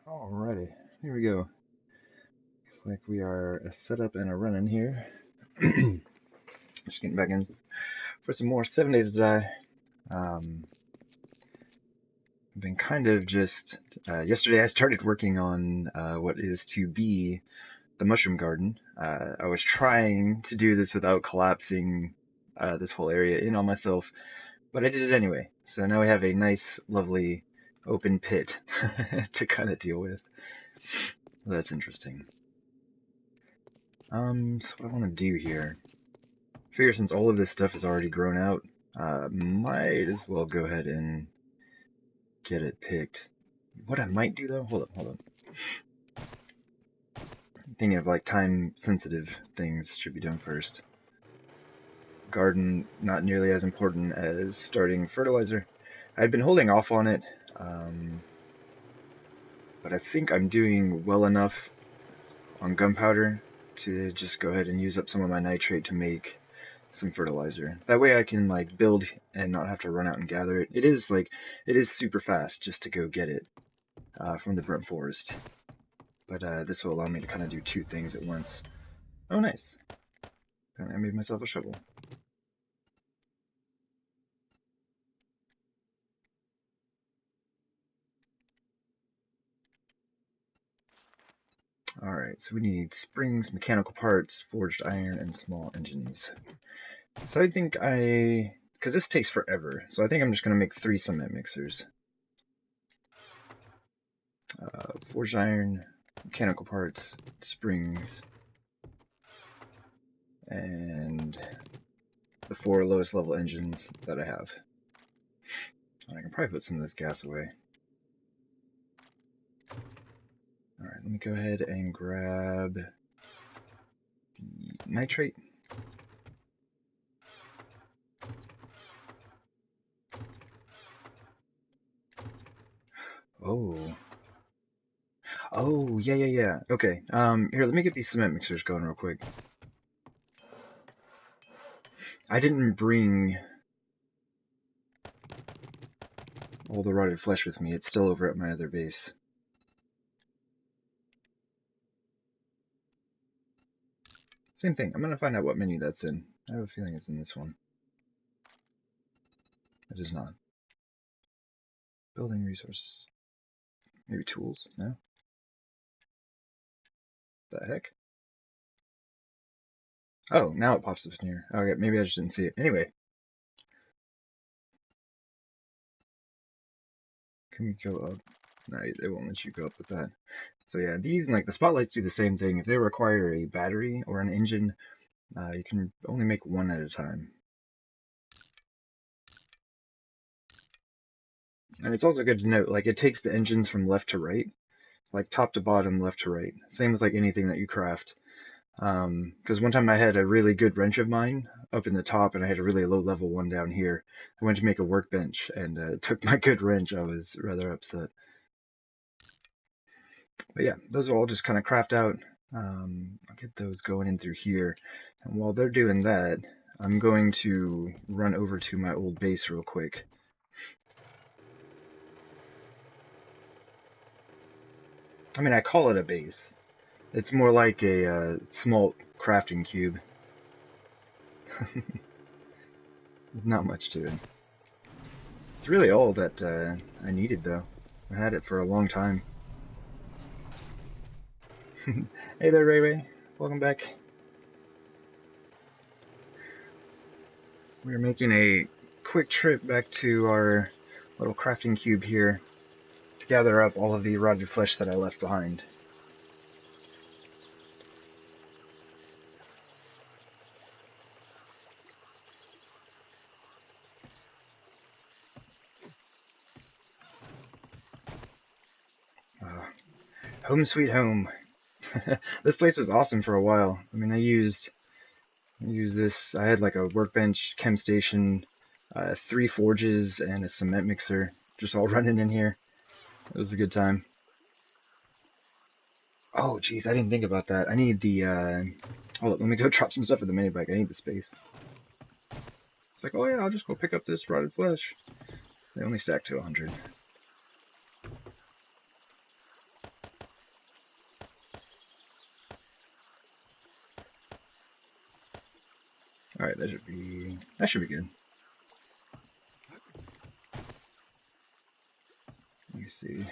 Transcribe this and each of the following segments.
Alrighty, here we go. Looks like we are set up and a running here. Just getting back in for some more 7 Days to Die. I've been kind of just yesterday I started working on what is to be the mushroom garden. I was trying to do this without collapsing this whole area in on myself, but I did it anyway. So now we have a nice, lovely open pit to kind of deal with. That's interesting. So what I want to do here, I figure since all of this stuff is already grown out, might as well go ahead and get it picked. What I might do though, hold up. I'm thinking of like time sensitive things should be done first. Garden, not nearly as important as starting fertilizer. I'd been holding off on it, but I think I'm doing well enough on gunpowder to just go ahead and use up some of my nitrate to make some fertilizer. That way I can like build and not have to run out and gather it. It is super fast just to go get it from the burnt forest. But this will allow me to kind of do two things at once. Oh, nice. I made myself a shovel. Alright, so we need springs, mechanical parts, forged iron, and small engines. So I think because this takes forever, so I think I'm just going to make 3 cement mixers. Forged iron, mechanical parts, springs, and the 4 lowest level engines that I have. I can probably put some of this gas away. Alright, let me go ahead and grab the nitrate. Oh, yeah. Okay, here, let me get these cement mixers going real quick. I didn't bring all the rotted flesh with me. It's still over at my other base. Same thing. I'm going to find out what menu that's in. I have a feeling it's in this one. It is not. Building resources. Maybe tools? No? The heck? Oh, now it pops up in here. Okay, maybe I just didn't see it. Anyway. Can we go up? No, they won't let you go up with that. So yeah, these, like, the spotlights do the same thing. If they require a battery or an engine, you can only make one at a time. And it's also good to note, like, it takes the engines from left to right, like top to bottom, left to right. Same with like anything that you craft. Because one time I had a really good wrench of mine up in the top, and I had a really low level one down here. I went to make a workbench, and it took my good wrench. I was rather upset. But yeah, those will all just kind of craft out. I'll get those going in through here. And while they're doing that, I'm going to run over to my old base real quick. I mean, I call it a base. It's more like a small crafting cube. Not much to it. It's really all that I needed, though. I had it for a long time. Hey there, Ray Ray. Welcome back. We're making a quick trip back to our little crafting cube here to gather up all of the rotted flesh that I left behind. Home sweet home. This place was awesome for a while. I mean, I used this. I had like a workbench, chem station, 3 forges, and a cement mixer, just all running in here. It was a good time. Oh, geez, I didn't think about that. I need the, hold up, let me go drop some stuff in the mini bike. I need the space. It's like, oh yeah, I'll just go pick up this rotted flesh. They only stack to 100. Alright, that should be good. Let me see.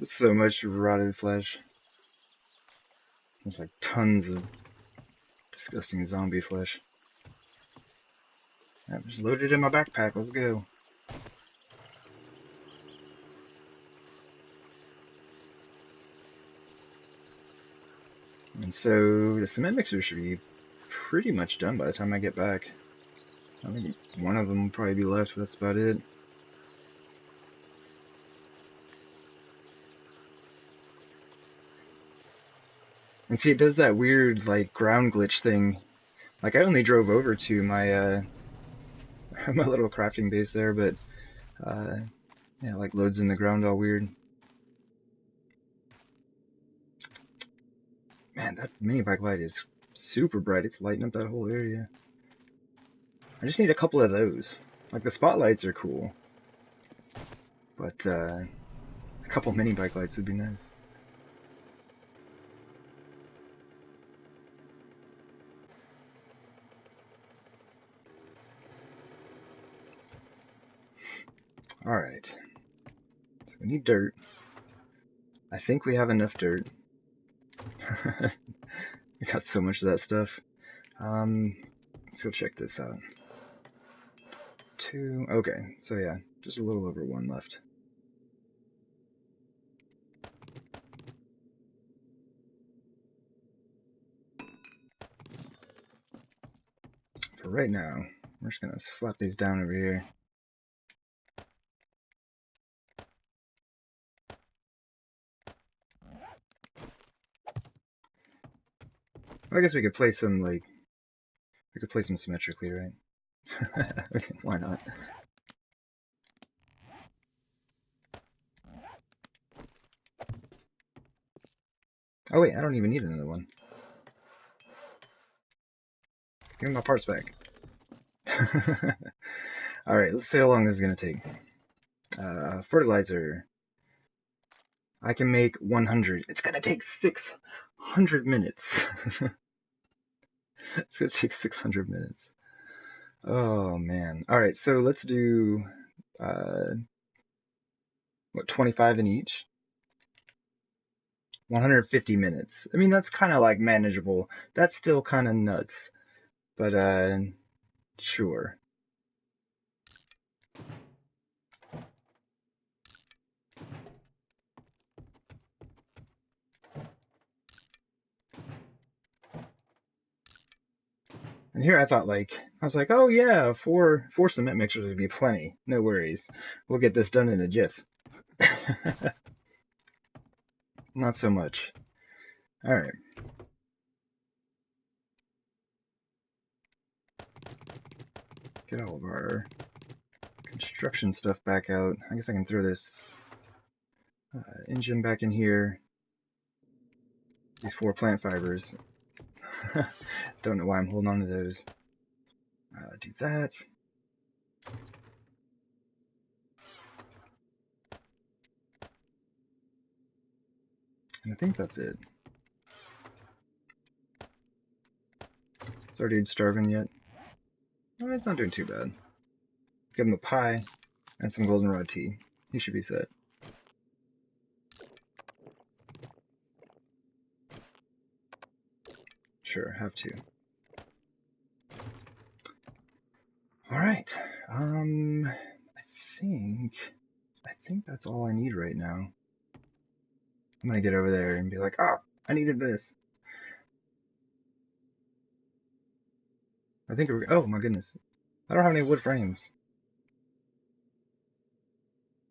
So much rotted flesh. There's like tons of disgusting zombie flesh. I just loaded in my backpack. Let's go. And so the cement mixer should be pretty much done by the time I get back. I think one of them will probably be left, but that's about it. And see, it does that weird, like, ground glitch thing. Like, I only drove over to my, my little crafting base there, but, yeah, like, loads in the ground all weird. Man, that mini bike light is super bright. It's lighting up that whole area. I just need a couple of those. Like, the spotlights are cool. But, a couple mini bike lights would be nice. Alright. So we need dirt. I think we have enough dirt. We got so much of that stuff. Let's go check this out. 2, okay, so yeah, just a little over 1 left. For right now, we're just gonna slap these down over here. I guess we could place them, like, we could place them symmetrically, right? Why not? Oh wait, I don't even need another one. Give me my parts back. Alright, let's see how long this is gonna take. Fertilizer. I can make 100. It's gonna take 600 minutes. It's gonna take 600 minutes. Oh man. Alright, so let's do, what, 25 in each? 150 minutes. I mean, that's kind of like manageable. That's still kind of nuts. But, sure. And here I thought, like, I was like, oh yeah, four cement mixers would be plenty. No worries. We'll get this done in a jiff. Not so much. Alright. Get all of our construction stuff back out. I guess I can throw this engine back in here. These 4 plant fibers. Don't know why I'm holding on to those. Do that. And I think that's it. Is our dude starving yet? No, it's not doing too bad. Give him a pie and some goldenrod tea. He should be set. Sure, have to. Alright. I think that's all I need right now. I'm gonna get over there and be like, oh, I needed this. I think we're, oh my goodness. I don't have any wood frames.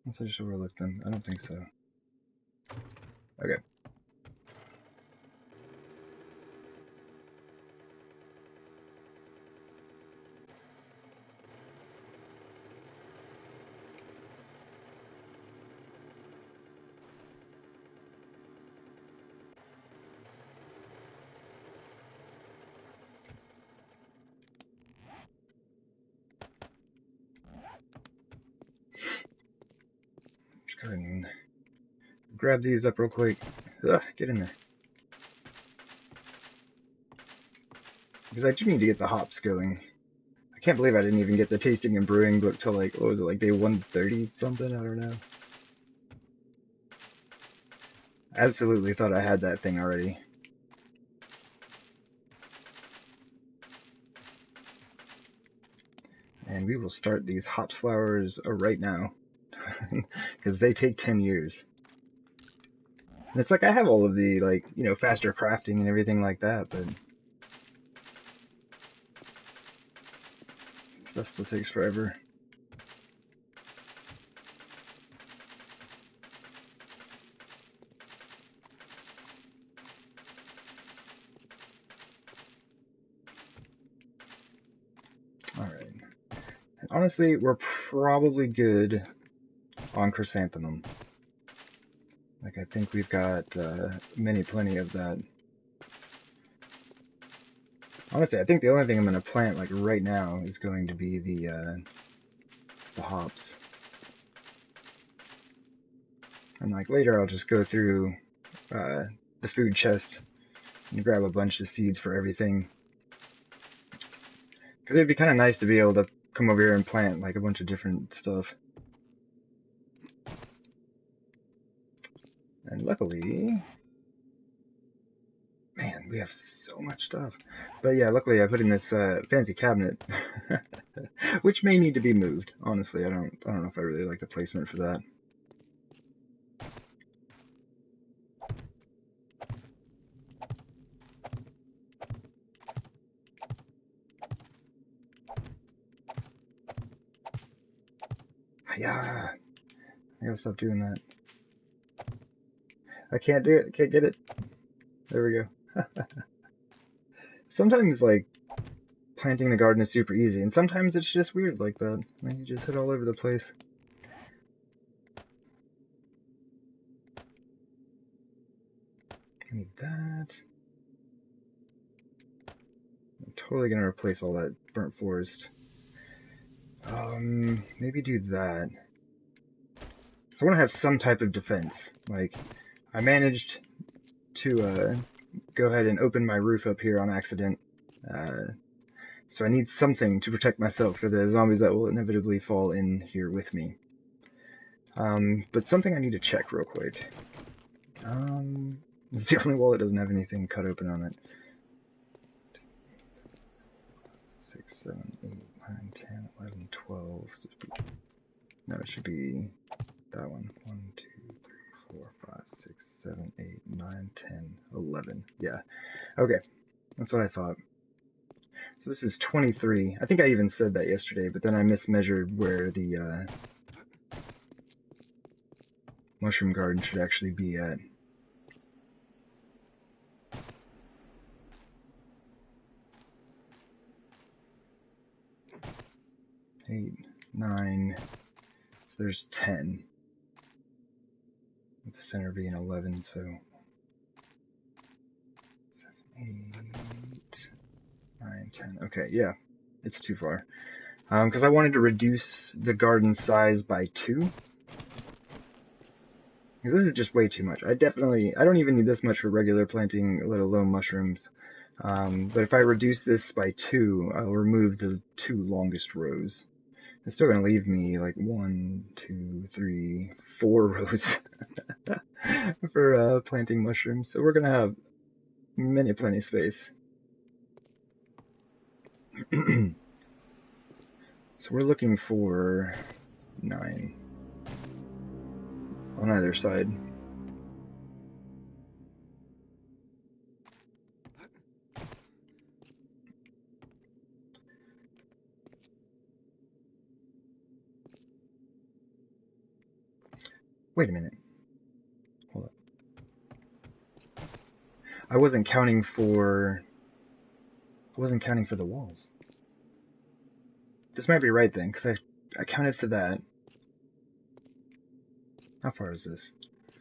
Unless I just overlooked them. I don't think so. Okay. Just go ahead and grab these up real quick. Ugh, get in there. Because I do need to get the hops going. I can't believe I didn't even get the tasting and brewing book till like, what was it, like day 130 something? I don't know. I absolutely thought I had that thing already. And we will start these hops flowers right now. Because they take 10 years. And it's like I have all of the, like, you know, faster crafting and everything like that, but stuff still takes forever. Alright. And honestly, we're probably good on chrysanthemum. Like, I think we've got plenty of that. Honestly, I think the only thing I'm going to plant, like, right now is going to be the hops. And, like, later I'll just go through the food chest and grab a bunch of seeds for everything. Because it'd be kind of nice to be able to come over here and plant, like, a bunch of different stuff. And luckily... Man, we have so much stuff. But yeah, luckily I put in this fancy cabinet, which may need to be moved. Honestly, I don't know if I really like the placement for that. Yeah, I gotta stop doing that. I can't do it. I can't get it. There we go. Sometimes, like, planting the garden is super easy, and sometimes it's just weird like that. Like, you just hit all over the place. I need that. I'm totally gonna replace all that burnt forest. Maybe do that. So I want to have some type of defense. Like, I managed to go ahead and open my roof up here on accident. So I need something to protect myself for the zombies that will inevitably fall in here with me. But something I need to check real quick. It's the only wall that doesn't have anything cut open on it. 6, 7, 8, 9, 10, 11, 12. No, it should be that one. 1, 2, 3, 4, 5, 6, 7, 8, 9, 10, 11. Yeah. Okay. That's what I thought. So this is 23. I think I even said that yesterday, but then I mismeasured where the mushroom garden should actually be at. Eight, 9, so there's 10. With the center being 11, so 7, 8, 9, 10. Okay, yeah, it's too far. Because I wanted to reduce the garden size by 2. Because this is just way too much. I don't even need this much for regular planting, let alone mushrooms. But if I reduce this by 2, I'll remove the 2 longest rows. It's still going to leave me like 1, 2, 3, 4 rows for planting mushrooms. So we're going to have plenty of space. So we're looking for 9 on either side. Wait a minute. Hold up. I wasn't counting for the walls. This might be right then, because I counted for that. How far is this? 2,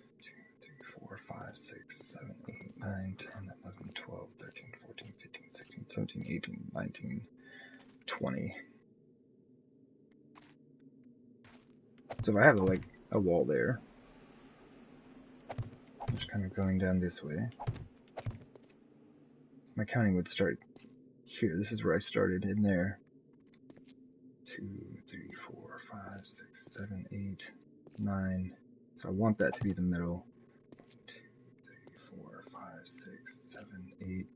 3, 4, 5, 6, 7, 8, 9, 10, 11, 12, 13, 14, 15, 16, 17, 18, 19, 20. So if I have like a wall there. Just kind of going down this way. My counting would start here. This is where I started, in there. 2, 3, 4, 5, 6, 7, 8, 9. So I want that to be the middle. 2, 3, 4, 5, 6, 7, 8,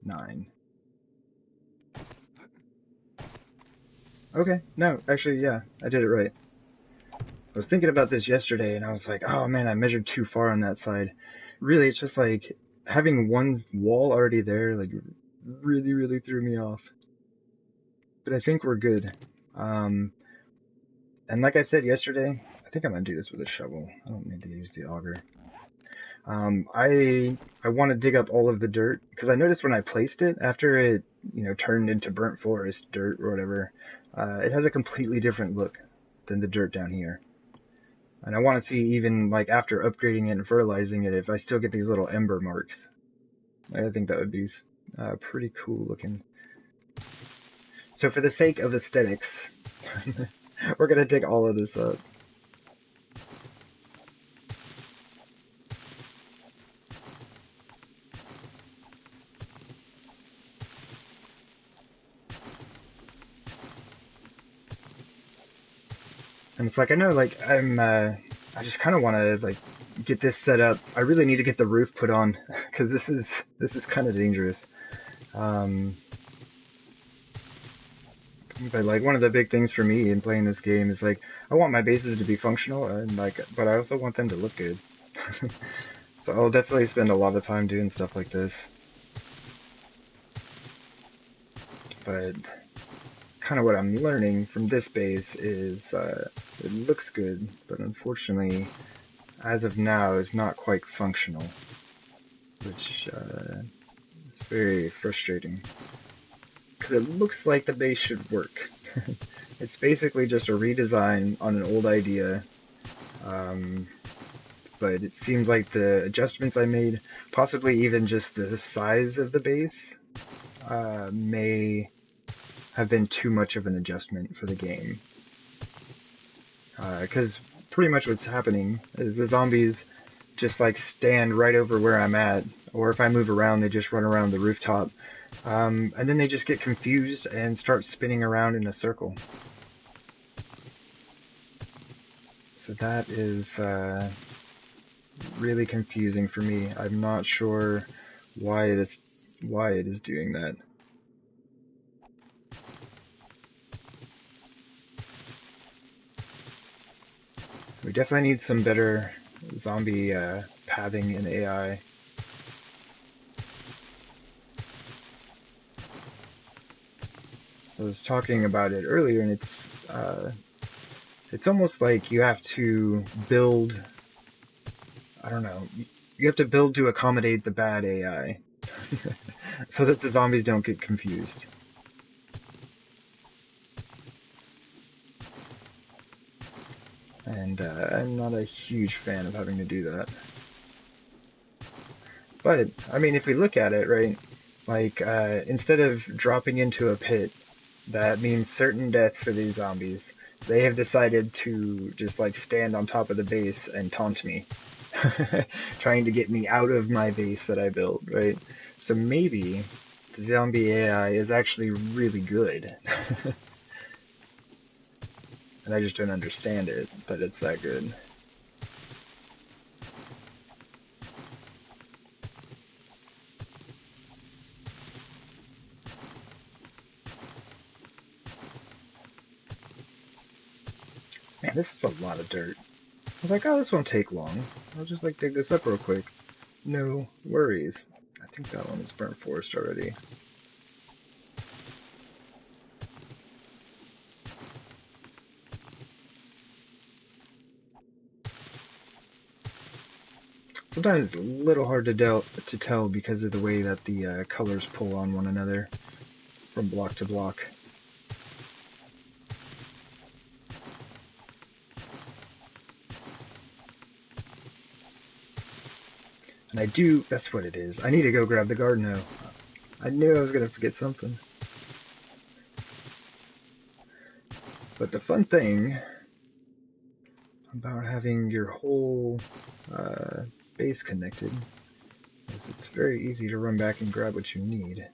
9. Okay, no, actually, yeah, I did it right. I was thinking about this yesterday, and I was like, oh man, I measured too far on that side. Really, it's just like having one wall already there, like, really threw me off. But I think we're good. And like I said yesterday, I think I'm gonna do this with a shovel. I don't need to use the auger. I want to dig up all of the dirt, because I noticed when I placed it, after it, turned into burnt forest dirt or whatever, it has a completely different look than the dirt down here. And I want to see, even like after upgrading it and fertilizing it, if I still get these little ember marks. I think that would be pretty cool looking. So for the sake of aesthetics, we're going to dig all of this up. And it's like, I know, like, I just kind of want to, like, get this set up. I really need to get the roof put on, because this is kind of dangerous. But, like, one of the big things for me in playing this game is, like, I want my bases to be functional, and, like, but I also want them to look good. So I'll definitely spend a lot of time doing stuff like this. But kind of what I'm learning from this base is it looks good, but unfortunately, as of now, is not quite functional, which is very frustrating, because it looks like the base should work. It's basically just a redesign on an old idea, but it seems like the adjustments I made, possibly even just the size of the base, may have been too much of an adjustment for the game. Because pretty much what's happening is the zombies just like stand right over where I'm at, or if I move around, they just run around the rooftop, and then they just get confused and start spinning around in a circle. So that is really confusing for me. I'm not sure why it is doing that. We definitely need some better zombie pathing in AI. I was talking about it earlier, and it's almost like you have to build, I don't know, you have to build to accommodate the bad AI, so that the zombies don't get confused. And I'm not a huge fan of having to do that. But, I mean, if we look at it, right, like, instead of dropping into a pit, that means certain death for these zombies, they have decided to just, like, stand on top of the base and taunt me. Trying to get me out of my base that I built, right? So maybe the zombie AI is actually really good. And I just don't understand it, but it's that good. Man, this is a lot of dirt. I was like, oh, this won't take long. I'll just like dig this up real quick. No worries. I think that one is burnt forest already. Sometimes it's a little hard to tell because of the way that the colors pull on one another from block to block. And that's what it is. I need to go grab the garden hoe. I knew I was going to forget something. But the fun thing about having your whole base connected, because it's very easy to run back and grab what you need.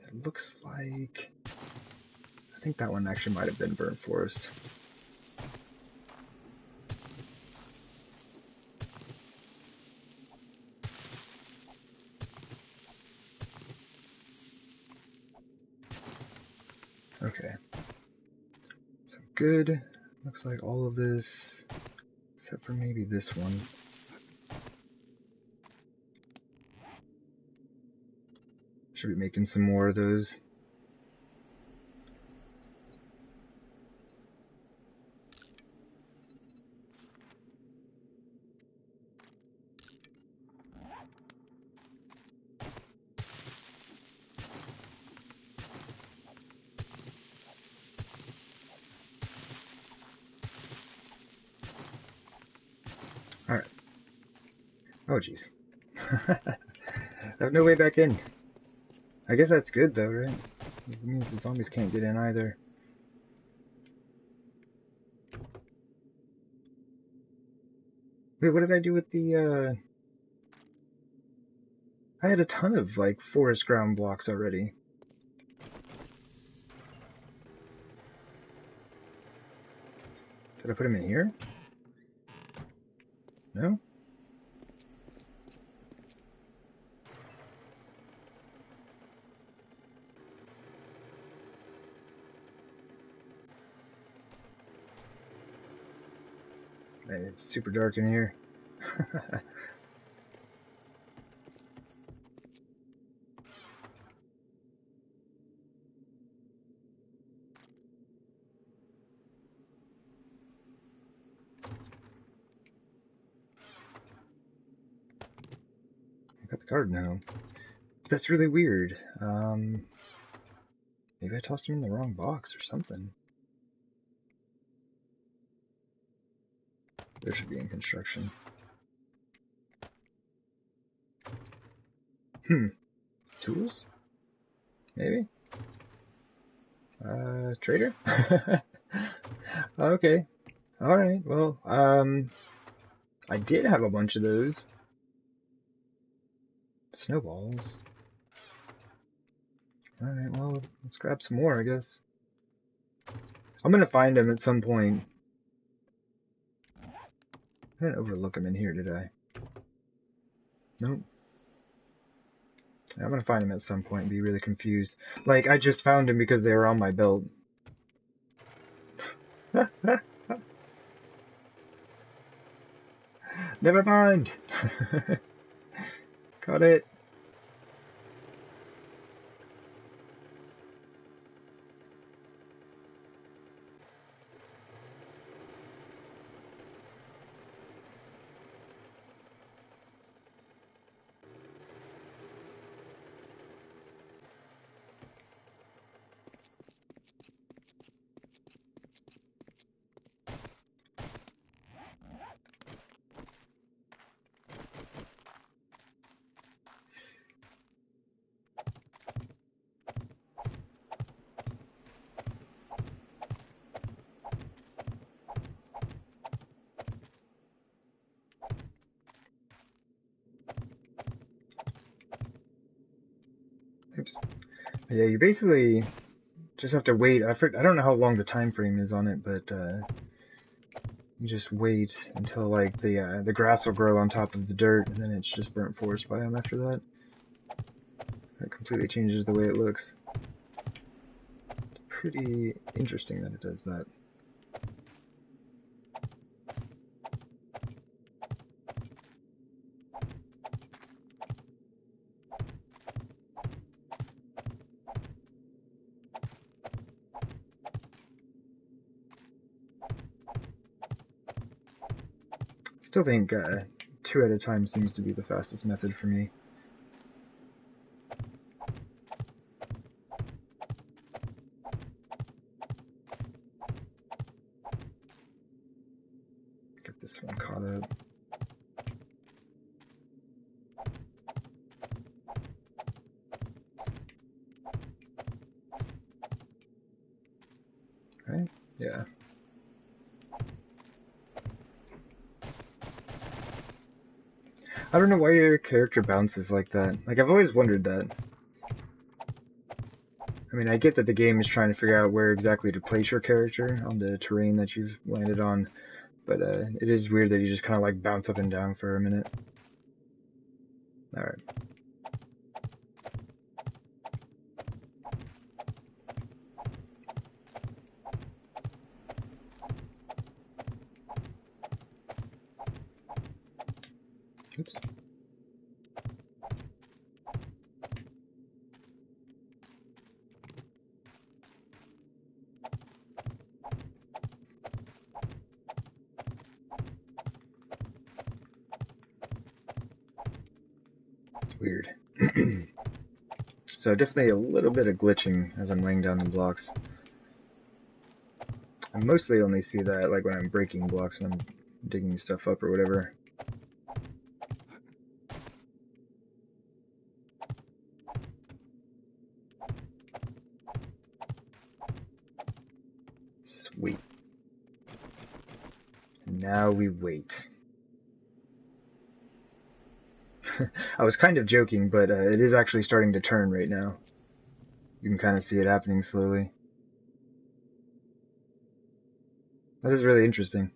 It looks like... I think that one actually might have been burnt forest. Okay. So good. Looks like all of this, except for maybe this one. Should be making some more of those. Alright. Oh, jeez. I have no way back in. I guess that's good, though, right? It means the zombies can't get in either. Wait, what did I do with the, I had a ton of, like, forest ground blocks already. Did I put them in here? No? It's super dark in here. I got the garden home. That's really weird. Maybe I tossed him in the wrong box or something. There should be in construction. Tools? Maybe? Trader? Okay. Alright, well, I did have a bunch of those. Snowballs. Alright, well, let's grab some more, I guess. I'm gonna find them at some point. I didn't overlook them in here, did I? Nope. I'm gonna find them at some point and be really confused. Like, I just found them because they were on my belt. Never mind! Got it. Oops. Yeah, you basically just have to wait. I don't know how long the time frame is on it, but you just wait until like the grass will grow on top of the dirt, and then it's just burnt forest biome after that. That completely changes the way it looks. It's pretty interesting that it does that. Still think 2 at a time seems to be the fastest method for me. Get this one caught up. Right? Yeah. I don't know why your character bounces like that. Like, I've always wondered that. I mean, I get that the game is trying to figure out where exactly to place your character on the terrain that you've landed on, but it is weird that you just kind of like bounce up and down for a minute. Alright. Oops. Weird. So definitely a little bit of glitching as I'm laying down the blocks. I mostly only see that like when I'm breaking blocks and I'm digging stuff up or whatever. Sweet. Now we wait. I was kind of joking, but it is actually starting to turn right now. You can kind of see it happening slowly. That is really interesting.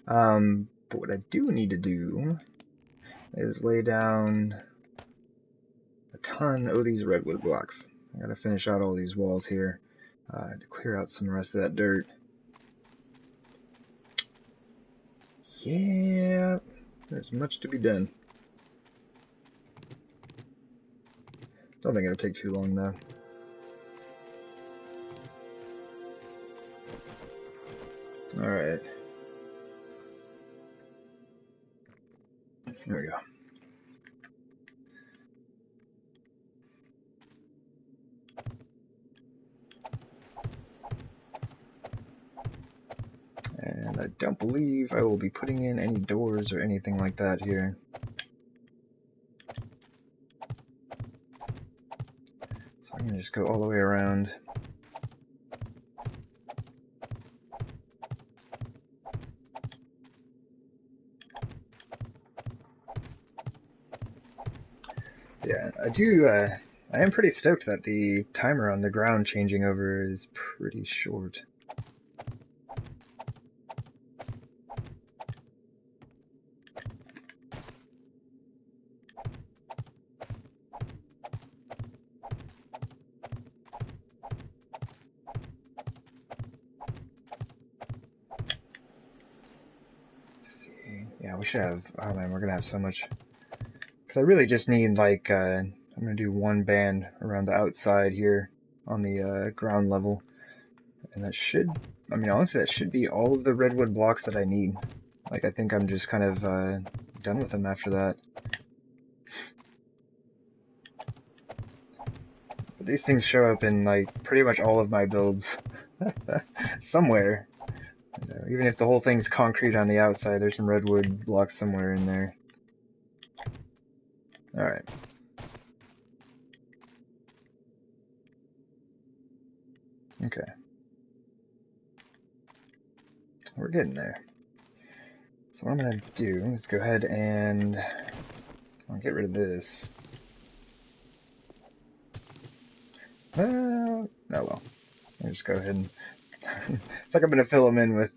But what I do need to do is lay down a ton of these redwood blocks. I gotta finish out all these walls here to clear out some of the rest of that dirt. Yeah, there's much to be done. Don't think it'll take too long though. Alright. There we go. And I don't believe I will be putting in any doors or anything like that here. So I'm gonna just go all the way around. Yeah, I am pretty stoked that the timer on the ground changing over is pretty short. Let's see. Yeah, we should have, oh man, we're gonna have so much. Because I really just need like, I'm gonna do one band around the outside here on the ground level. And that should, I mean, honestly, that should be all of the redwood blocks that I need. Like, I think I'm just kind of done with them after that. But these things show up in, like, pretty much all of my builds. Somewhere. You know, even if the whole thing's concrete on the outside, there's some redwood blocks somewhere in there. Alright. Okay. We're getting there. So what I'm going to do is go ahead and I'll get rid of this. Oh well. I'll just go ahead and... it's like I'm going to fill them in with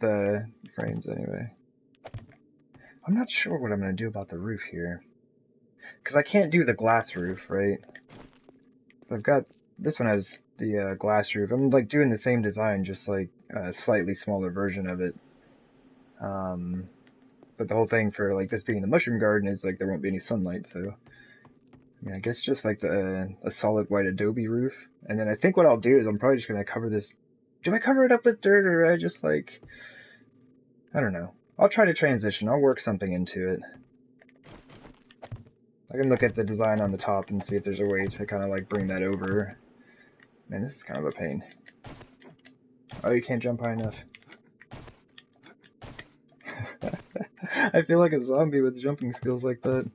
frames anyway. I'm not sure what I'm going to do about the roof here. Because I can't do the glass roof, right? So I've got... this one has the glass roof. I'm like doing the same design, just like a slightly smaller version of it. But the whole thing for like this being the mushroom garden is like there won't be any sunlight, so I mean, I guess just like a solid white adobe roof. And then I think what I'll do is I'm probably just gonna cover this. Do I cover it up with dirt, or I just like, I don't know. I'll try to transition. I'll work something into it. I can look at the design on the top and see if there's a way to kind of like bring that over. Man, this is kind of a pain. Oh, you can't jump high enough. I feel like a zombie with jumping skills like that.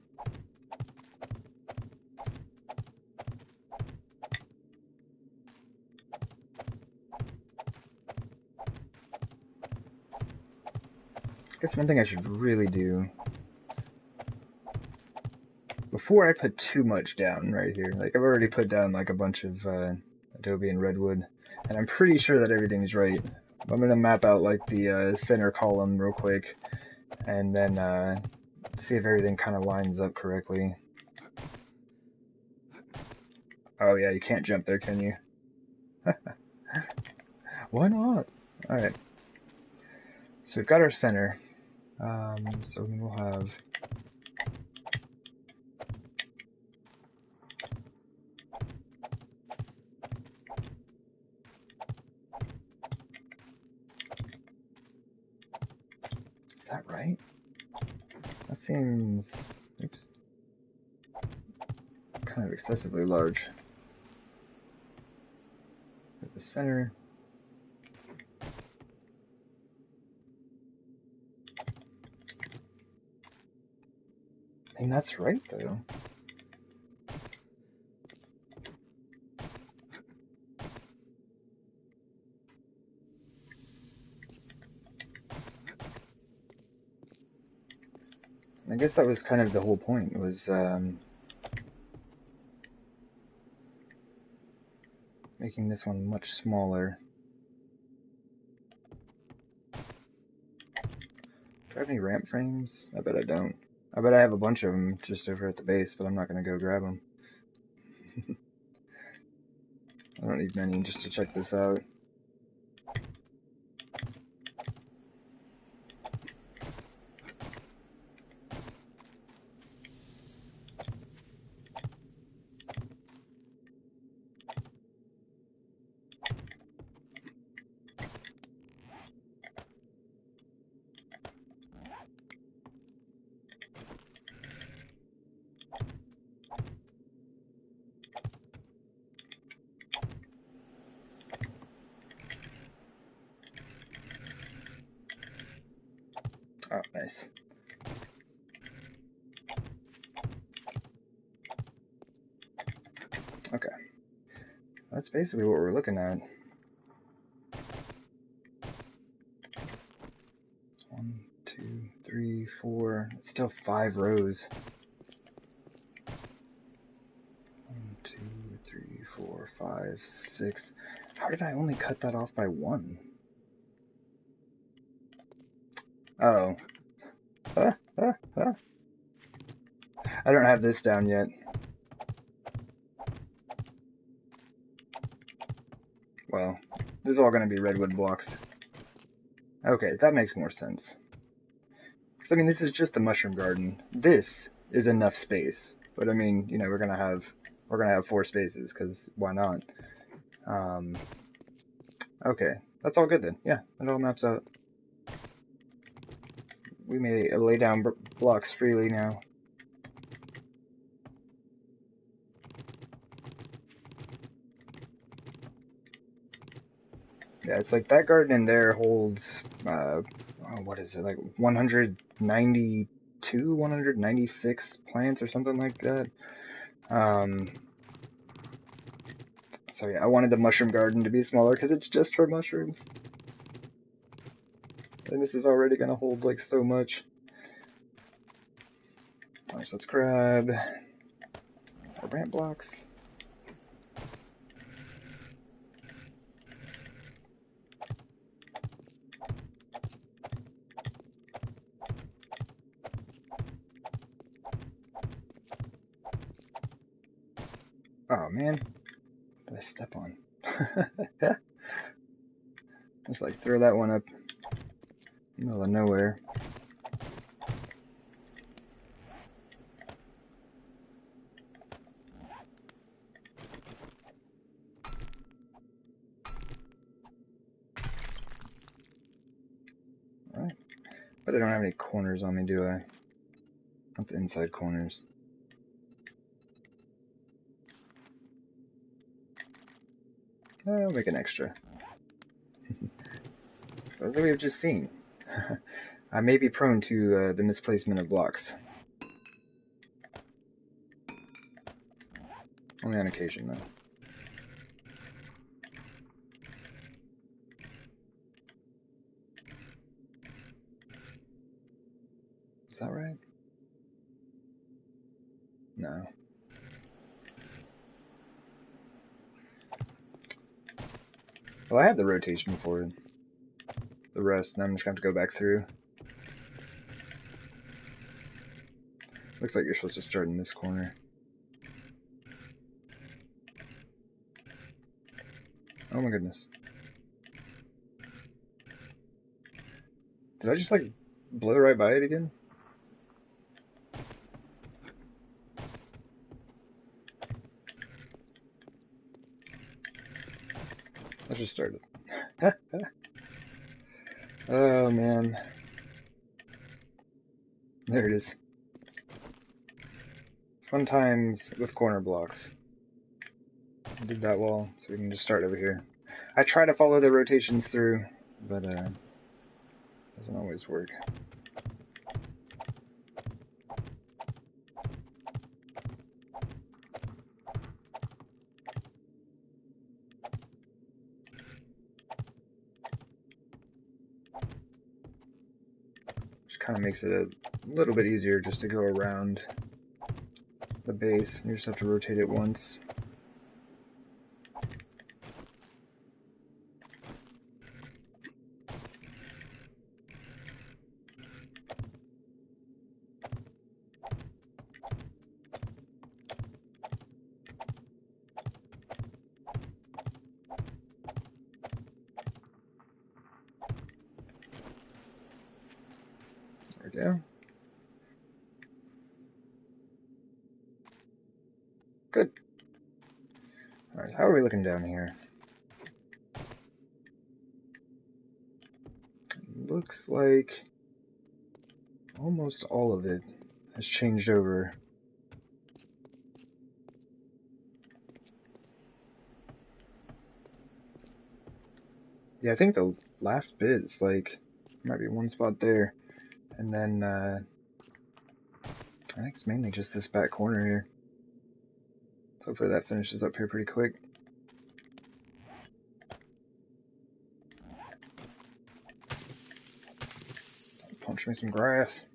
I guess one thing I should really do before I put too much down right here. Like, I've already put down like a bunch of adobe and redwood, and I'm pretty sure that everything's right. I'm gonna map out like the center column real quick, and then see if everything kind of lines up correctly. Oh yeah, you can't jump there, can you? Why not? Alright. So we've got our center. So we'll have... Is that right? That seems... Oops. Kind of excessively large. At the center. I mean, that's right, though. I guess that was kind of the whole point, was making this one much smaller. Do I have any ramp frames? I bet I don't. I bet I have a bunch of them just over at the base, but I'm not going to go grab them. I don't need many just to check this out. Oh, nice. Okay. That's basically what we're looking at. 1, 2, 3, 4. It's still 5 rows. 1, 2, 3, 4, 5, 6. How did I only cut that off by 1? Oh. I don't have this down yet. Well, this is all going to be redwood blocks. Okay, that makes more sense. Because, I mean, this is just a mushroom garden. This is enough space. But, I mean, you know, we're going to have 4 spaces, because why not? Okay, that's all good then. Yeah, it all maps out. We may lay down blocks freely now. Yeah, it's like that garden in there holds, what is it, like 192, 196 plants or something like that. So yeah, I wanted the mushroom garden to be smaller because it's just for mushrooms. And this is already going to hold like so much. Alright, so let's grab our ramp blocks. Oh man, what did I step on? Just like throw that one up in the middle of nowhere. Alright, but I don't have any corners on me, do I? Not the inside corners. I'll make an extra. As we've just seen, I may be prone to the misplacement of blocks. Only on occasion, though. Is that right? No. Well, I have the rotation for the rest, and I'm just going to have to go back through. Looks like you're supposed to start in this corner. Oh my goodness. Did I just, like, blow right by it again? Let's just start it. Oh, man. There it is. Fun times with corner blocks. I did that wall, so we can just start over here. I try to follow the rotations through, but doesn't always work. Which kind of makes it a little bit easier just to go around the base. You just have to rotate it once. There we go. Good. Alright, how are we looking down here? Looks like almost all of it has changed over. Yeah, I think the last bit is like, might be one spot there. And then, I think it's mainly just this back corner here. So hopefully that finishes up here pretty quick. Punch me some grass.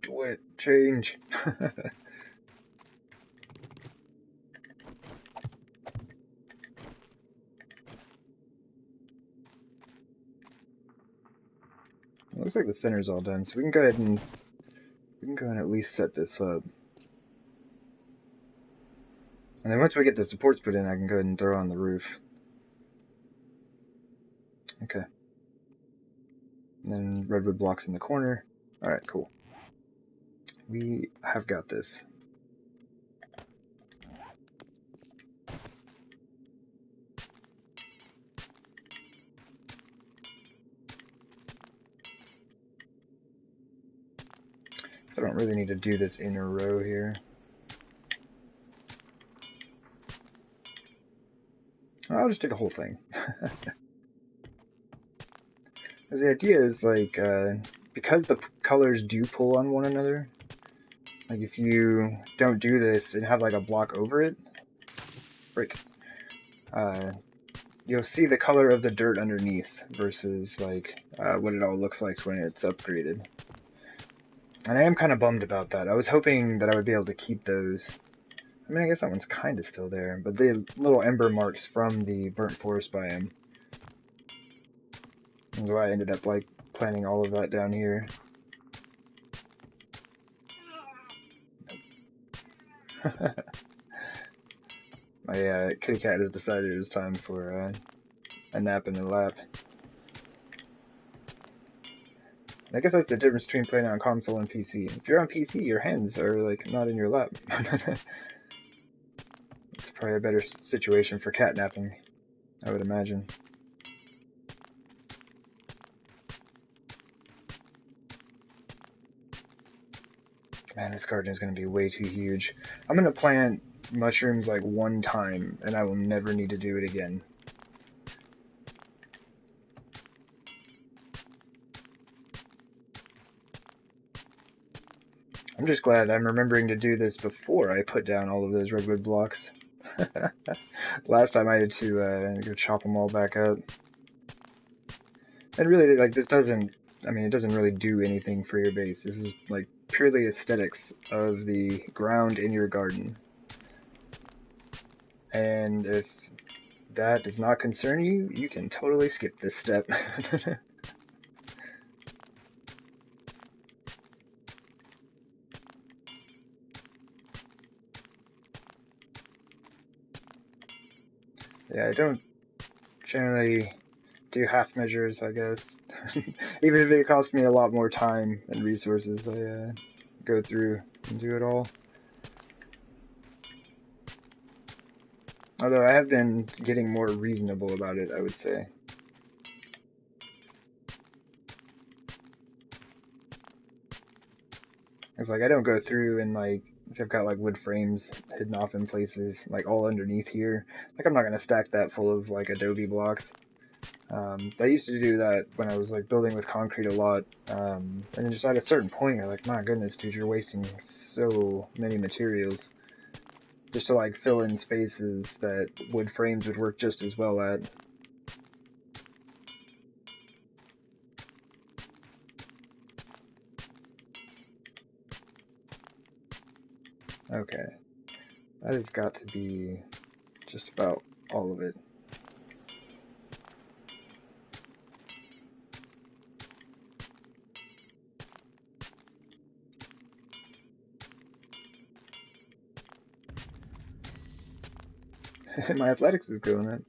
Do it. Change. Looks like the center's all done, so we can go ahead and at least set this up. And then once we get the supports put in, I can go ahead and throw on the roof. Okay. And then redwood blocks in the corner. Alright, cool. We have got this. I don't really need to do this inner row here. I'll just do the whole thing. Because the idea is, like, because the colors do pull on one another, like, if you don't do this and have, like, a block over it, you'll see the color of the dirt underneath versus, like, what it all looks like when it's upgraded. And I am kind of bummed about that. I was hoping that I would be able to keep those. I mean, I guess that one's kind of still there, but the little ember marks from the burnt forest biome. That's why I ended up, like, planting all of that down here. My kitty cat has decided it was time for a nap in the lap. I guess that's the difference between playing on console and PC. If you're on PC, your hands are, like, not in your lap. It's probably a better situation for cat napping, I would imagine. Man, this garden is going to be way too huge. I'm going to plant mushrooms, like, one time, and I will never need to do it again. I'm just glad I'm remembering to do this before I put down all of those redwood blocks. Last time I had to go chop them all back up. And really, like, this doesn't I mean, it doesn't really do anything for your base. This is like purely aesthetics of the ground in your garden. And if that does not concern you, you can totally skip this step. Yeah, I don't generally do half measures, I guess. Even if it costs me a lot more time and resources, I go through and do it all. Although I have been getting more reasonable about it, I would say. It's like I don't go through and like, I've got like wood frames hidden off in places, like all underneath here. Like I'm not gonna stack that full of like adobe blocks. I used to do that when I was like building with concrete a lot, and then just at a certain point, you're like, my goodness, dude, you're wasting so many materials just to like fill in spaces that wood frames would work just as well at. Okay, that has got to be just about all of it. My athletics is going up.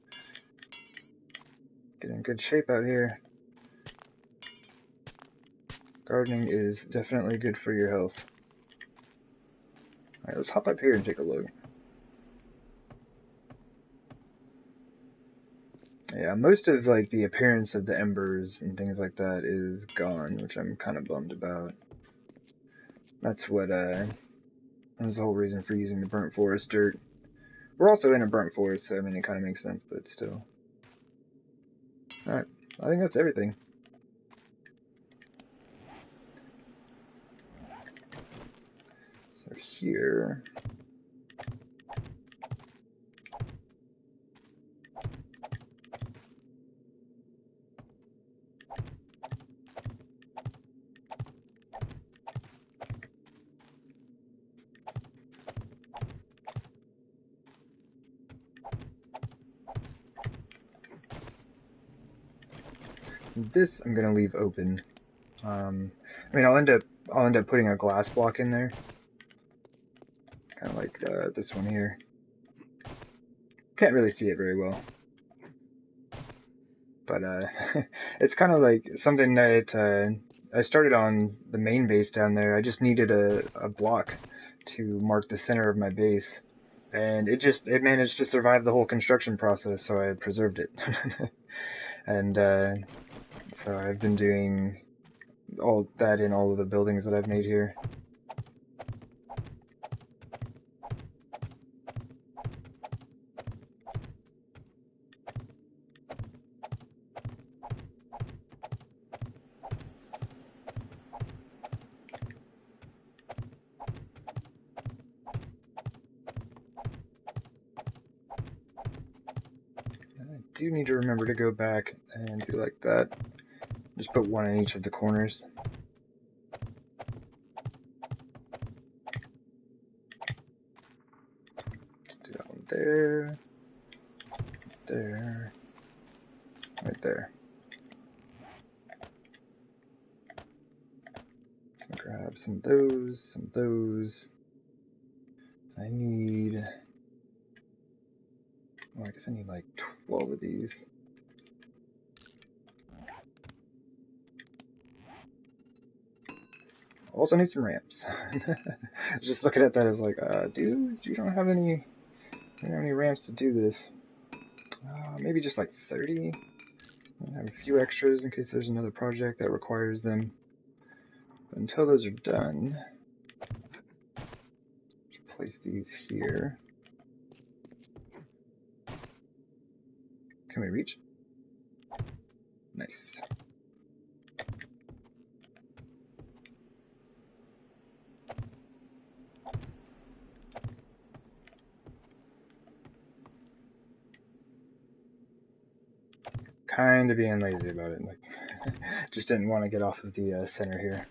Getting in good shape out here. Gardening is definitely good for your health. Alright, let's hop up here and take a look. Yeah, most of like the appearance of the embers and things like that is gone, which I'm kind of bummed about. That's what was the whole reason for using the burnt forest dirt. We're also in a burnt forest, so I mean it kind of makes sense, but still. Alright, I think that's everything. So here... This I'm gonna leave open. I mean, I'll end up putting a glass block in there, kind of like this one here. Can't really see it very well, but it's kind of like something that I started on the main base down there. I just needed a block to mark the center of my base, and it managed to survive the whole construction process, so I preserved it. And so I've been doing all that in all of the buildings that I've made here. I do need to remember to go back and do like that. Just put one in each of the corners. Do that one there, there, right there. So grab some of those, some of those. I need, well, I guess I need like 12 of these. Also need some ramps. Just looking at that as like, dude, you don't have any ramps to do this. Maybe just like 30. I have a few extras in case there's another project that requires them. But until those are done, just place these here. Can we reach? Nice. Kind of being lazy about it. Like, Just didn't want to get off of the center here.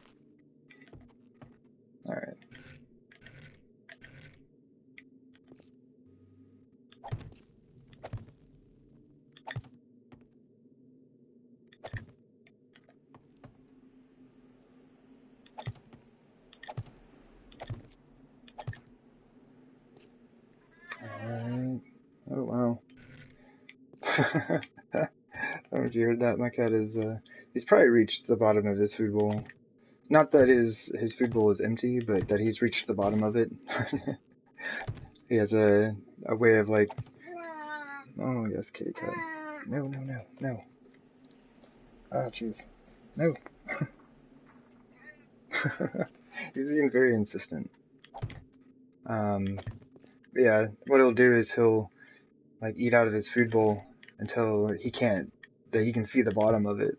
Alright. Alright. Oh, wow. Oh, if you heard that, my cat is, he's probably reached the bottom of his food bowl. Not that his food bowl is empty, but that he's reached the bottom of it. He has a way of like, oh yes, kitty cat. No, no, no, no. Ah, jeez. No. He's being very insistent. Yeah, what he'll do is he'll like eat out of his food bowl until he can't, that he can see the bottom of it.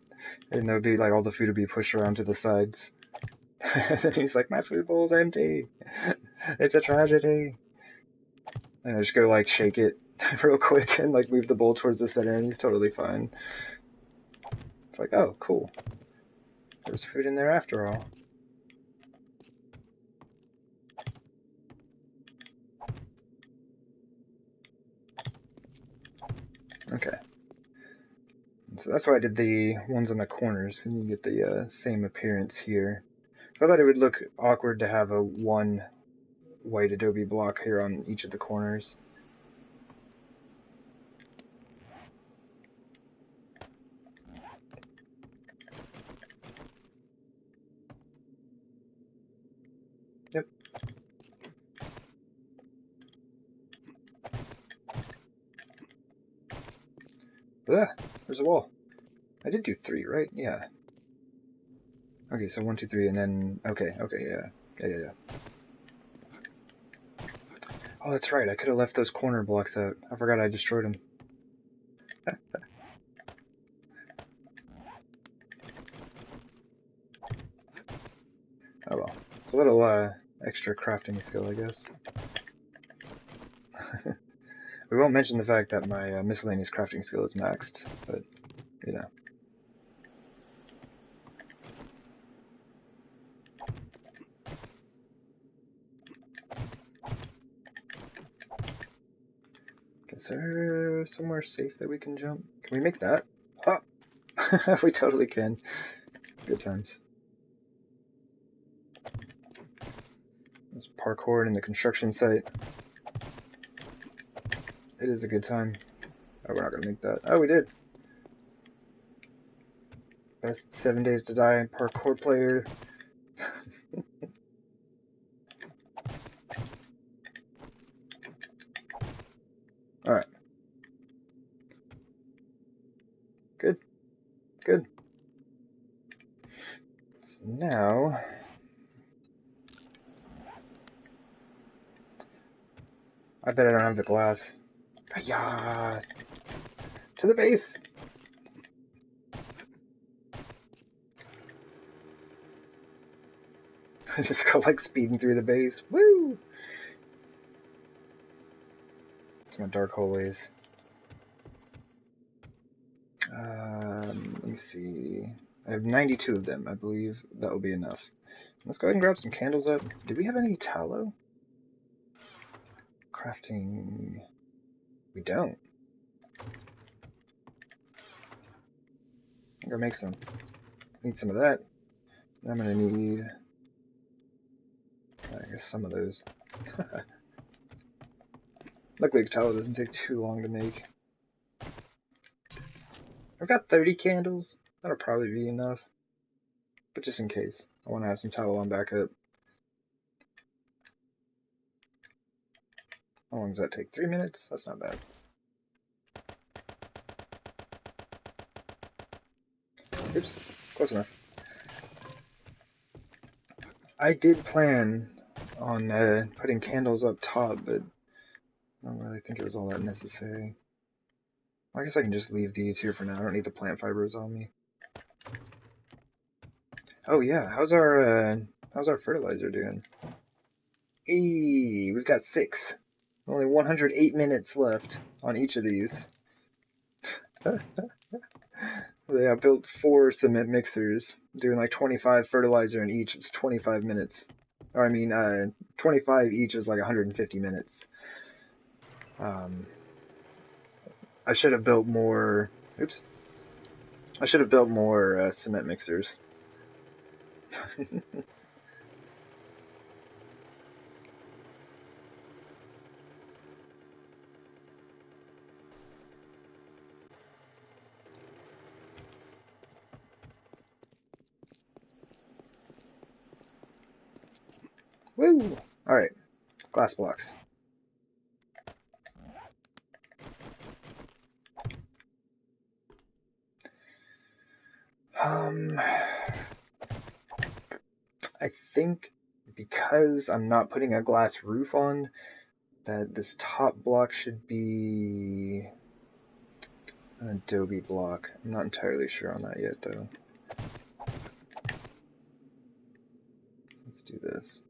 And there'll be like all the food will be pushed around to the sides. And he's like, my food bowl's empty. It's a tragedy. And I just go like shake it real quick and like move the bowl towards the center and he's totally fine. It's like, oh, cool. There's food in there after all. Okay. So that's why I did the ones on the corners, and you get the same appearance here. So I thought it would look awkward to have a one white adobe block here on each of the corners. Yep. Ah, there's a wall. I did do 3, right? Yeah. Okay, so 1, 2, 3, and then okay, yeah. Oh, that's right. I could have left those corner blocks out. I forgot I destroyed them. Oh well. It's a little extra crafting skill, I guess. We won't mention the fact that my miscellaneous crafting skill is maxed, but you know. Is there somewhere safe that we can jump? Can we make that? Oh! We totally can. Good times. There's parkour in the construction site. It is a good time. Oh, we're not gonna make that. Oh, we did. Best 7 Days to Die parkour player. Alright. Good. Good. So now... I bet I don't have the glass. Yeah. To the base! I just go like speeding through the base. Woo! It's my dark hallways. Let me see. I have 92 of them. I believe that will be enough. Let's go ahead and grab some candles up. Do we have any tallow? Crafting... We don't. I'm gonna make some. Need some of that. I'm gonna need... I guess some of those. Luckily, tallow doesn't take too long to make. I've got 30 candles. That'll probably be enough. But just in case, I want to have some tallow on backup. How long does that take? 3 minutes? That's not bad. Oops, close enough. I did plan on putting candles up top, but I don't really think it was all that necessary. I guess I can just leave these here for now. I don't need the plant fibers on me. Oh yeah, how's our fertilizer doing? Hey, we've got 6. Only 108 minutes left on each of these. I built 4 cement mixers, doing like 25 fertilizer in each. It's 25 minutes. Or I mean, 25 each is like 150 minutes. Um, I should have built more. Oops. I should have built more cement mixers. Woo! Alright, glass blocks. I think because I'm not putting a glass roof on, that this top block should be an adobe block. I'm not entirely sure on that yet, though. Let's do this.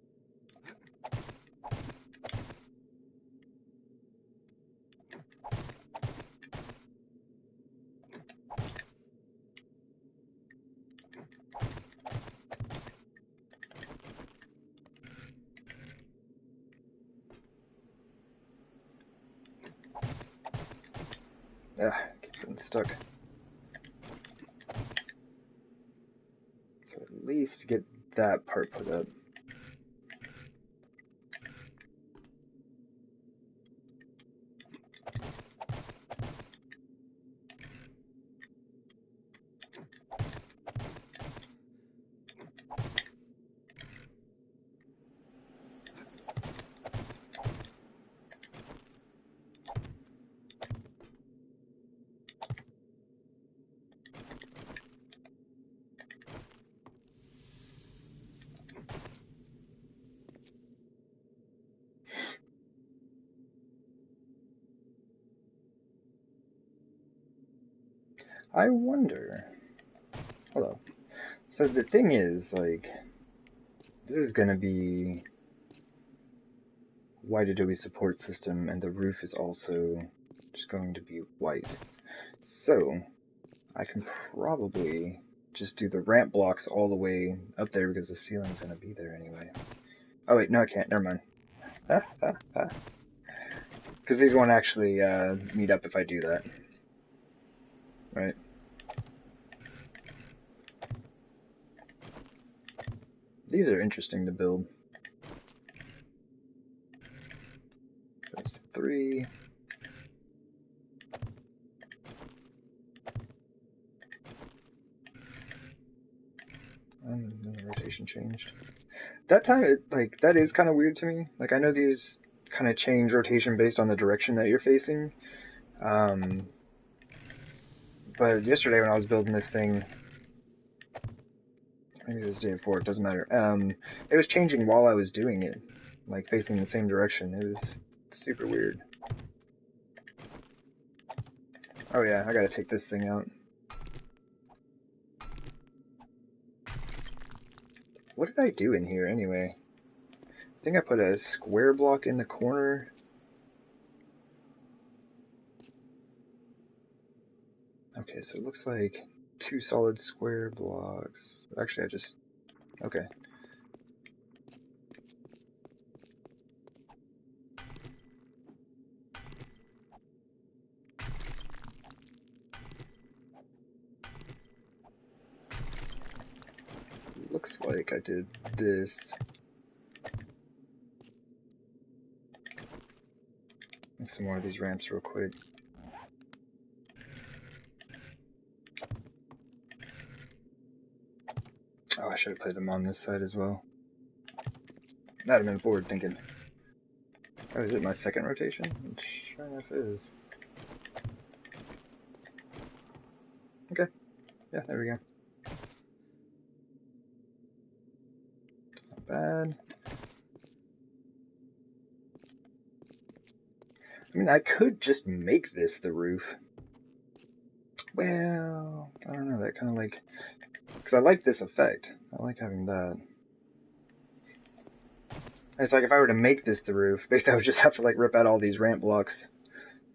Ah, keeps getting stuck. So at least get that part put up. I wonder. Hello. So the thing is, like, this is gonna be white Adobe support system, and the roof is also just going to be white. So I can probably just do the ramp blocks all the way up there because the ceiling's gonna be there anyway. Oh wait, no I can't, never mind. Because these won't actually meet up if I do that. Right? These are interesting to build. That's 3. And then the rotation changed. That time, that is kind of weird to me. Like, I know these kind of change rotation based on the direction that you're facing. But yesterday when I was building this thing, maybe it was the day before, it doesn't matter. It was changing while I was doing it, like facing the same direction. It was super weird. Oh yeah, I gotta take this thing out. What did I do in here anyway? I think I put a square block in the corner. Okay, so it looks like 2 solid square blocks. Actually, okay. Looks like I did this. Make some more of these ramps real quick. Oh, I should have played them on this side as well. That'd have been forward thinking. Oh, is it my second rotation? It sure enough is. Okay. Yeah, there we go. Not bad. I mean, I could just make this the roof. Well, I don't know, that kind of like... Because I like this effect. I like having that. It's like if I were to make this the roof, basically I would just have to like rip out all these ramp blocks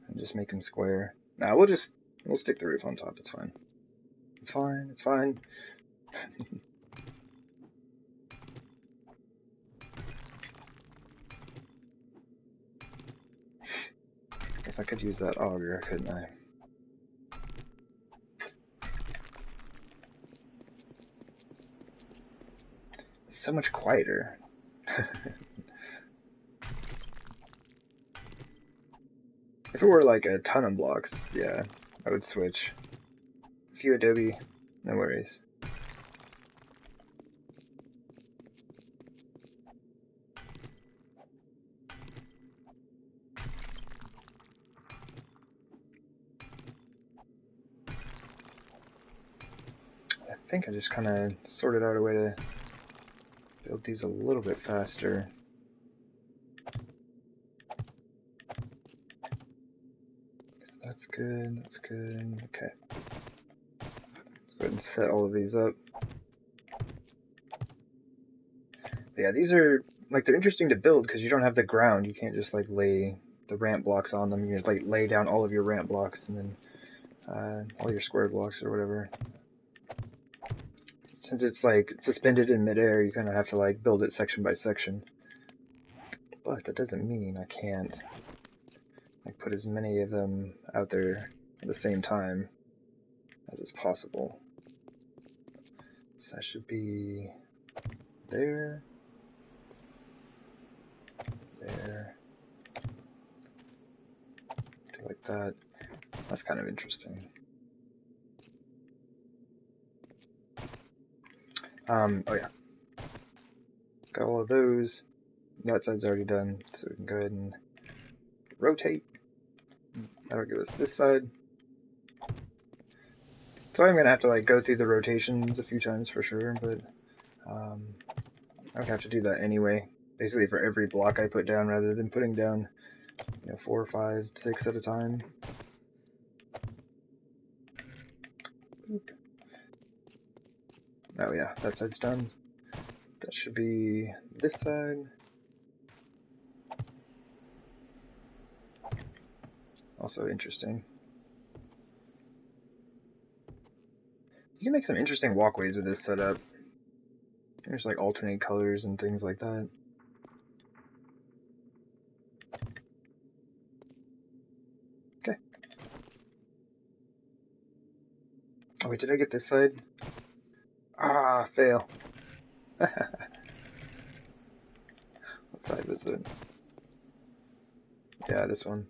and just make them square. Nah, we'll stick the roof on top, it's fine. It's fine, it's fine. Guess I could use that auger, couldn't I? It's so much quieter. If it were like a ton of blocks, yeah, I would switch. A few Adobe, no worries. I think I just kind of sorted out a way to build these a little bit faster. So that's good, that's good. Okay. Let's go ahead and set all of these up. But yeah, these are, like, they're interesting to build because you don't have the ground. You can't just, like, lay the ramp blocks on them. You just, like, lay down all of your ramp blocks and then all your square blocks or whatever. Since it's like suspended in midair, you kind of have to like build it section by section. But that doesn't mean I can't like put as many of them out there at the same time as is possible. So that should be there, there, do like that. That's kind of interesting. Oh yeah, got all of those. That side's already done, so we can go ahead and rotate. That'll give us this side. So I'm gonna have to like go through the rotations a few times for sure, but I would have to do that anyway. Basically for every block I put down, rather than putting down, 4, 5, 6 at a time. Boop. Oh yeah, that side's done. That should be this side. Also interesting. You can make some interesting walkways with this setup. There's like alternate colors and things like that. Okay. Oh wait, did I get this side? Ah, fail. What side was it? Yeah, this one.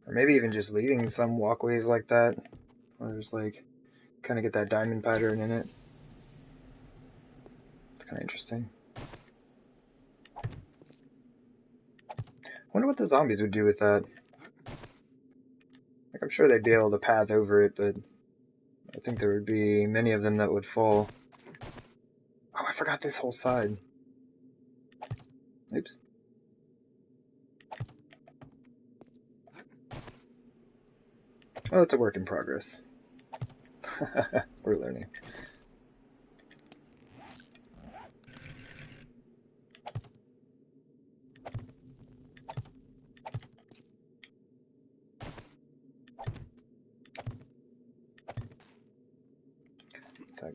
Or maybe even just leaving some walkways like that, where there's like, kind of get that diamond pattern in it. It's kind of interesting. Wonder what the zombies would do with that. Like, I'm sure they'd be able to path over it, but I think there would be many of them that would fall. Oh, I forgot this whole side. Oops. Well, it's a work in progress. We're learning.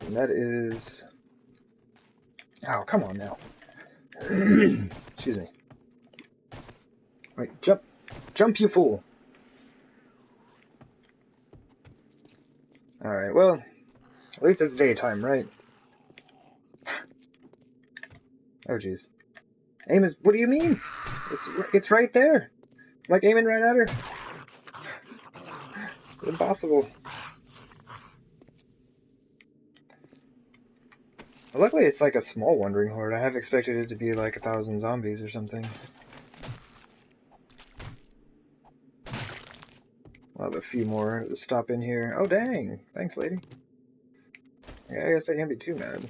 And that is... Oh, come on now. Excuse me. Wait, jump! Jump, you fool! Alright, well, at least it's daytime, right? Oh, jeez. Aim is... What do you mean? It's right there! I'm like aiming right at her. It's impossible. Well, luckily it's like a small wandering horde. I have expected it to be like 1,000 zombies or something. We'll have a few more to stop in here. Oh, dang! Thanks, lady. Yeah, I guess I can't be too mad.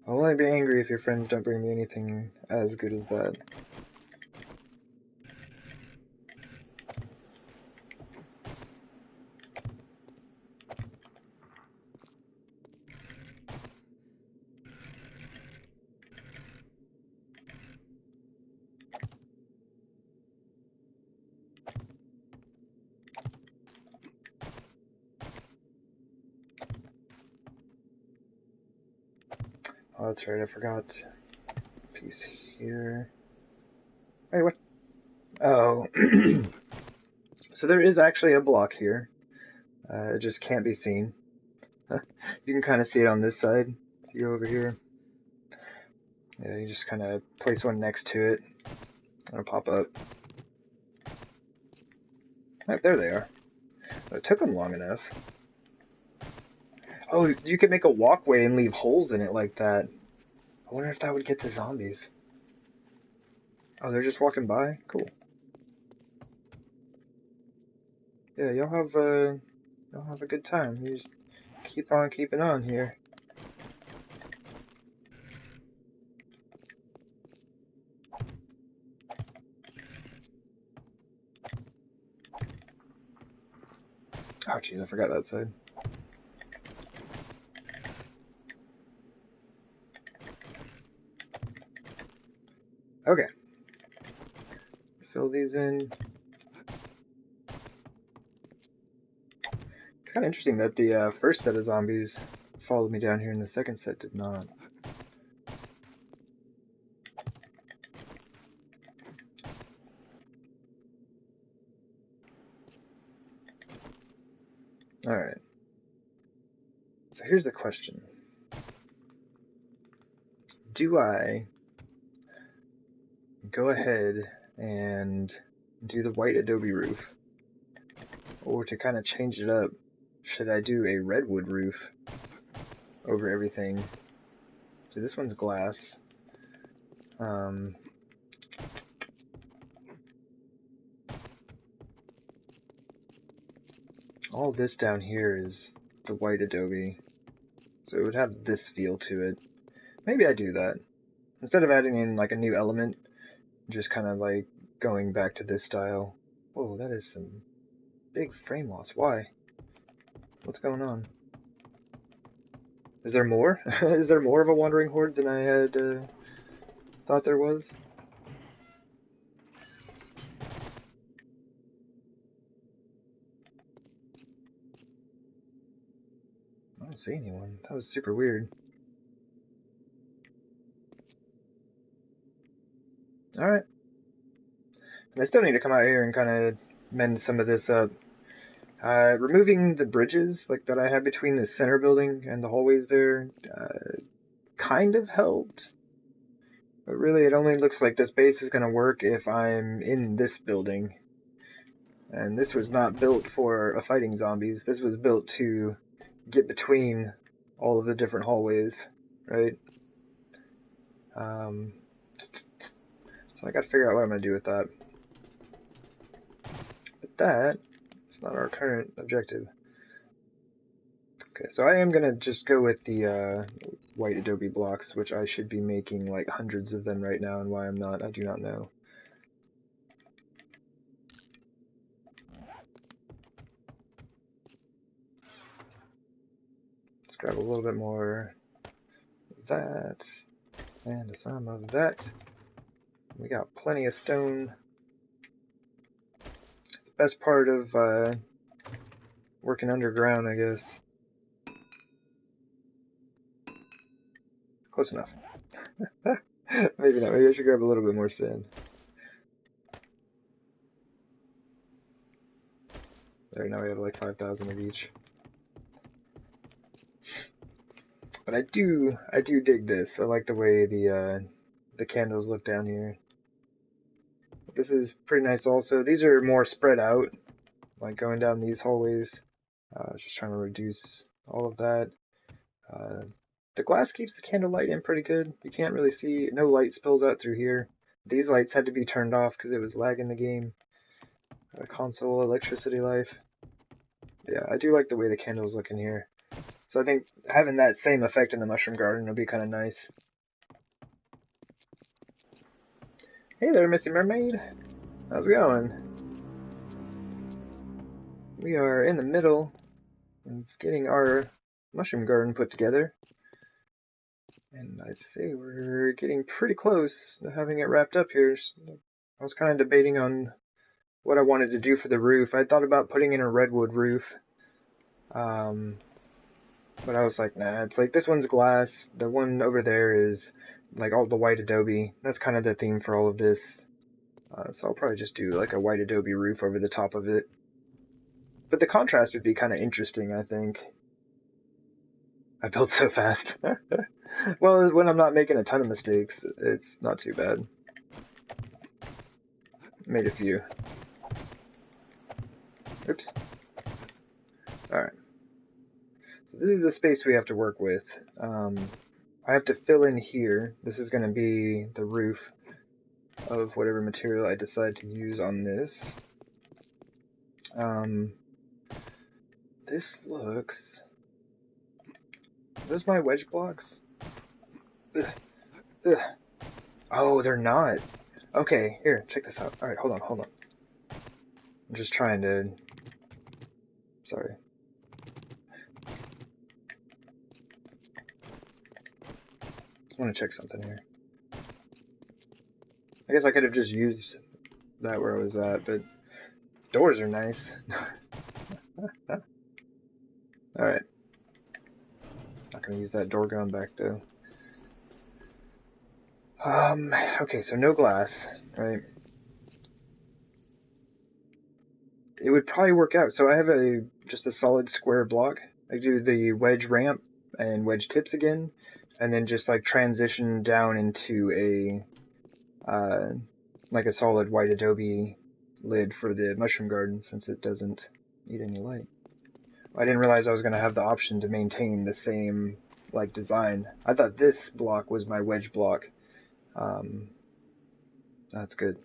I'll only be angry if your friends don't bring me anything as good as that. Oh, that's right, I forgot. Piece here. Hey, what? Oh. So there is actually a block here. It just can't be seen. You can kind of see it on this side. If you go over here. Yeah, you just kind of place one next to it. It'll pop up. Oh, there they are. It took them long enough. Oh, you could make a walkway and leave holes in it like that. I wonder if that would get the zombies. Oh, they're just walking by? Cool. Yeah, you'll have a good time. You just keep on keeping on here. Oh, jeez, I forgot that side. Okay. Fill these in. It's kind of interesting that the first set of zombies followed me down here and the second set did not. Alright. So here's the question. Do I go ahead and do the white adobe roof? Or to kind of change it up, should I do a redwood roof over everything? So this one's glass. All this down here is the white adobe. So it would have this feel to it. Maybe I do that. Instead of adding in like a new element, just kind of like going back to this style. Whoa, that is some big frame loss. Why? What's going on? Is there more? Is there more of a wandering horde than I had thought there was? I don't see anyone. That was super weird. Alright. I still need to come out here and kind of mend some of this up. Removing the bridges like that I had between the center building and the hallways there kind of helped. But really it only looks like this base is going to work if I'm in this building. And this was not built for fighting zombies. This was built to get between all of the different hallways, right? So I gotta figure out what I'm gonna do with that. But that is not our current objective. Okay, so I am gonna just go with the white adobe blocks, which I should be making like hundreds of them right now, and why I'm not, I do not know. Let's grab a little bit more of that, and some of that. We got plenty of stone. It's the best part of working underground, I guess. Close enough. Maybe not. Maybe I should grab a little bit more sand. There, now we have like 5,000 of each. But I do dig this. I like the way the candles look down here. This is pretty nice also. These are more spread out, like going down these hallways. Just trying to reduce all of that. The glass keeps the candle light in pretty good. You can't really see, no light spills out through here. These lights had to be turned off because it was lagging the game. Console electricity life. Yeah, I do like the way the candles look in here. So I think having that same effect in the mushroom garden would be kind of nice. Hey there, Missy Mermaid. How's it going? We are in the middle of getting our mushroom garden put together. And I'd say we're getting pretty close to having it wrapped up here. I was kind of debating on what I wanted to do for the roof. I thought about putting in a redwood roof. But I was like, nah, it's like this one's glass. The one over there is like all the white adobe. That's kind of the theme for all of this. So I'll probably just do like a white adobe roof over the top of it. But the contrast would be kind of interesting, I think. I built so fast. Well, when I'm not making a ton of mistakes, it's not too bad. Made a few. Oops. Alright. So this is the space we have to work with. I have to fill in here. This is going to be the roof of whatever material I decide to use on this. This looks... Are those my wedge blocks? Ugh. Ugh. Oh, they're not. Okay, here, check this out. Alright, hold on. I'm just trying to... Sorry. I want to check something here. I guess I could have just used that where I was at, but doors are nice. Alright. Not gonna use that door going back though. Okay, so no glass, right? It would probably work out. So I have just a solid square block. I do the wedge ramp and wedge tips again, and then just like transition down into like a solid white adobe lid for the mushroom garden since it doesn't need any light. I didn't realize I was going to have the option to maintain the same like design. I thought this block was my wedge block. That's good.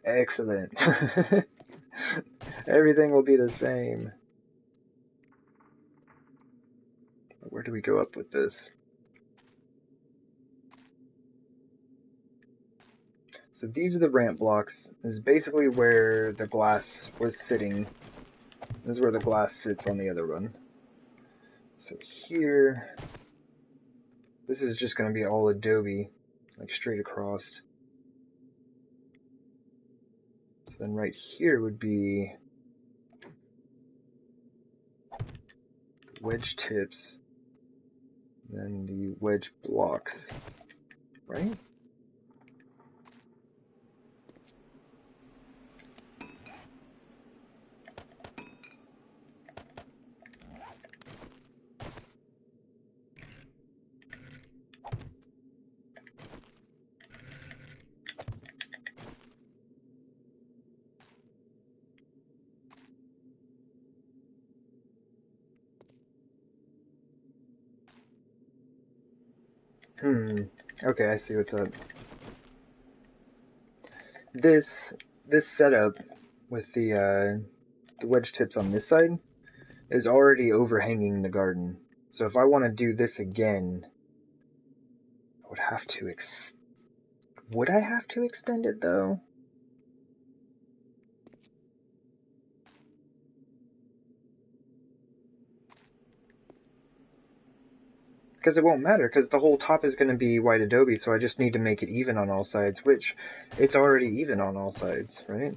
Excellent. Everything will be the same. Where do we go up with this? So these are the ramp blocks. This is basically where the glass was sitting. This is where the glass sits on the other one. So here, this is just going to be all adobe, like straight across. So then right here would be wedge tips, then the wedge blocks, right? Okay, I see what's up. This setup with the wedge tips on this side is already overhanging the garden. So if I want to do this again, I would have to would I have to extend it though? Because it won't matter, because the whole top is going to be white adobe, so I just need to make it even on all sides, which it's already even on all sides, right?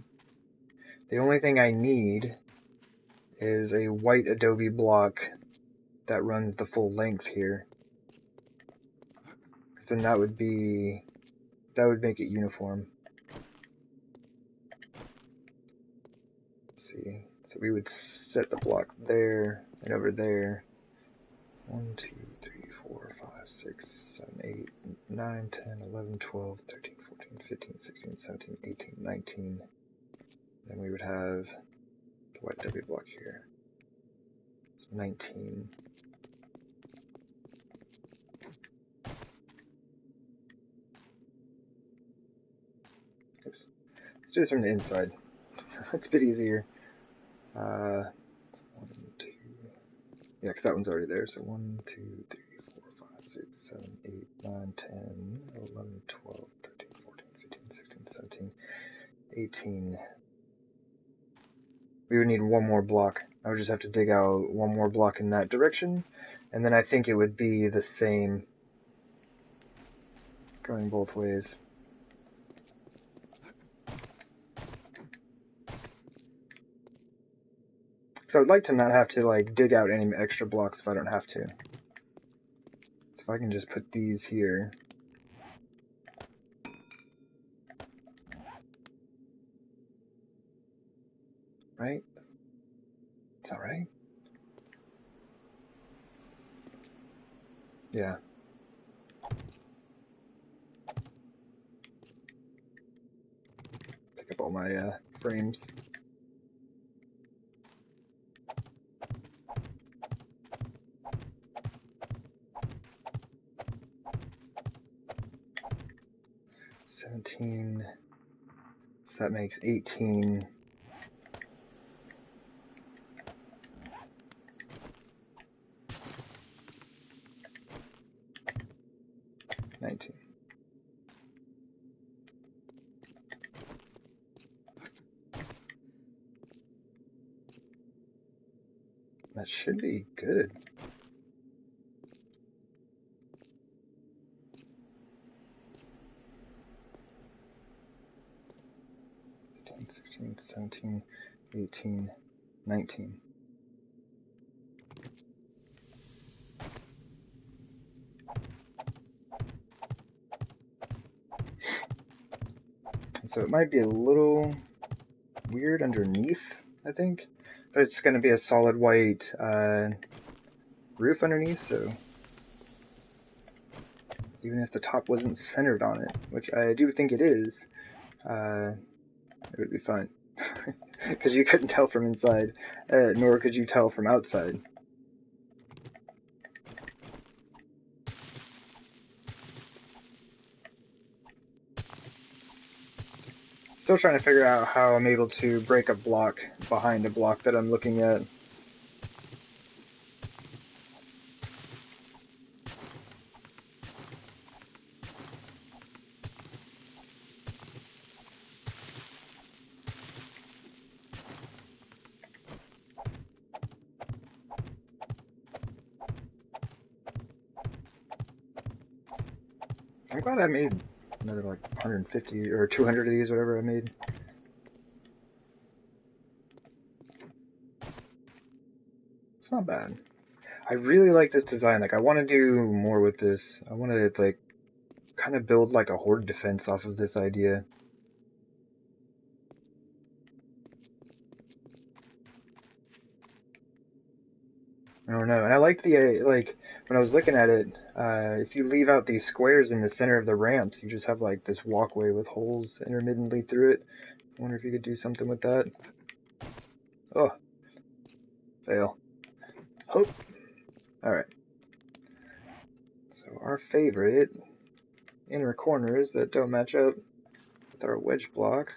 The only thing I need is a white adobe block that runs the full length here. Then that would make it uniform. Let's see, so we would set the block there and over there. 1, 2, 3, 4, 5, 6, 7, 8, 9, 10, 11, 12, 13, 14, 15, 16, 17, 18, 19. Then we would have the white W block here. So 19. Oops. Let's do this from the inside. It's a bit easier. 1, 2. Yeah, because that one's already there. So 1, 2, 3, 4, 5, 6, 7, 8, 9, 10, 11, 12, 13, 14, 15, 16, 17, 18. We would need one more block. I would just have to dig out one more block in that direction, and then I think it would be the same going both ways. So I'd like to not have to like dig out any extra blocks if I don't have to. So if I can just put these here. Right? Is that right? Yeah. Pick up all my frames. So that makes 18. That should be good. Fifteen, 16, 17, 18, 19. So it might be a little weird underneath, I think, but it's going to be a solid white roof underneath, so even if the top wasn't centered on it, which I do think it is, it would be fine. Because you couldn't tell from inside, nor could you tell from outside. Still trying to figure out how I'm able to break a block behind a block that I'm looking at. I'm glad I made another like 150 or 200 of these, whatever I made. It's not bad. I really like this design. Like, I want to do more with this. I want to like kind of build like a horde defense off of this idea. I don't know. And I like the like when I was looking at it. If you leave out these squares in the center of the ramps, you just have like this walkway with holes intermittently through it. I wonder if you could do something with that. Oh, fail. Hope. All right. So our favorite inner corners that don't match up with our wedge blocks.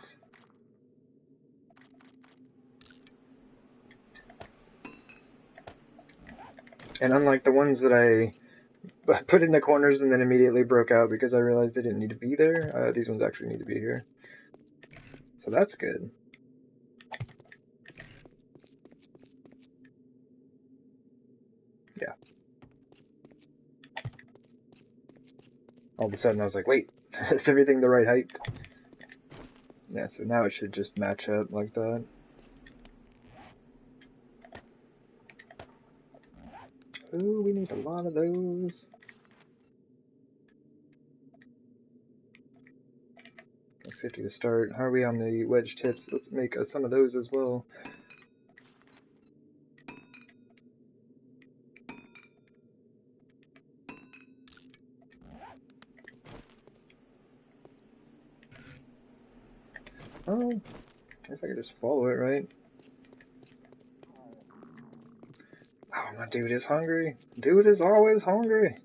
And unlike the ones that I put in the corners and then immediately broke out because I realized they didn't need to be there, these ones actually need to be here. So that's good. Yeah. All of a sudden I was like, wait, is everything the right height? Yeah, so now it should just match up like that. Ooh, we need a lot of those. 50 to start. How are we on the wedge tips? Let's make some of those as well. Oh, I guess I could just follow it, right? Oh, my dude is hungry. Dude is always hungry.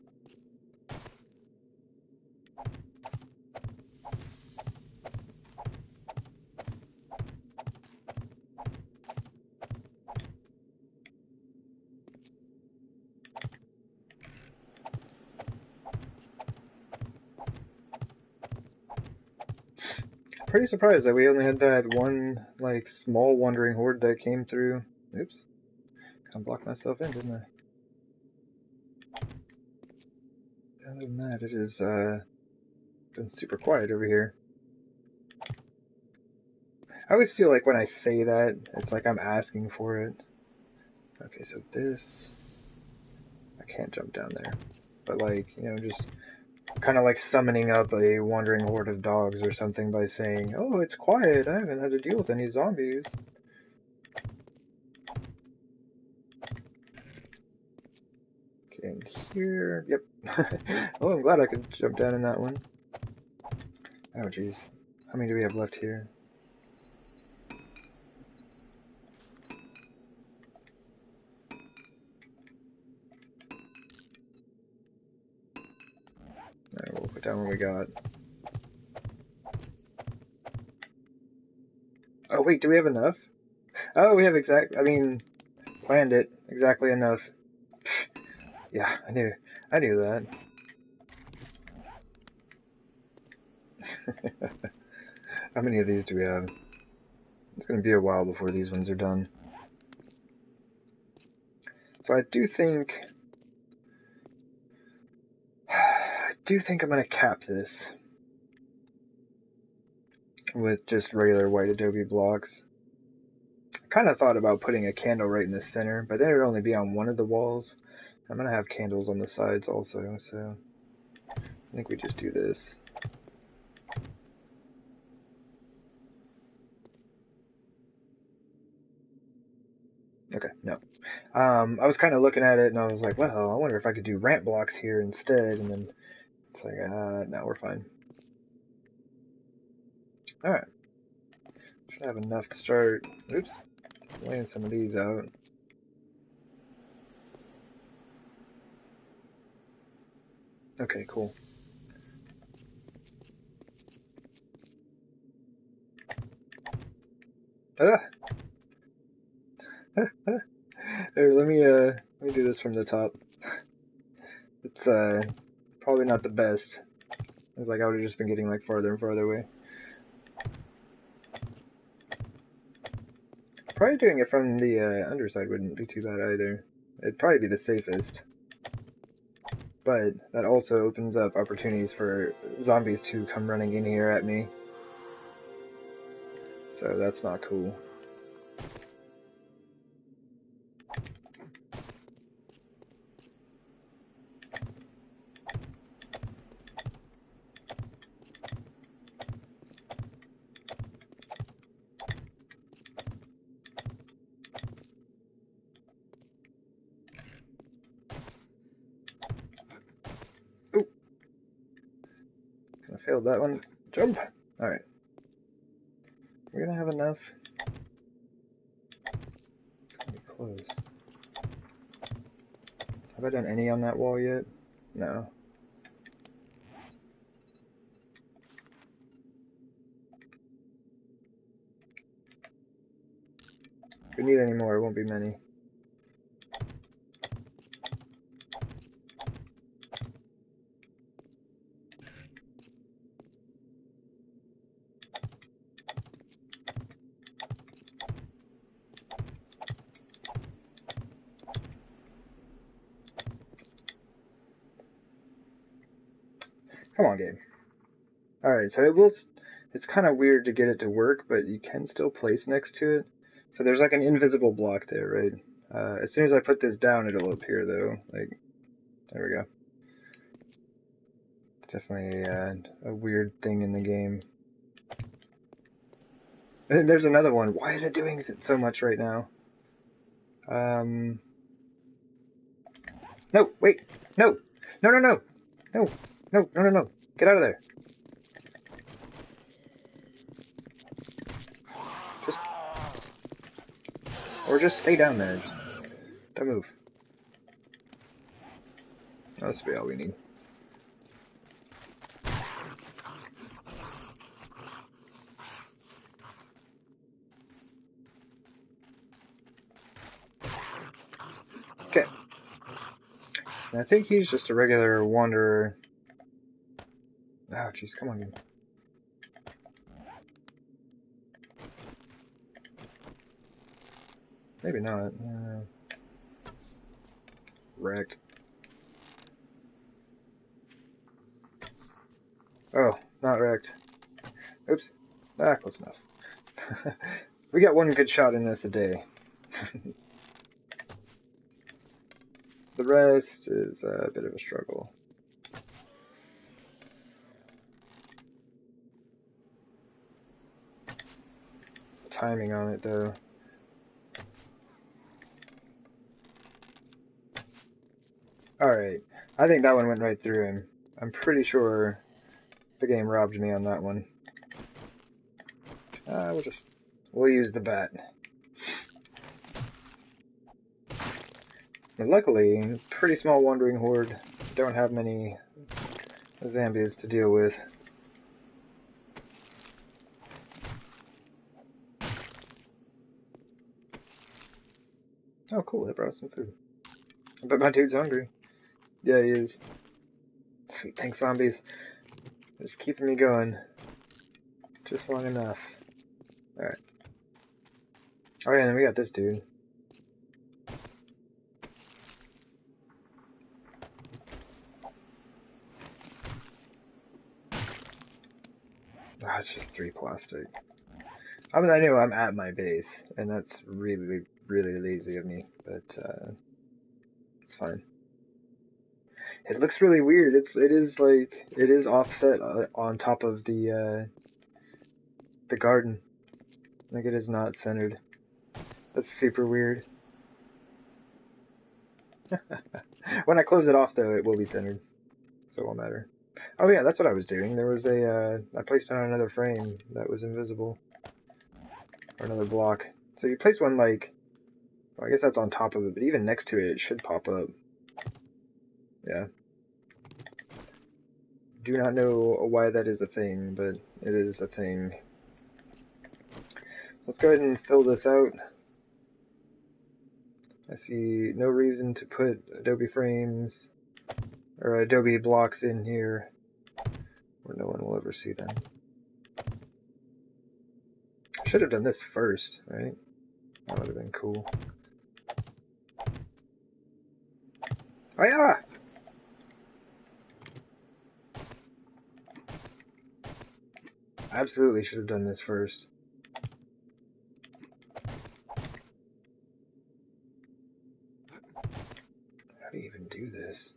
Pretty surprised that we only had that one, like, small wandering horde that came through. Oops. Kind of blocked myself in, didn't I? Other than that, it has been super quiet over here. I always feel like when I say that, it's like I'm asking for it. Okay, so this... I can't jump down there. But like, you know, just kind of like summoning up a wandering horde of dogs or something by saying, "Oh, it's quiet, I haven't had to deal with any zombies." Okay, and here... Yep. Oh, I'm glad I could jump down in that one. Oh, jeez. How many do we have left here? Alright, we'll put down what we got. Oh, wait, do we have enough? Oh, we have planned it. Exactly enough. Yeah, I knew that. How many of these do we have? It's gonna be a while before these ones are done. So I do think I'm gonna cap this with just regular white adobe blocks. I kind of thought about putting a candle right in the center, but then it would only be on one of the walls. I'm gonna have candles on the sides also, so I think we just do this. Okay, no. I was kind of looking at it and I was like, well, I wonder if I could do ramp blocks here instead, and then it's like, no, we're fine. Alright. Should have enough to start, oops, laying some of these out. Okay, cool. Ah! Here, let me do this from the top. It's probably not the best. It's like I would have just been getting like farther and farther away. Probably doing it from the underside wouldn't be too bad either. It'd probably be the safest. But that also opens up opportunities for zombies to come running in here at me. So that's not cool. Ooh! I failed that one. Jump! Alright. We're gonna have enough. It's gonna be close. Have I done any on that wall yet? No. If we need any more, it won't be many. Come on, game. Alright, so it's kind of weird to get it to work, but you can still place next to it. So there's like an invisible block there, right? As soon as I put this down, it'll appear though. Like, there we go. It's definitely a weird thing in the game. And there's another one. Why is it doing it so much right now? No, wait, no, no, no, no, no, no, no, no, no. Get out of there. Just stay down there. Don't move. Oh, this will be all we need. Okay. And I think he's just a regular wanderer. Oh, jeez, come on, dude. Maybe not. Wrecked. Oh, not wrecked. Oops. Ah, close enough. We got one good shot in this a day. the rest is a bit of a struggle. The timing on it, though. Alright, I think that one went right through him. I'm pretty sure the game robbed me on that one. We'll use the bat. But luckily, pretty small wandering horde. Don't have many zombies to deal with. Oh cool, they brought some food. I bet my dude's hungry. Yeah, he is. Sweet, thanks zombies. They're just keeping me going. Just long enough. Alright. Oh yeah, and then we got this dude. Ah, it's just 3 plastic. I mean, I know I'm at my base, and that's really, really lazy of me, but it's fine. It looks really weird. It is offset on top of the garden. Like it is not centered. That's super weird. When I close it off, though, it will be centered, so it won't matter. Oh yeah, that's what I was doing. There was I placed it on another frame that was invisible. Or another block. So you place one well, I guess that's on top of it, but even next to it, it should pop up. Yeah. Do not know why that is a thing, but it is a thing. Let's go ahead and fill this out. I see no reason to put Adobe frames or Adobe blocks in here where no one will ever see them. I should have done this first, right? That would have been cool. Oh yeah! Absolutely should have done this first. How do you even do this?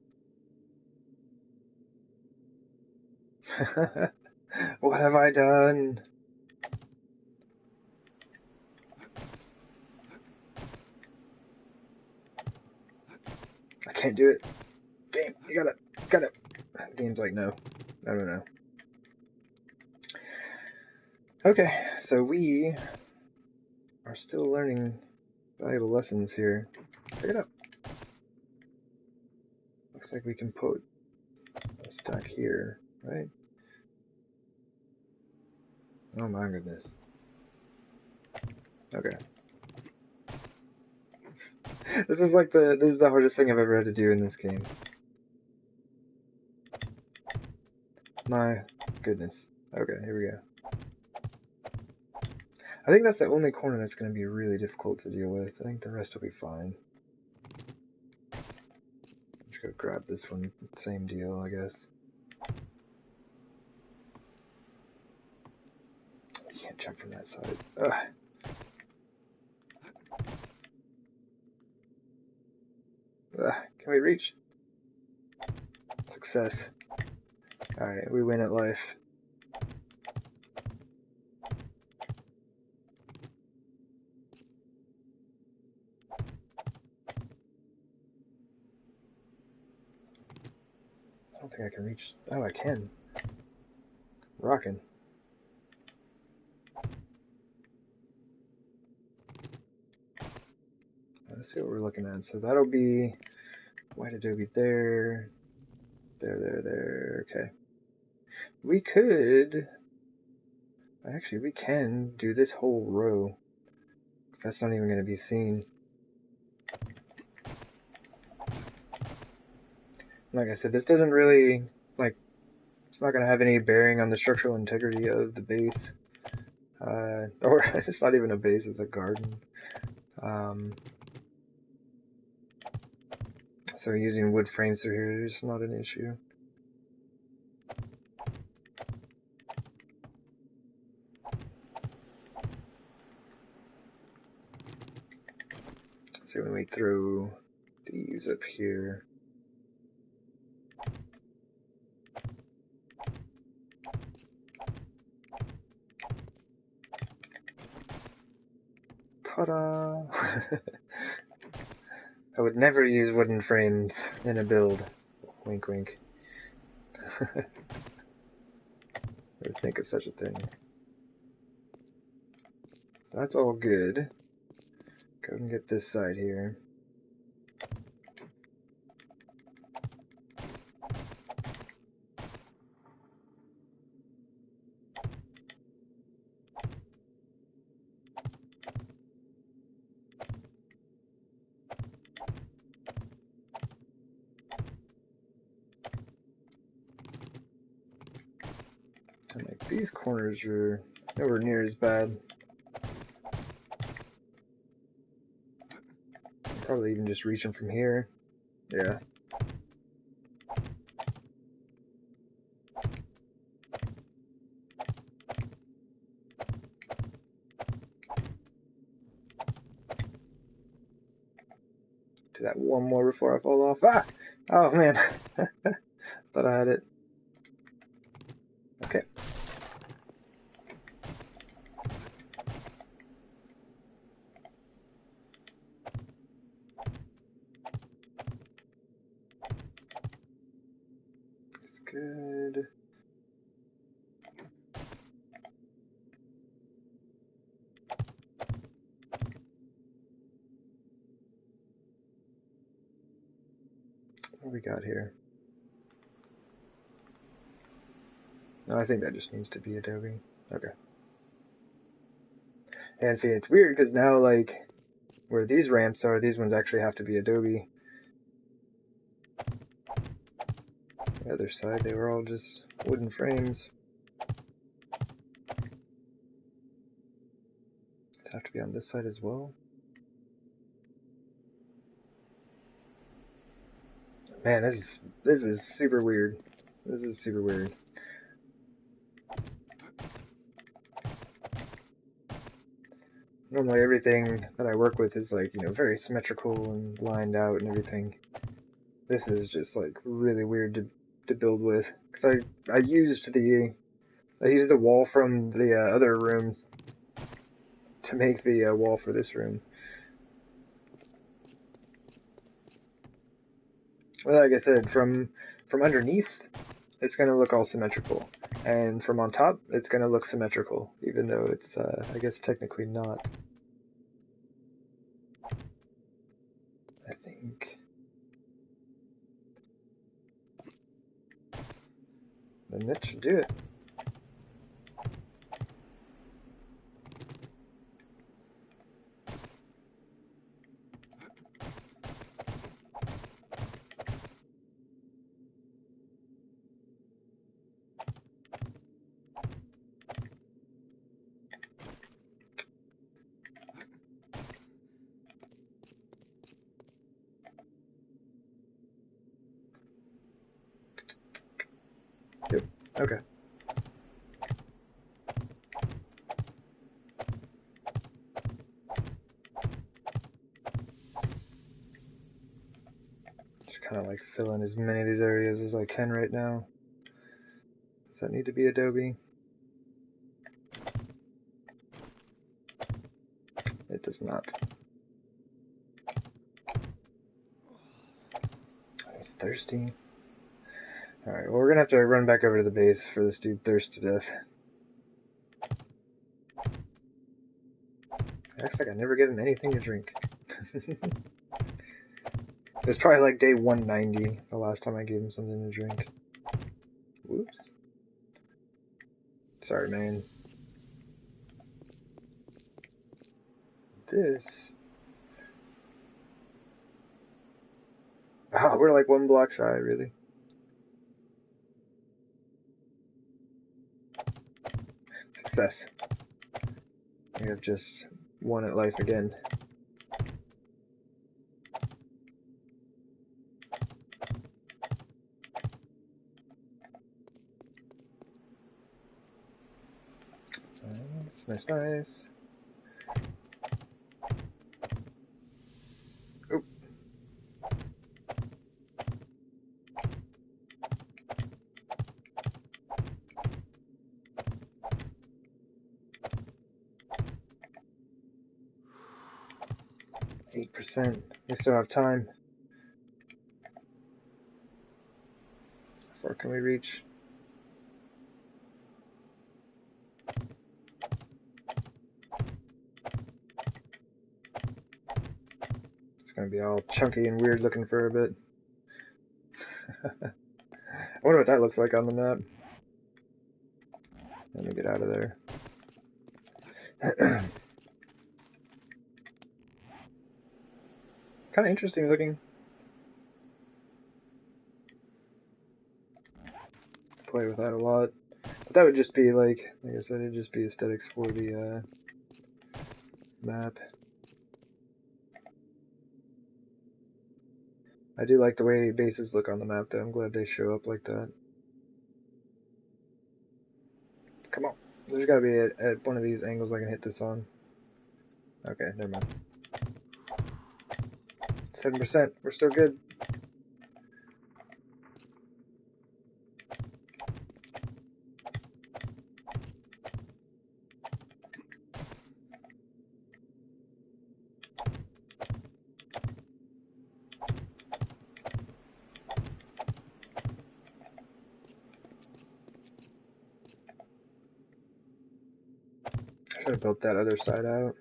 What have I done? I can't do it. Game, you gotta. Game's like, no. No. Okay, so we are still learning valuable lessons here. Pick it up. Looks like we can put a stack here, right? Oh my goodness. Okay. This is the hardest thing I've ever had to do in this game. My goodness. Okay, here we go. I think that's the only corner that's going to be really difficult to deal with. I think the rest will be fine. Just go grab this one. Same deal, I guess. I can't jump from that side. Ugh. Can we reach? Success. Alright, we win at life. I don't think I can reach. Oh, I can. Rockin'. Let's see what we're looking at. So that'll be white adobe there. There. Okay. We could. Actually, we can do this whole row. That's not even going to be seen. Like I said, this doesn't really, it's not going to have any bearing on the structural integrity of the base. Or it's not even a base, it's a garden. So using wood frames through here is not an issue. See, when we throw these up here. Ta-da! I would never use wooden frames in a build. Wink wink. Or think of such a thing. That's all good. Go and get this side here. And like these corners are nowhere near as bad. Probably even just reach them from here. Yeah. Do that one more before I fall off. Ah! Oh man. Thought I had it. Okay. It's good. What do we got here? No, I think that just needs to be Adobe. Okay. And see, it's weird because now, like, where these ramps are, these ones actually have to be Adobe. The other side, they were all just wooden frames. Does it have to be on this side as well? Man, this is super weird. This is super weird. Normally everything that I work with is like, you know, very symmetrical and lined out and everything. This is just like really weird to build with. Cause I used the wall from the other room to make the wall for this room. Well, like I said, from underneath, it's gonna look all symmetrical, and from on top, it's gonna look symmetrical, even though it's I guess technically not. I think. Then that should do it. Yep. Okay. Just kind of like fill in as many of these areas as I can right now. Does that need to be Adobe? It does not. He's thirsty. Alright, well, we're gonna have to run back over to the base for this dude thirst to death. Acts like I never give him anything to drink. It was probably like day 190 the last time I gave him something to drink. Whoops. Sorry, man. This. Oh, we're like one block shy, really. Success. We have just won at life again. Nice, nice, nice. Oop. 8%. We still have time. How far can we reach? It's gonna be all chunky and weird looking for a bit. I wonder what that looks like on the map. Let me get out of there. Kind of interesting looking. Play with that a lot. But that would just be like I said, it'd just be aesthetics for the map. I do like the way bases look on the map though. I'm glad they show up like that. Come on. There's gotta be at one of these angles I can hit this on. Okay, never mind. 7%. We're still good. I should have built that other side out.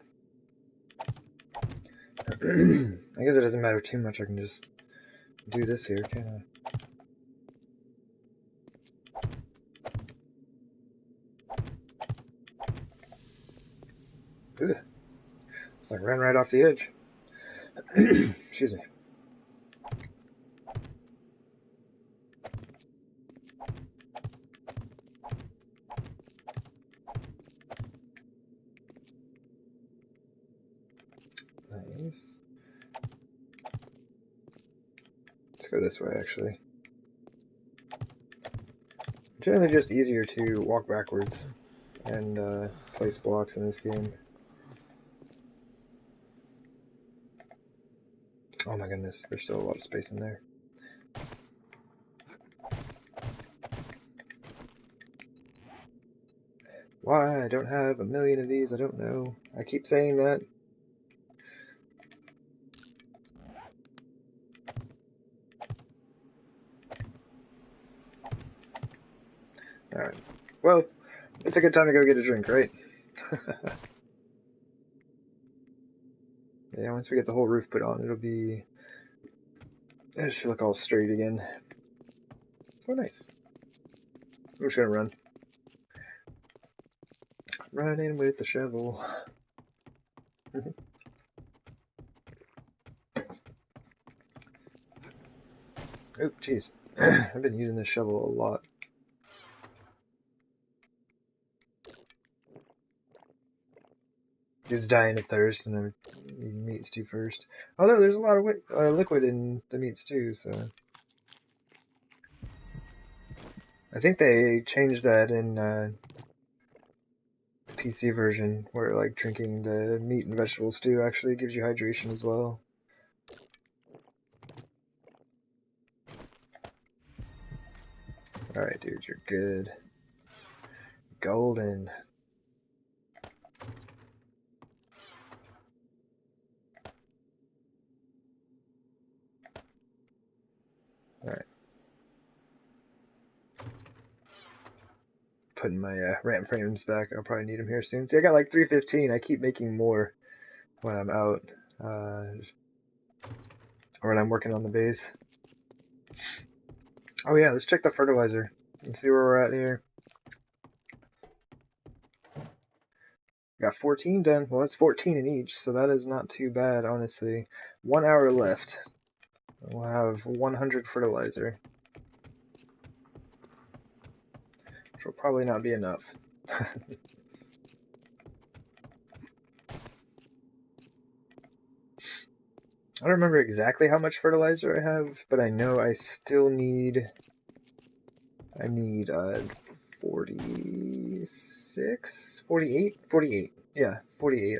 I guess it doesn't matter too much. I can just do this here, can't I? Ugh. It's like ran right off the edge. Excuse me. Nice. Let's go this way, actually. Generally just easier to walk backwards and place blocks in this game. Oh my goodness, there's still a lot of space in there. Why I don't have a million of these, I don't know. I keep saying that. Alright. Well, it's a good time to go get a drink, right? Yeah, once we get the whole roof put on, it should look all straight again. Oh, nice. I'm just gonna run. Run in with the shovel. Oh, jeez. I've been using this shovel a lot. Dude's dying of thirst, and then eating meat stew first. Although there's a lot of liquid in the meat stew, so I think they changed that in the PC version, where like drinking the meat and vegetable stew actually gives you hydration as well. Alright, dude, you're good. Golden. Alright. Putting my ramp frames back. I'll probably need them here soon. See, I got like 315. I keep making more when I'm out. Or when I'm working on the base. Oh yeah, let's check the fertilizer and see where we're at here. Got 14 done. Well, that's 14 in each, so that is not too bad, honestly. 1 hour left. We'll have 100 fertilizer. Which will probably not be enough. I don't remember exactly how much fertilizer I have, but I know I still need... 46? 48? 48. Yeah, 48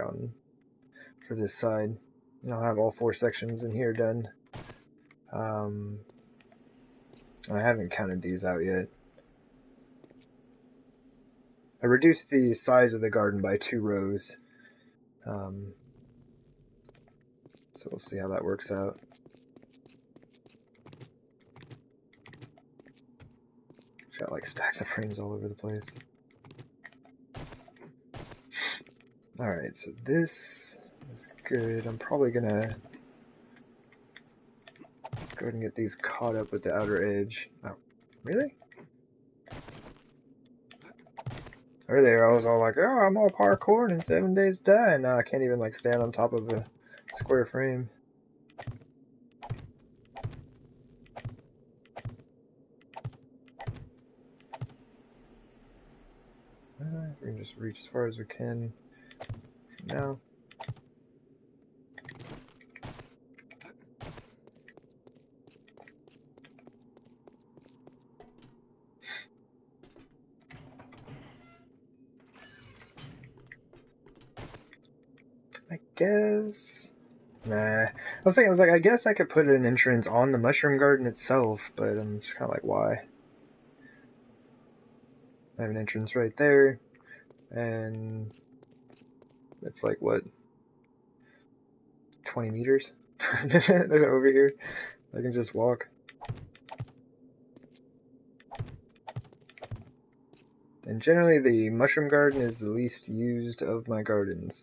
for this side. And I'll have all 4 sections in here done. I haven't counted these out yet. I reduced the size of the garden by 2 rows. So So we'll see how that works out. Got like stacks of frames all over the place. Alright, so this is good. I'm probably gonna go ahead and get these caught up with the outer edge. Oh, really? Earlier I was all like, oh, I'm all parkour and in 7 days die, and now I can't even like stand on top of a square frame. We can just reach as far as we can for now. I guess. Nah. I was thinking, I guess I could put an entrance on the mushroom garden itself, but I'm just kind of like, why? I have an entrance right there, and it's like, what? 20 meters? Over here. I can just walk. And generally the mushroom garden is the least used of my gardens.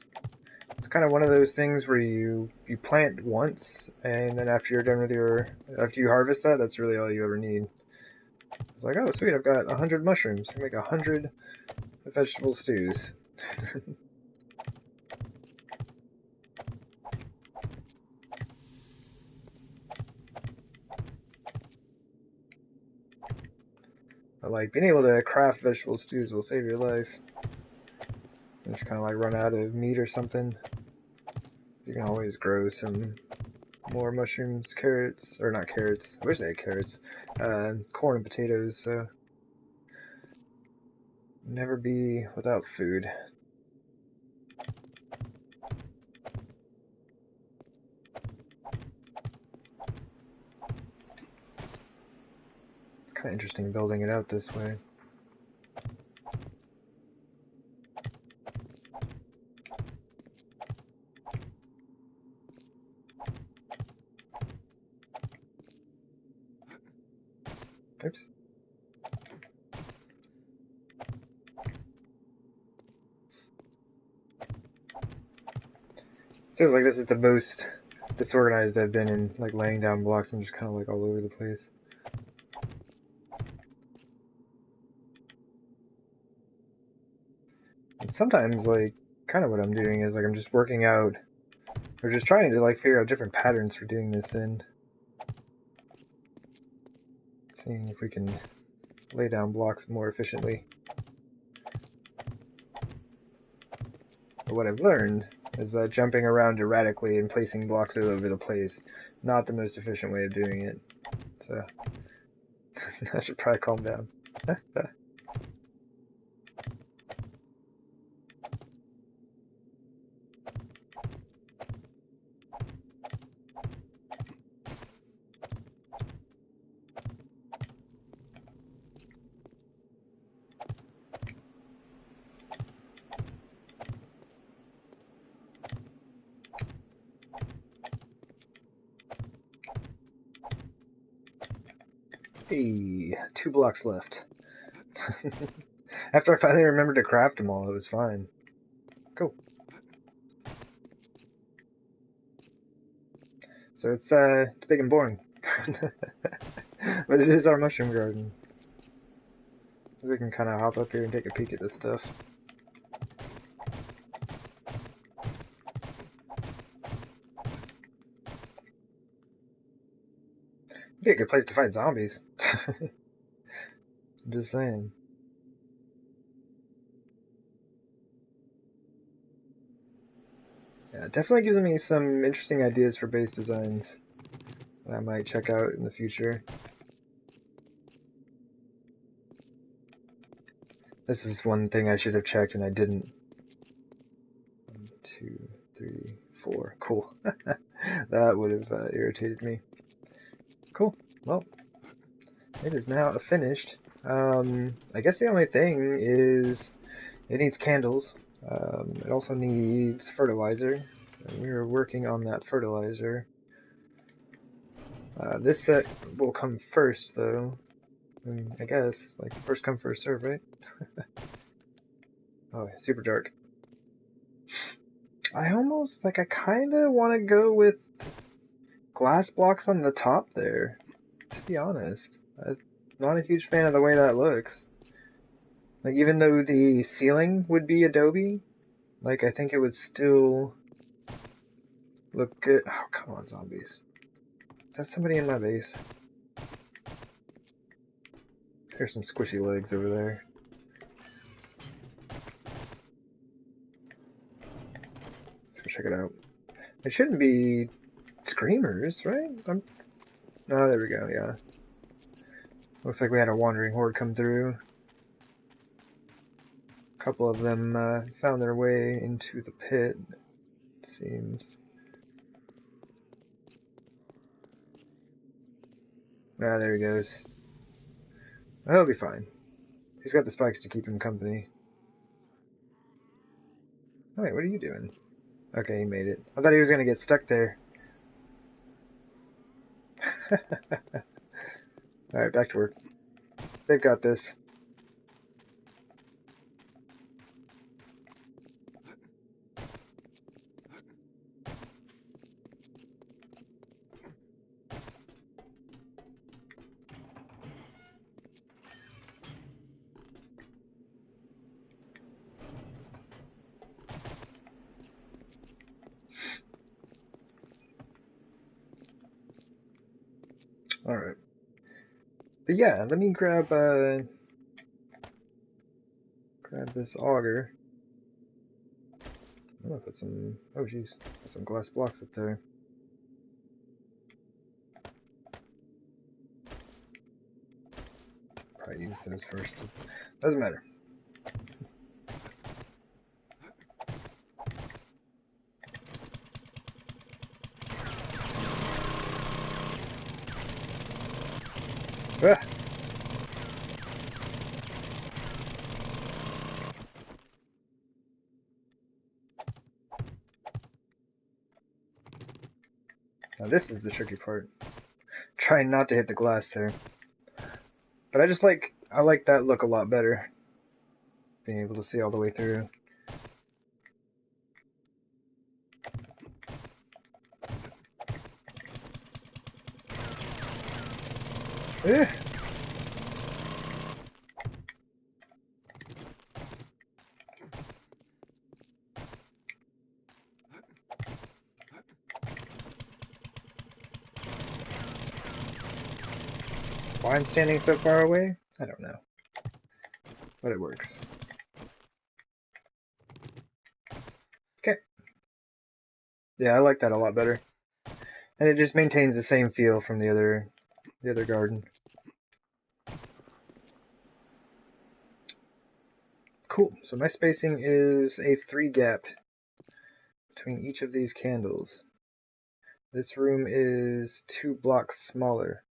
It's kind of one of those things where you plant once, and then after you're done with after you harvest that, that's really all you ever need. It's like, oh sweet, I've got 100 mushrooms. I can make 100 vegetable stews. But like, being able to craft vegetable stews will save your life. You just kind of like run out of meat or something. You can always grow some more mushrooms, carrots, or not carrots, I wish they had carrots, corn and potatoes, so never be without food. It's kind of interesting building it out this way. Oops. Feels like this is the most disorganized I've been in, like laying down blocks and just kind of like all over the place. And sometimes, like, kind of what I'm doing is like I'm just working out, or just trying to like figure out different patterns for doing this in. Seeing if we can lay down blocks more efficiently. But what I've learned is that jumping around erratically and placing blocks all over the place, not the most efficient way of doing it. So, I should probably calm down. Hey, 2 blocks left. After I finally remembered to craft them all, it was fine. Cool. So it's big and boring. But it is our mushroom garden. We can kind of hop up here and take a peek at this stuff. It'd be a good place to fight zombies. I'm just saying. Yeah, it definitely gives me some interesting ideas for base designs that I might check out in the future. This is one thing I should have checked and I didn't. 1, 2, 3, 4. Cool. That would have irritated me. Cool. Well, it is now finished. I guess the only thing is it needs candles. It also needs fertilizer, And we are working on that fertilizer. This set will come first, though. I guess, like, first come, first serve, right? Oh, super dark. I kinda want to go with glass blocks on the top there, to be honest. I'm not a huge fan of the way that looks. Like, even though the ceiling would be adobe, like, I think it would still look good. Oh, come on, zombies. Is that somebody in my base? There's some squishy legs over there. Let's go check it out. It shouldn't be screamers, right? Oh, there we go, yeah. Looks like we had a wandering horde come through. A couple of them found their way into the pit, it seems. Ah, there he goes. He'll be fine. He's got the spikes to keep him company. Oh, wait, what are you doing? Okay, he made it. I thought he was gonna get stuck there. Alright, back to work. They've got this. Alright. But yeah, let me grab this auger. I'm gonna put some, oh jeez, put some glass blocks up there. Probably use those first. Doesn't matter. Ah! Now this is the tricky part. Trying not to hit the glass there. But I like that look a lot better. Being able to see all the way through. Eh. Why I'm standing so far away? I don't know. But it works. Okay. Yeah, I like that a lot better. And it just maintains the same feel from the other garden. Cool. So my spacing is a 3 gap between each of these candles. This room is 2 blocks smaller.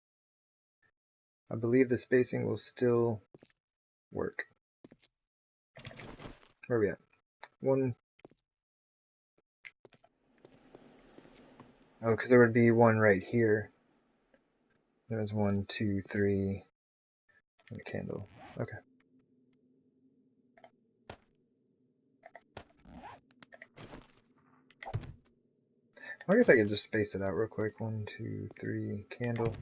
I believe the spacing will still work. Where are we at? 1. Oh, because there would be one right here. There's 1, 2, 3, and a candle. Okay. I guess I could just space it out real quick. 1, 2, 3, candle.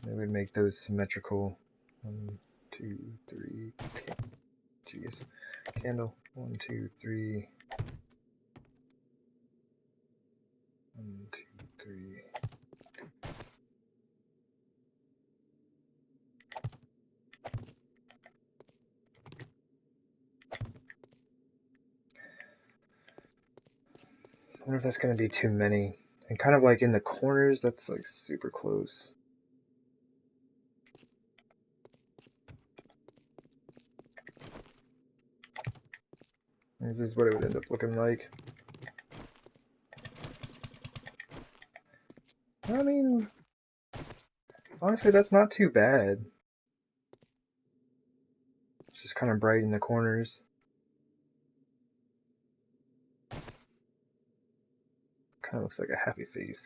It would make those symmetrical. 1, 2, 3, jeez. Candle. 1, 2, 3. 1, 2, 3. I wonder if that's going to be too many. And kind of like in the corners, that's like super close. This is what it would end up looking like. I mean, honestly, that's not too bad. It's just kind of bright in the corners. Kind of looks like a happy face.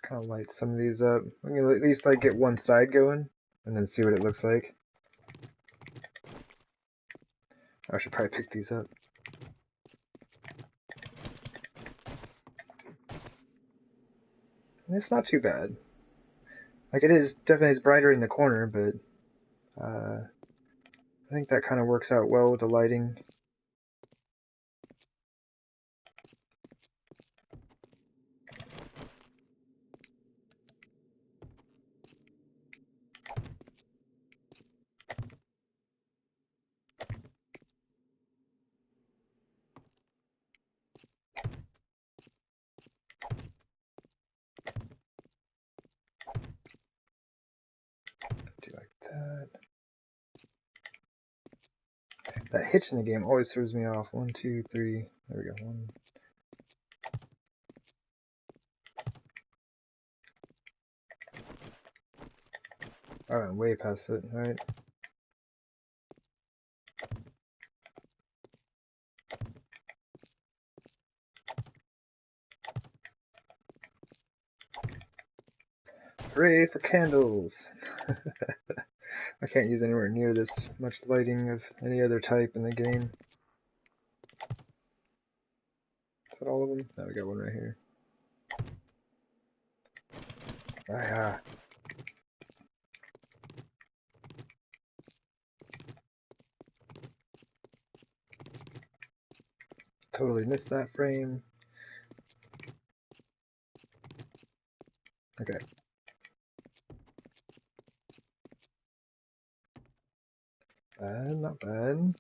Kind of light some of these up. I'm gonna at least like get one side going, and then see what it looks like. I should probably pick these up. And it's not too bad. Like it is definitely it's brighter in the corner, but I think that kind of works out well with the lighting. Do like that. That hitch in the game always throws me off. 1, 2, 3. There we go. 1. Oh, I'm way past it. All right. Hooray for candles! I can't use anywhere near this much lighting of any other type in the game. Is that all of them? Oh, we got one right here. Ah. Totally missed that frame. Okay. Not bad.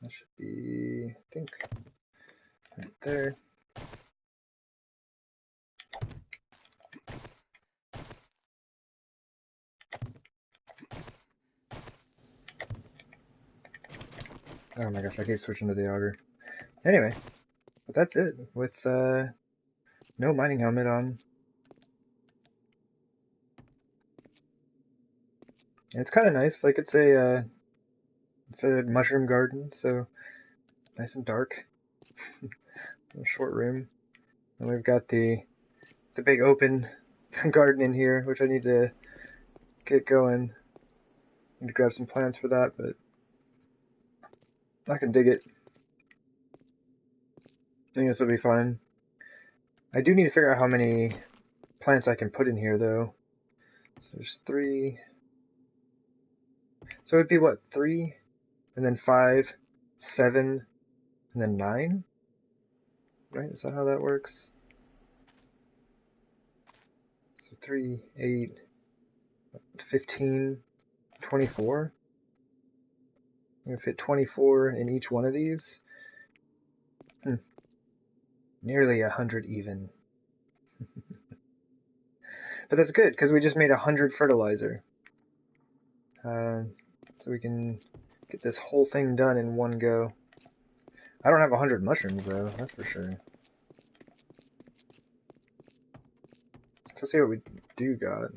That should be, I think, right there. Oh my gosh, I keep switching to the auger. Anyway, but that's it with no mining helmet on. And it's kind of nice, like it's a mushroom garden, so nice and dark. A short room, and we've got the big open garden in here, which I need to get going. Need to grab some plants for that, but I can dig it. I think this will be fun. I do need to figure out how many plants I can put in here, though. So there's 3. So it'd be what, 3, and then 5, 7, and then 9? Right? Is that how that works? So 3, 8, 15, 24. I'm gonna fit 24 in each one of these. Nearly 100 even. But that's good, because we just made 100 fertilizer. So we can get this whole thing done in one go. I don't have 100 mushrooms, though, that's for sure. So let's see what we do got.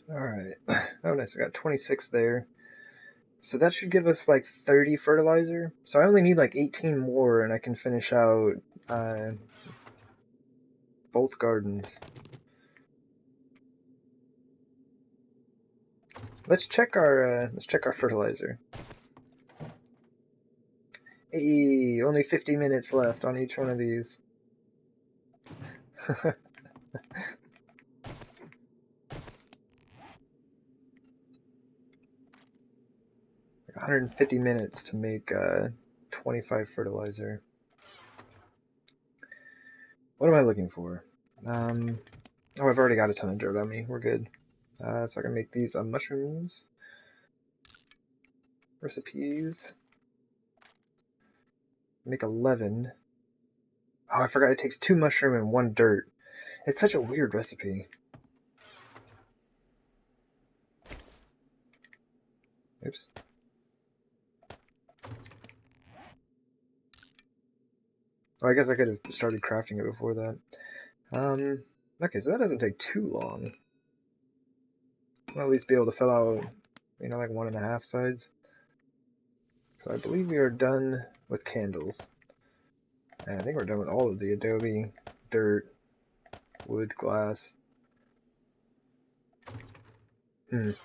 Alright. Oh, nice. I got 26 there. So that should give us like 30 fertilizer. So I only need like 18 more and I can finish out both gardens. Let's check our fertilizer. Hey, only 50 minutes left on each one of these. 150 minutes to make 25 fertilizer. What am I looking for? Oh, I've already got a ton of dirt on me. We're good. So I can make these mushrooms. Recipes. make 11. Oh, I forgot it takes 2 mushroom and 1 dirt. It's such a weird recipe. Oops. Oh, I guess I could have started crafting it before that. Okay, so that doesn't take too long. I'll at least be able to fill out, you know, like 1.5 sides. So I believe we are done with candles. And I think we're done with all of the adobe, dirt, wood, glass. Don't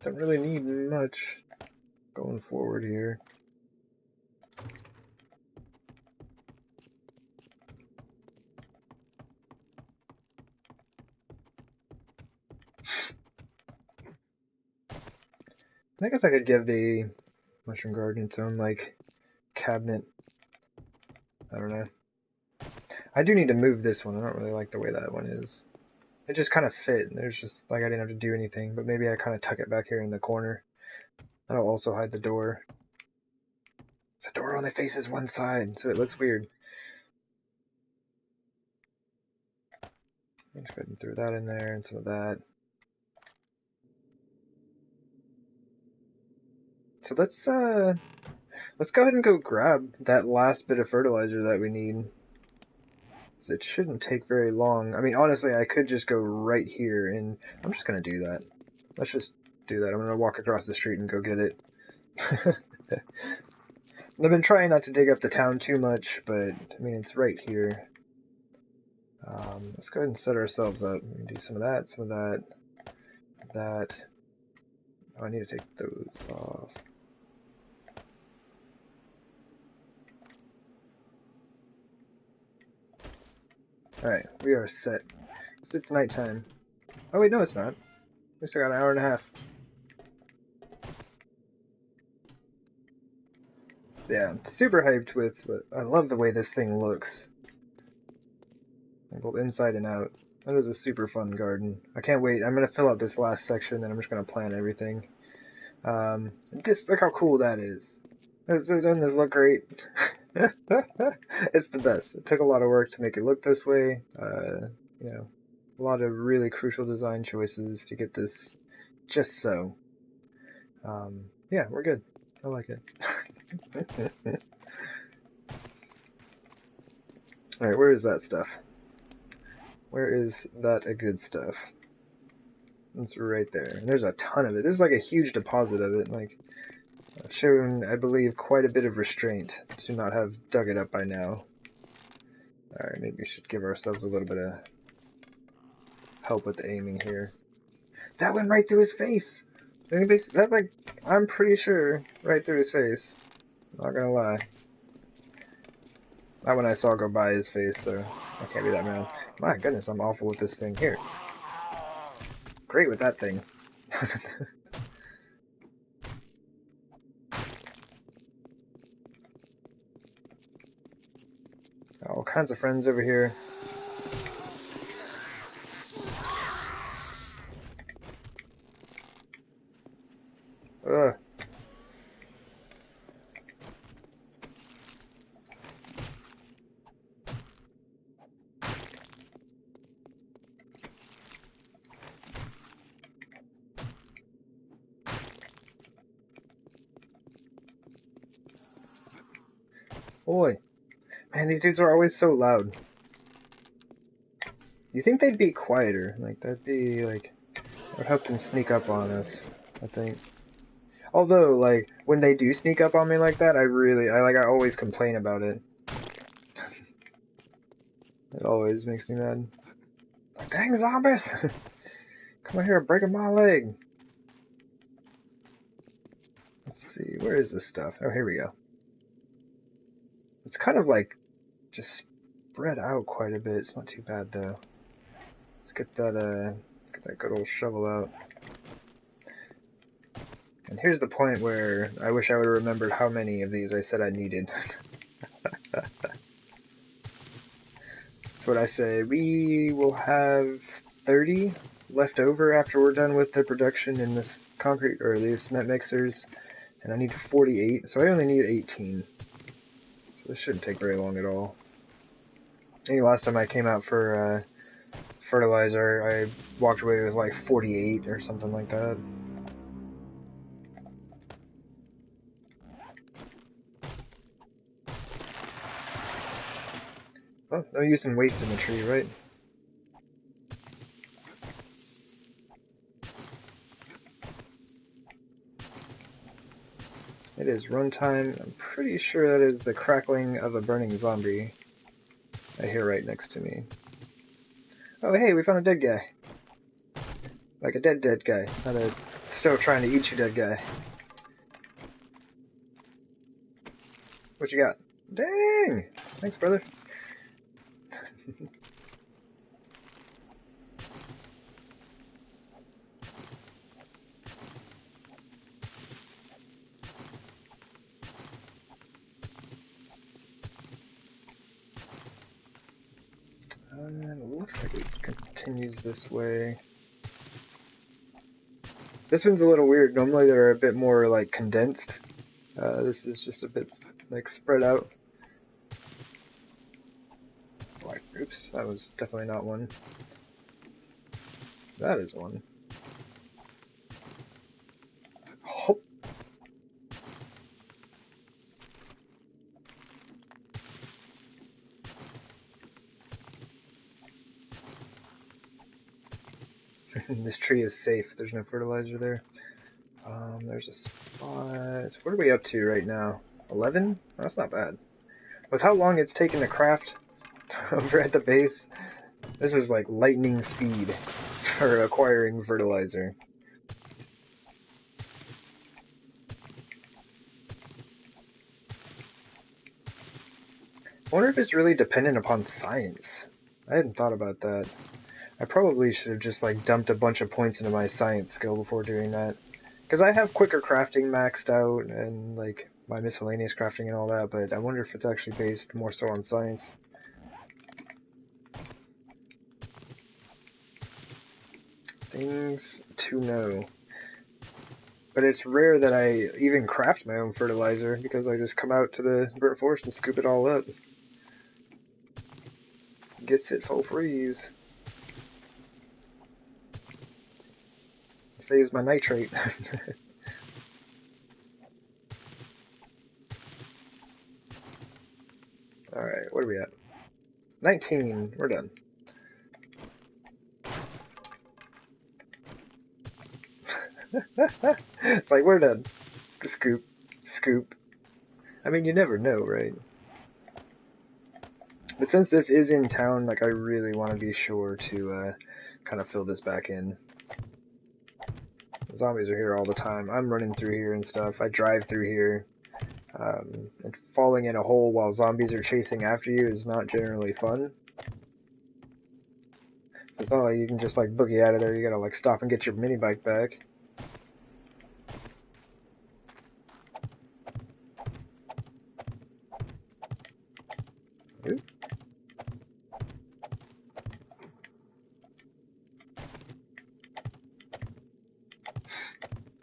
really need much going forward here. I guess I could give the mushroom garden its own, like, cabinet. I don't know. I do need to move this one. I don't really like the way that one is. It just kind of fit. There's just, like, I didn't have to do anything. But maybe I kind of tuck it back here in the corner. That'll also hide the door. The door only faces one side, so it looks weird. Let's go ahead and throw that in there and some of that. So let's go ahead and go grab that last bit of fertilizer that we need. It shouldn't take very long. I mean, honestly, I could just go right here, and I'm just gonna do that. Let's just do that. I'm gonna walk across the street and go get it. I've been trying not to dig up the town too much, but I mean, it's right here. Let's go ahead and set ourselves up. We can do some of that, some of that, that. Oh, I need to take those off. Alright, we are set. It's nighttime. Oh wait, no it's not. We still got an hour and a half. Yeah, super hyped with, I love the way this thing looks. Both inside and out. That is a super fun garden. I can't wait. I'm going to fill out this last section and I'm just going to plant everything. Look how cool that is. Doesn't this look great? It's the best. It took a lot of work to make it look this way. You know, a lot of really crucial design choices to get this just so. Yeah, we're good. I like it. Alright, where is that stuff? Where is that a good stuff? It's right there. And there's a ton of it. This is like a huge deposit of it. Like, I've shown, I believe, quite a bit of restraint to not have dug it up by now. Alright, maybe we should give ourselves a little bit of help with the aiming here. That went right through his face! That, like, I'm pretty sure, right through his face. Not gonna lie. That one I saw go by his face, so I can't be that mad. My goodness, I'm awful with this thing. Here. Great with that thing. All kinds of friends over here. Ugh. Boy. Man, these dudes are always so loud. You think they'd be quieter? Like, that'd be, like, it would help them sneak up on us, I think. Although, like, when they do sneak up on me like that, I always complain about it. It always makes me mad. Like, dang zombies! Come out here breaking my leg! Let's see, where is this stuff? Oh, here we go. It's kind of like, just spread out quite a bit. It's not too bad, though. Let's get that good old shovel out. And here's the point where I wish I would have remembered how many of these I said I needed. That's what I say. We will have 30 left over after we're done with the production in this concrete, or these cement mixers. and I need 48, so I only need 18. So this shouldn't take very long at all. I think last time I came out for fertilizer, I walked away with like 48 or something like that. Well, no use in wasting the tree, right? It is runtime. I'm pretty sure that is the crackling of a burning zombie I hear right next to me. Oh, hey, we found a dead guy. Like a dead guy, not a still trying to eat you dead guy. What you got? Dang! Thanks, brother. It looks like it continues this way. This one's a little weird. Normally they're a bit more like condensed. This is just a bit like spread out. Oh, oops, that was definitely not one. That is one. Oh. This tree is safe. There's no fertilizer there. There's a spot. What are we up to right now? 11? Oh, that's not bad. With how long it's taken to craft over at the base, this is like lightning speed for acquiring fertilizer. I wonder if it's really dependent upon science. I hadn't thought about that. I probably should have just like dumped a bunch of points into my science skill before doing that. Because I have quicker crafting maxed out and like my miscellaneous crafting and all that, but I wonder if it's actually based more so on science. Things to know. But it's rare that I even craft my own fertilizer because I just come out to the burnt forest and scoop it all up. Gets it full freeze. Saves my nitrate. Alright, what are we at? 19. We're done. It's like, we're done. Scoop. Scoop. I mean, you never know, right? But since this is in town, like, I really want to be sure to kind of fill this back in. The zombies are here all the time. I'm running through here and stuff. I drive through here. And falling in a hole while zombies are chasing after you is not generally fun. So it's not like you can just, like, boogie out of there. You gotta, like, stop and get your mini bike back. Ooh.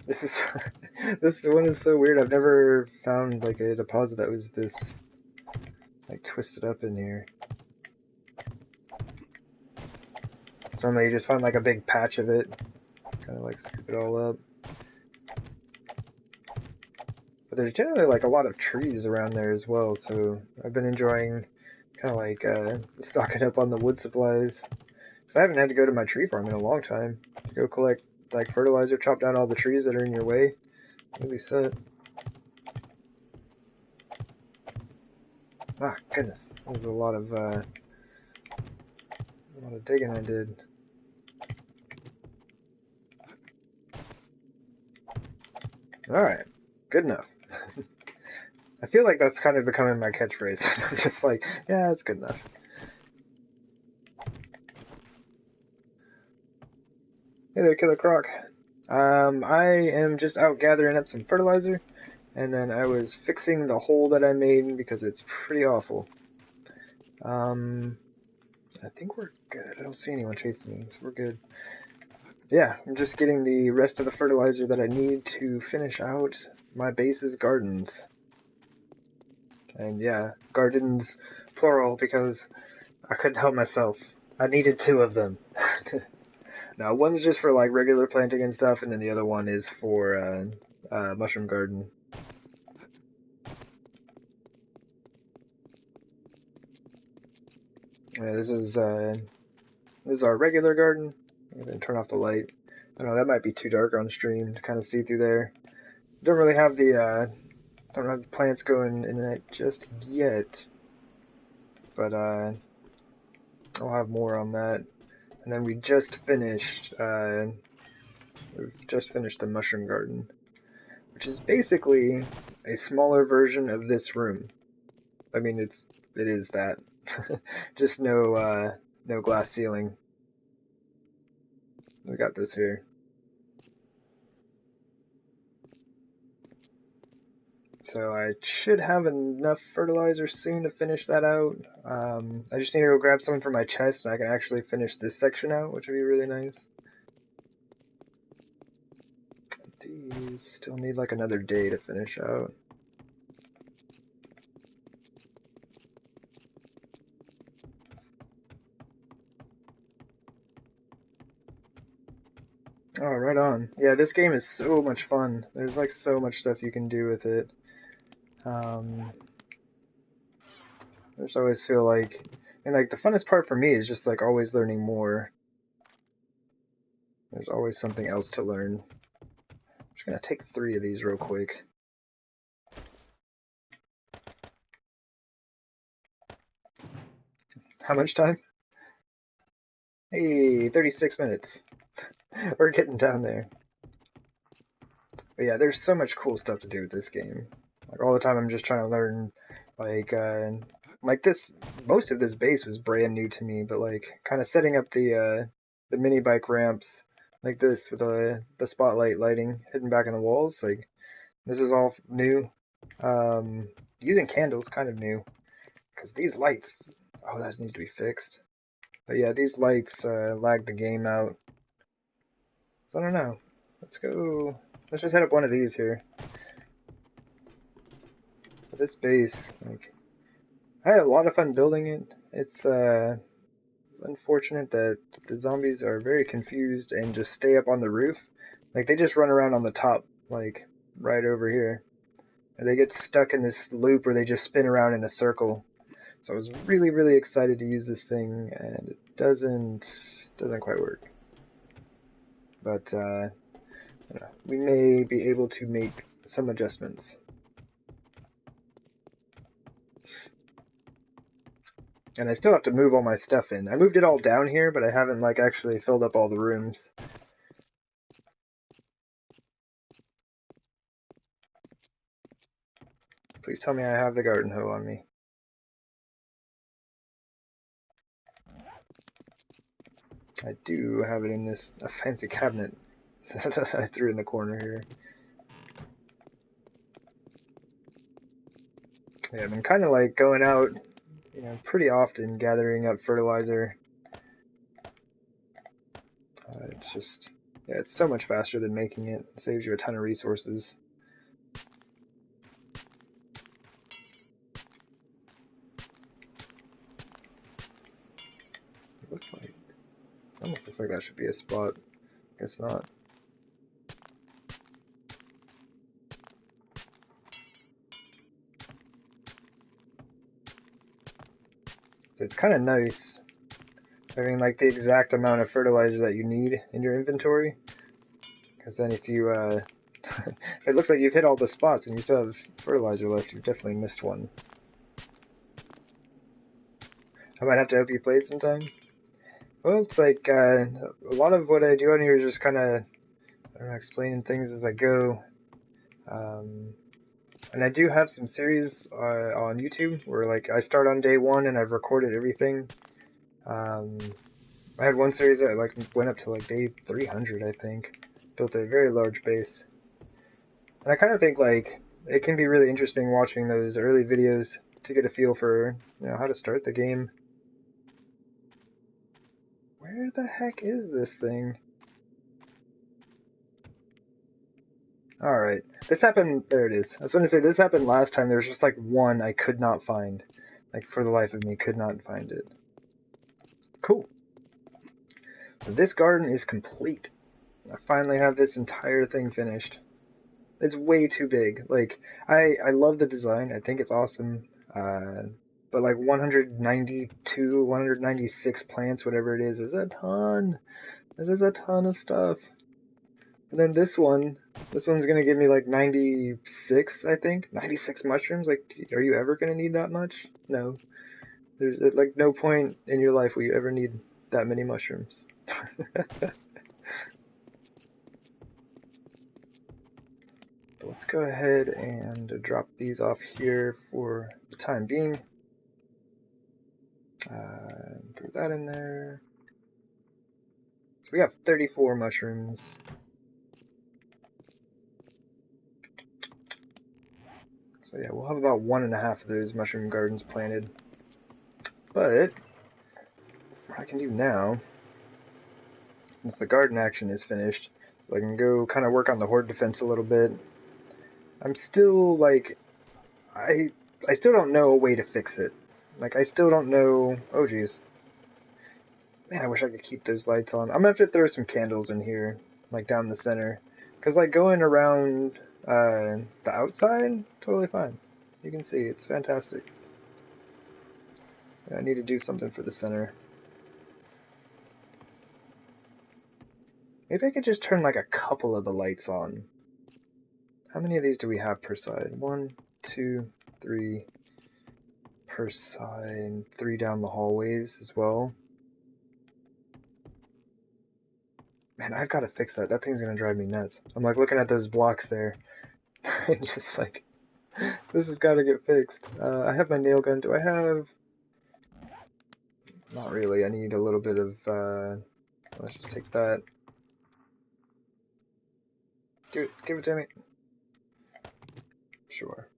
This is this one is so weird. I've never found like a deposit that was this like twisted up in here. So normally you just find like a big patch of it, kind of like scoop it all up. But there's generally like a lot of trees around there as well, so I've been enjoying kind of like stocking up on the wood supplies. Cause I haven't had to go to my tree farm in a long time to go collect like fertilizer, chop down all the trees that are in your way. You'll be set. Ah, goodness, that was a lot of digging I did. Alright, good enough. I feel like that's kind of becoming my catchphrase. I'm just like, yeah, it's good enough. Hey there, Killer Croc. I am just out gathering up some fertilizer, and then I was fixing the hole that I made because it's pretty awful. I think we're good. I don't see anyone chasing me, so we're good. Yeah, I'm just getting the rest of the fertilizer that I need to finish out my base is gardens. And yeah, gardens plural because I couldn't help myself. I needed 2 of them. Now, one's just for like regular planting and stuff, and then the other one is for mushroom garden. Yeah, this is our regular garden. I'm gonna turn off the light. I don't know, that might be too dark on stream to kind of see through there. Don't really have the plants going in it just yet, but I'll have more on that. And then we've just finished the mushroom garden, which is basically a smaller version of this room. I mean, it is that, just no glass ceiling. We got this here. So I should have enough fertilizer soon to finish that out. I just need to go grab something from my chest and I can actually finish this section out, which would be really nice. These still need like another day to finish out. Oh, right on. Yeah, this game is so much fun. There's like so much stuff you can do with it. I just always feel like, and like the funnest part for me is just like always learning more. There's always something else to learn. I'm just gonna take 3 of these real quick. How much time? Hey, 36 minutes. We're getting down there. But yeah, there's so much cool stuff to do with this game. Like all the time I'm just trying to learn, like this, most of this base was brand new to me, but like kind of setting up the mini bike ramps like this with the spotlight lighting hidden back in the walls, like this is all new. Using candles kind of new, because these lights, oh, that needs to be fixed. But yeah, these lights lag the game out. So I don't know. Let's just head up one of these here. But this base, like, I had a lot of fun building it. It's unfortunate that the zombies are very confused and just stay up on the roof. Like, they just run around on the top, like, right over here. And they get stuck in this loop where they just spin around in a circle. So I was really, really excited to use this thing, and it doesn't quite work. But we may be able to make some adjustments. And I still have to move all my stuff in. I moved it all down here, but I haven't like actually filled up all the rooms. Please tell me I have the garden hoe on me. I do have it in a fancy cabinet that I threw in the corner here. Yeah, I've been kind of like going out, pretty often gathering up fertilizer. It's just, yeah, it's so much faster than making it. It saves you a ton of resources. Almost looks like that should be a spot. Guess not. So it's kind of nice having like the exact amount of fertilizer that you need in your inventory. Because then if you, if it looks like you've hit all the spots and you still have fertilizer left, you've definitely missed one. I might have to help you play sometime. Well, it's like, a lot of what I do on here is just kind of, I don't know, explaining things as I go. And I do have some series on YouTube where like I start on day 1 and I've recorded everything. I had one series that like went up to like day 300, I think. Built a very large base. And I kind of think like it can be really interesting watching those early videos to get a feel for, how to start the game. Where the heck is this thing? Alright. This happened, there it is. I was going to say, this happened last time. There was just like one I could not find. Like, for the life of me, could not find it. Cool. So this garden is complete. I finally have this entire thing finished. It's way too big. Like, I love the design. I think it's awesome. But like 192, 196 plants, whatever it is a ton. That is a ton of stuff. And then this one's gonna give me like 96, I think. 96 mushrooms? Like, are you ever gonna need that much? No. There's like no point in your life will you ever need that many mushrooms. So let's go ahead and drop these off here for the time being. Throw that in there. So we have 34 mushrooms. So yeah, we'll have about 1.5 of those mushroom gardens planted. But what I can do now, once the garden action is finished, so I can go kind of work on the horde defense a little bit. I'm still like, I still don't know a way to fix it. Like, I still don't know. Oh geez, man, I wish I could keep those lights on. I'm gonna have to throw some candles in here, like down the center, because like going around the outside, totally fine. You can see it's fantastic. I need to do something for the center. Maybe I could just turn like a couple of the lights on. How many of these do we have per side? 1, 2, 3 per side. 3 down the hallways as well. Man, I've got to fix that. That thing's gonna drive me nuts. I'm like looking at those blocks there. And just like, this has got to get fixed. I have my nail gun. Do I have... Not really. I need a little bit of... Let's just take that. Give it to me. Sure.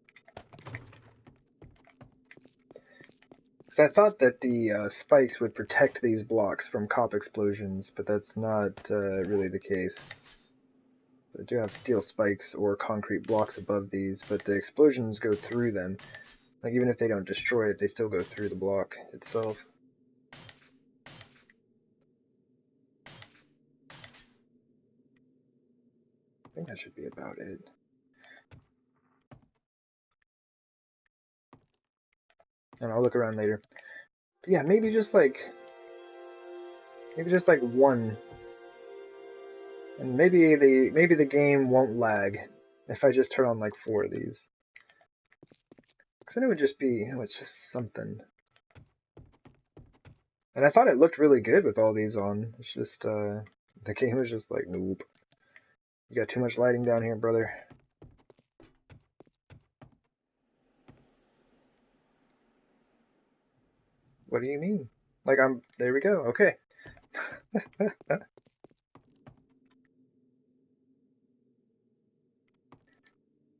So I thought that the spikes would protect these blocks from cop explosions, but that's not really the case. They do have steel spikes or concrete blocks above these, but the explosions go through them. Like, even if they don't destroy it, they still go through the block itself. I think that should be about it. And I'll look around later. But yeah, maybe just like one. And maybe the game won't lag if I just turn on like 4 of these. Because then it would just be, you know, it's just something. And I thought it looked really good with all these on. It's just, the game was just like, nope. You got too much lighting down here, brother. What do you mean? Like, there we go, okay.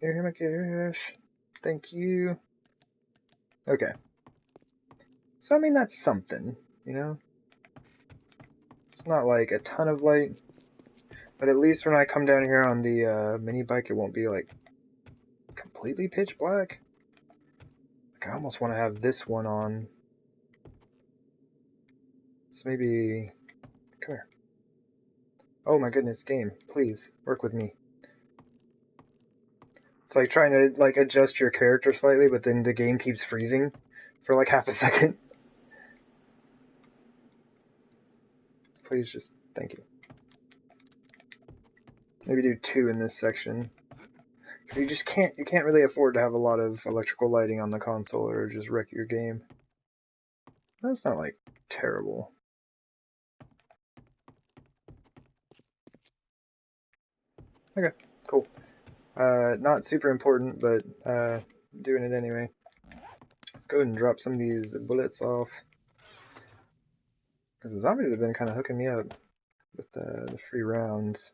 Here, my cash. Thank you. Okay. So, I mean, that's something, you know? It's not like a ton of light, but at least when I come down here on the mini bike, it won't be like completely pitch black. Like, I almost want to have this one on. So maybe, come here. Oh my goodness, game, please work with me. It's like trying to like adjust your character slightly, but then the game keeps freezing for like half a second. Please just, thank you. Maybe do 2 in this section. You just can't really afford to have a lot of electrical lighting on the console or just wreck your game. That's not like terrible. Okay, cool. Not super important, but doing it anyway. Let's go ahead and drop some of these bullets off. Because the zombies have been kind of hooking me up with the free rounds.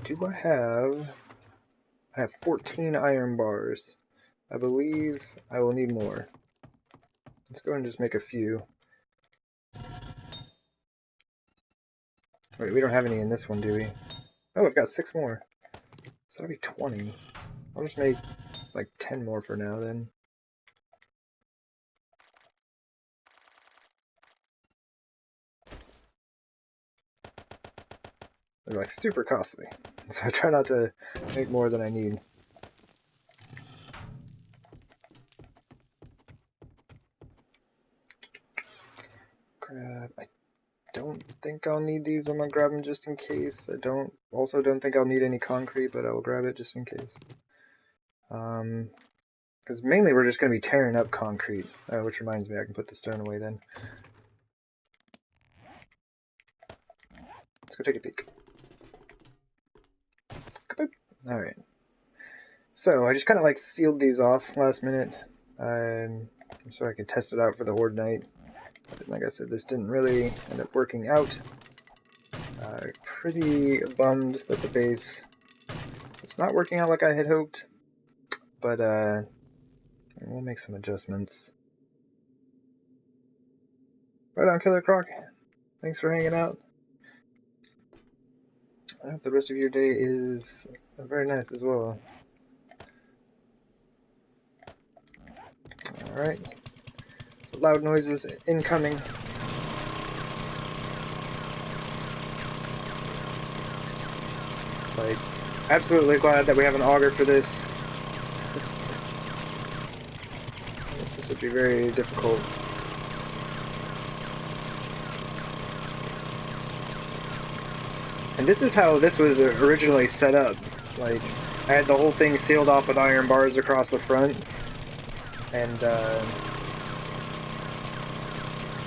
Do I have 14 iron bars. I believe I will need more. Let's go and just make a few. Wait, we don't have any in this one, do we? Oh, we've got 6 more. So that'll be 20. I'll just make like 10 more for now then. They're like super costly, so I try not to make more than I need. Grab. I don't think I'll need these. I'm gonna grab them just in case. I don't think I'll need any concrete, but I will grab it just in case. Because mainly we're just gonna be tearing up concrete, which reminds me I can put the stone away then. Let's go take a peek. Alright. So I just kind of like sealed these off last minute, so I could test it out for the Horde Night. But like I said, this didn't really end up working out. Pretty bummed that the base it's not working out like I had hoped, but we'll make some adjustments. Right on, Killer Croc. Thanks for hanging out. I hope the rest of your day is very nice as well. Alright. So loud noises incoming. Like, absolutely glad that we have an auger for this. This would be very difficult. And this is how this was originally set up. Like, I had the whole thing sealed off with iron bars across the front. And,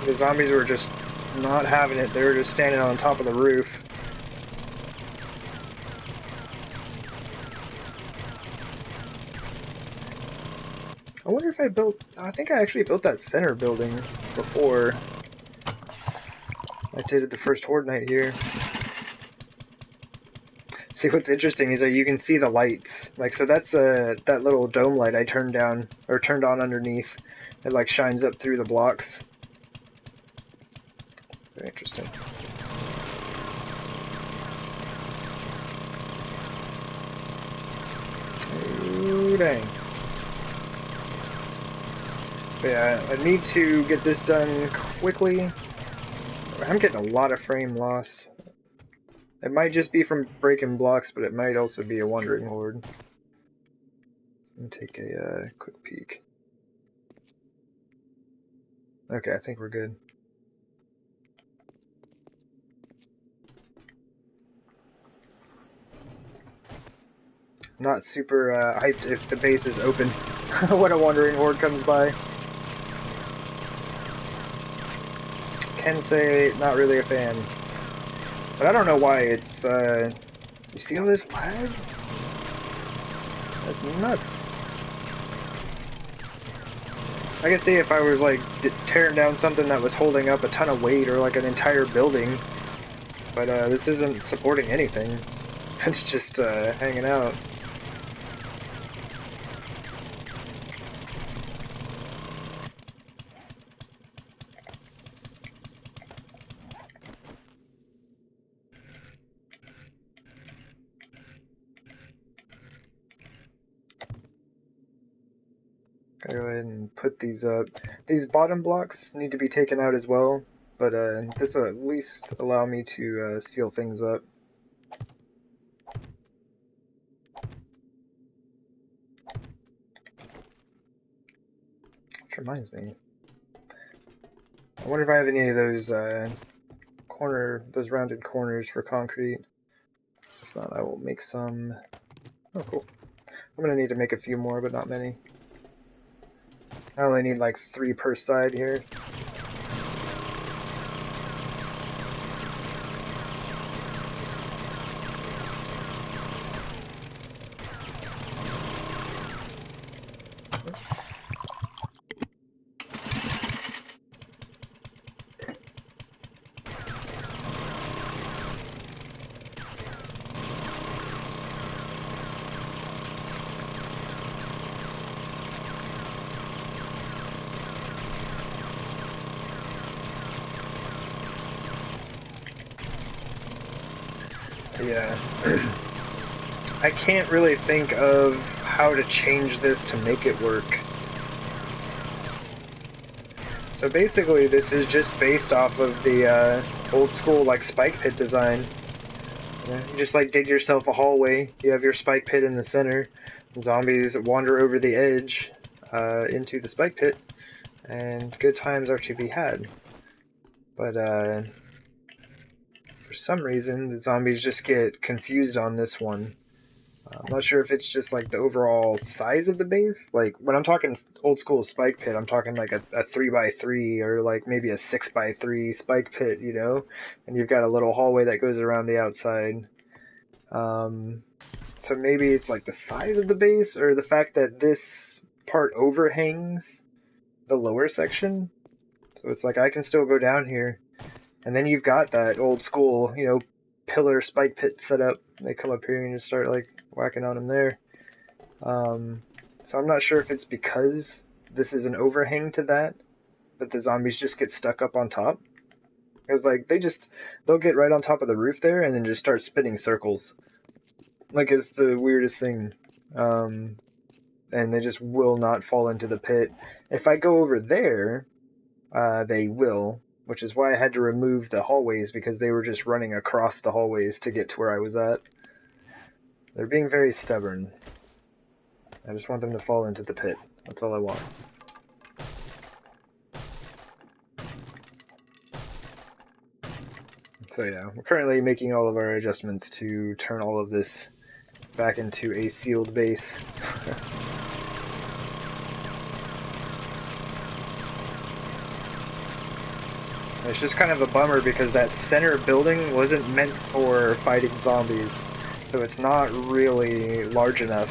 the zombies were just not having it. They were just standing on top of the roof. I wonder if I think I actually built that center building before I did the first Horde Night here. See, what's interesting is that you can see the lights. Like, so that's that little dome light I turned on underneath. It like shines up through the blocks. Very interesting. Ooh, dang. But yeah, I need to get this done quickly. I'm getting a lot of frame loss. It might just be from breaking blocks, but it might also be a wandering horde. Let me take a quick peek. Okay, I think we're good. Not super hyped if the base is open when a wandering horde comes by. Can say not really a fan. But I don't know why it's, you see all this lag? That's nuts. I could see if I was, like, tearing down something that was holding up a ton of weight or, like, an entire building. But, this isn't supporting anything. It's just, hanging out. Go ahead and put these up. These bottom blocks need to be taken out as well, but this will at least allow me to seal things up. Which reminds me, I wonder if I have any of those those rounded corners for concrete. If not, I will make some. Oh, cool. I'm gonna need to make a few more, but not many. I only need like 3 per side here. Yeah. I can't really think of how to change this to make it work. So basically this is just based off of the old school like spike pit design. You just like dig yourself a hallway, you have your spike pit in the center, and zombies wander over the edge into the spike pit, and good times are to be had. But for some reason the zombies just get confused on this one. I'm not sure if it's just like the overall size of the base. Like when I'm talking old school spike pit, I'm talking like a 3x3 or like maybe a 6x3 spike pit, you know? And you've got a little hallway that goes around the outside. So maybe it's like the size of the base or the fact that this part overhangs the lower section. So it's like I can still go down here. And then you've got that old school, you know, pillar spike pit set up. They come up here and just start like whacking on them there. So I'm not sure if it's because this is an overhang to that the zombies just get stuck up on top. Because like they'll get right on top of the roof there and then just start spinning circles. Like it's the weirdest thing. And they just will not fall into the pit. If I go over there, they will. Which is why I had to remove the hallways, because they were just running across the hallways to get to where I was at. They're being very stubborn. I just want them to fall into the pit. That's all I want. So yeah, we're currently making all of our adjustments to turn all of this back into a sealed base. It's just kind of a bummer because that center building wasn't meant for fighting zombies, so it's not really large enough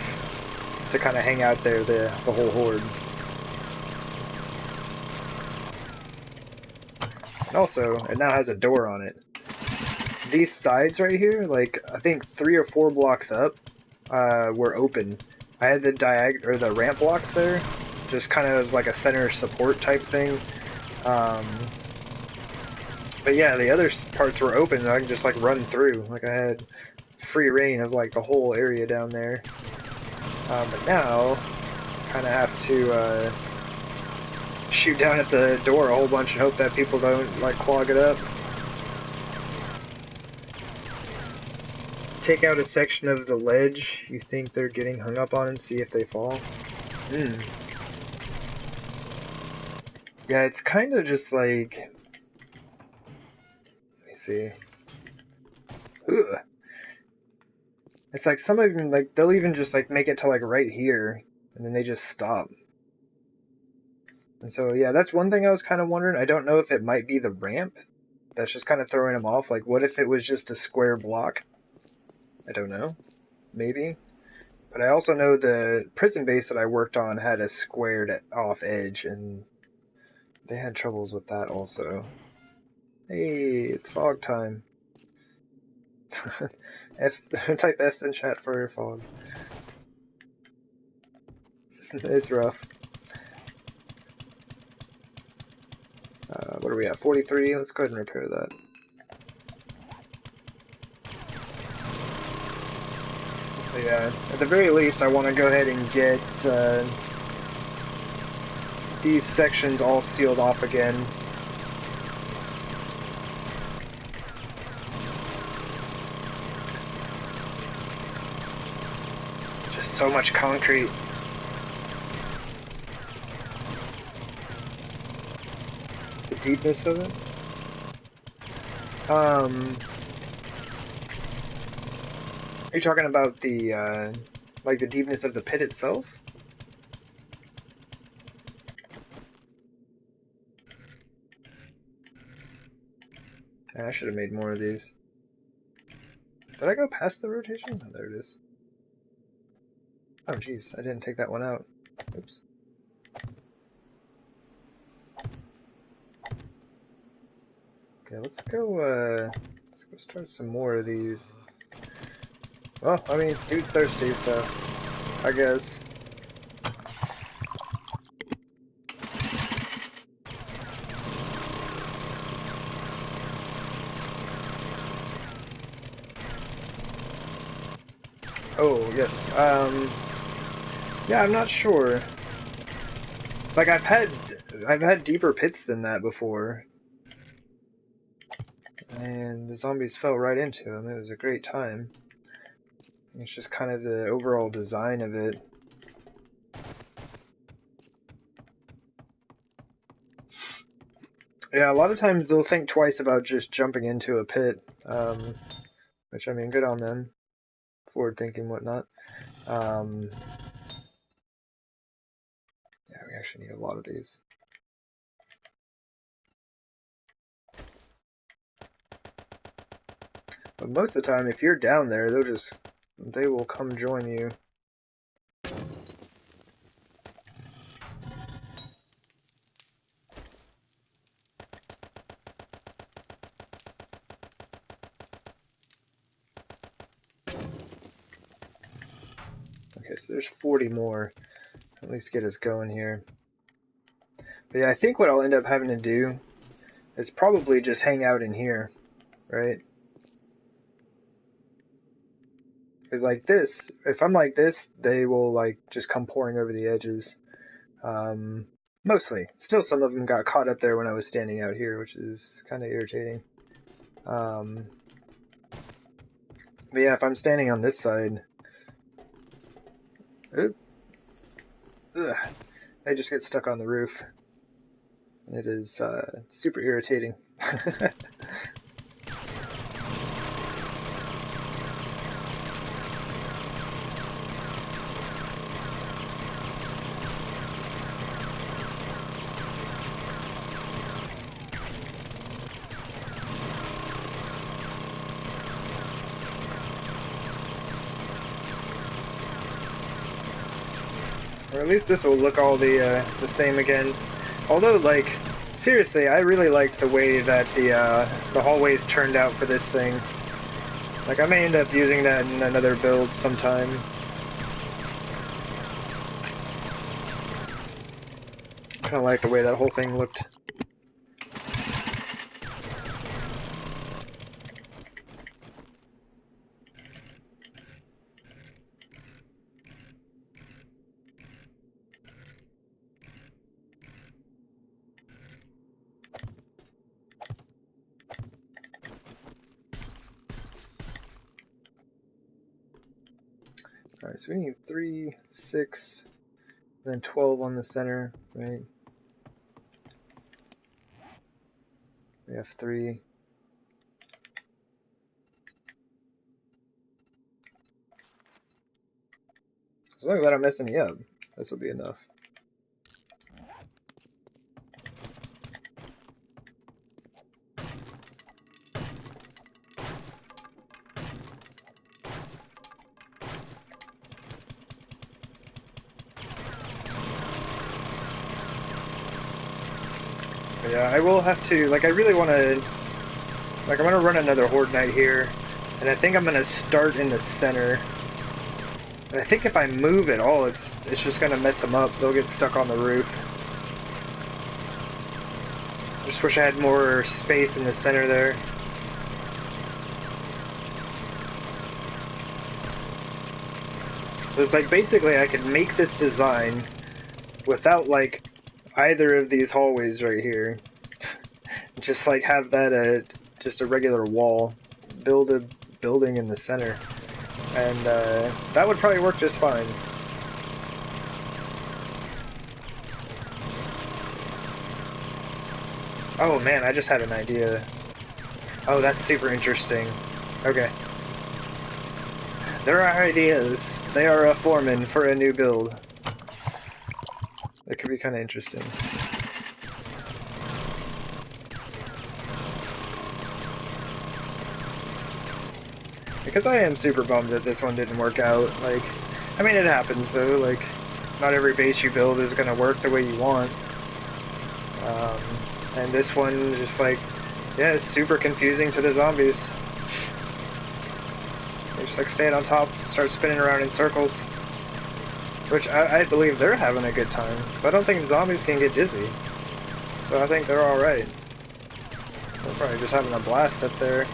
to kind of hang out there, the whole horde. And also, it now has a door on it. These sides right here, like I think 3 or 4 blocks up, were open. I had the ramp blocks there, just kind of like a center support type thing. But yeah, the other parts were open and I could just like run through. Like I had free reign of like the whole area down there. But now, kind of have to shoot down at the door a whole bunch and hope that people don't like clog it up. Take out a section of the ledge you think they're getting hung up on and see if they fall. Yeah, it's kind of just like... Let me see. Ugh. It's like some of them, like, they'll even just like make it to like right here, and then they just stop. And so, yeah, that's one thing I was kind of wondering. I don't know if it might be the ramp that's just kind of throwing them off. Like, what if it was just a square block? I don't know. Maybe. But I also know the prison base that I worked on had a squared off edge, and they had troubles with that also. Hey, it's fog time. Type S in chat for fog. It's rough. What are we at? 43? Let's go ahead and repair that. So yeah, at the very least, I want to go ahead and get these sections all sealed off again. Just so much concrete. The deepness of it. Are you talking about the like the deepness of the pit itself? I should have made more of these. Did I go past the rotation? Oh, there it is. Oh, jeez, I didn't take that one out. Oops. Okay, let's go start some more of these. Well, I mean, dude's thirsty, so I guess. Oh, yes. Yeah, I'm not sure. Like, I've had deeper pits than that before. And the zombies fell right into them. It was a great time. It's just kind of the overall design of it. Yeah, a lot of times they'll think twice about just jumping into a pit, which, I mean, good on them. Forward thinking, whatnot. Yeah, we actually need a lot of these. But most of the time, if you're down there, they will come join you. Okay, so there's 40 more. At least get us going here. But yeah, I think what I'll end up having to do is probably just hang out in here, right? Because like this, if I'm like this, they will like just come pouring over the edges. Mostly. Still, some of them got caught up there when I was standing out here, which is kind of irritating. But yeah, if I'm standing on this side, ugh, they just get stuck on the roof. It is super irritating. Or at least this will look all the same again. Although, like, seriously, I really like the way that the hallways turned out for this thing. Like, I may end up using that in another build sometime. Kind of like the way that whole thing looked. Alright, so we need 3, 6, and then 12 on the center, right? We have 3. As long as I don't mess any up, this will be enough. But yeah, I will have to, like, I really want to, like, I'm going to run another Horde Night here, and I think I'm going to start in the center. And I think if I move at all, it's just going to mess them up. They'll get stuck on the roof. I just wish I had more space in the center there. There's like, basically I could make this design without like either of these hallways right here. Just like have that just a regular wall. Build a building in the center. And that would probably work just fine. Oh man, I just had an idea. Oh, that's super interesting. Okay. There are ideas. They are a foreman for a new build. That could be kind of interesting. Because I am super bummed that this one didn't work out. Like, I mean, it happens though. Like, not every base you build is gonna work the way you want. And this one, just like, yeah, it's super confusing to the zombies. They just like stand on top, start spinning around in circles. Which I believe they're having a good time. Because I don't think zombies can get dizzy. So I think they're alright. They're probably just having a blast up there.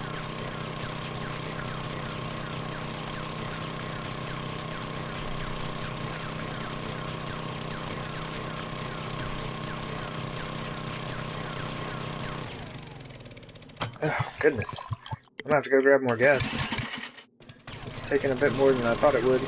Oh, goodness. I'm gonna have to go grab more gas. It's taking a bit more than I thought it would.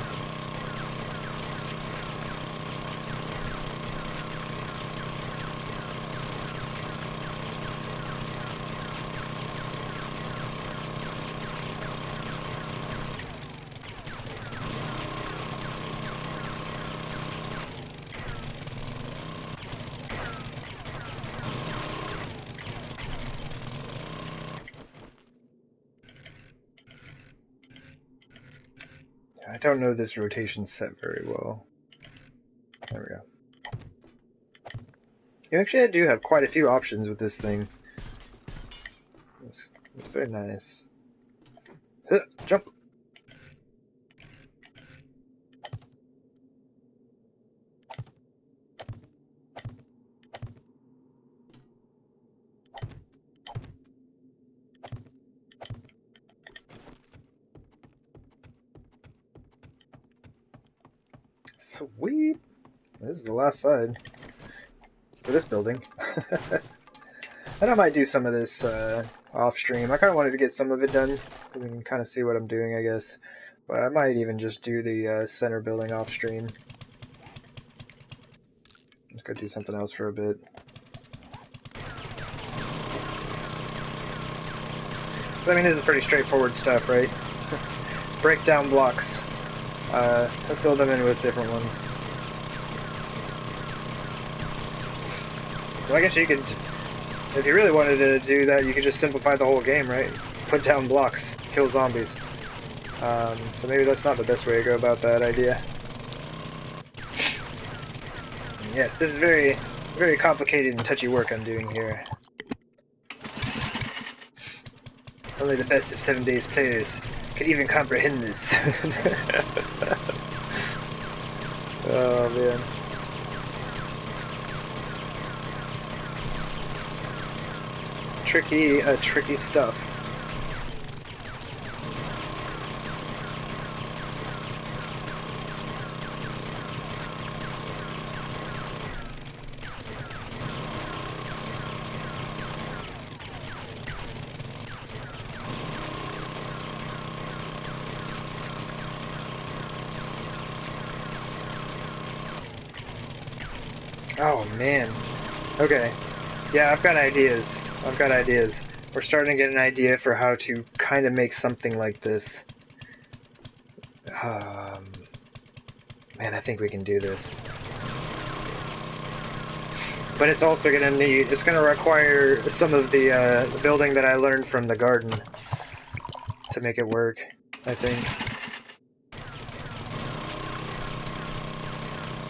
I don't know this rotation set very well. There we go. You actually do have quite a few options with this thing. It's very nice. Jump! Sweet! This is the last side. For this building. And I might do some of this off stream. I kind of wanted to get some of it done, so we can kind of see what I'm doing, I guess. But I might even just do the center building off stream. Let's go do something else for a bit. But, I mean, this is pretty straightforward stuff, right? Break down blocks. Fill them in with different ones. Well, I guess you could, if you really wanted to do that, you could just simplify the whole game, right? Put down blocks, kill zombies. So maybe that's not the best way to go about that idea. Yes, this is very, very complicated and touchy work I'm doing here. Only the best of 7 Days players could even comprehend this. Oh man. Tricky stuff. Oh man. Okay. Yeah, I've got ideas. We're starting to get an idea for how to kind of make something like this. Man, I think we can do this. But it's also it's gonna require some of the building that I learned from the garden to make it work, I think.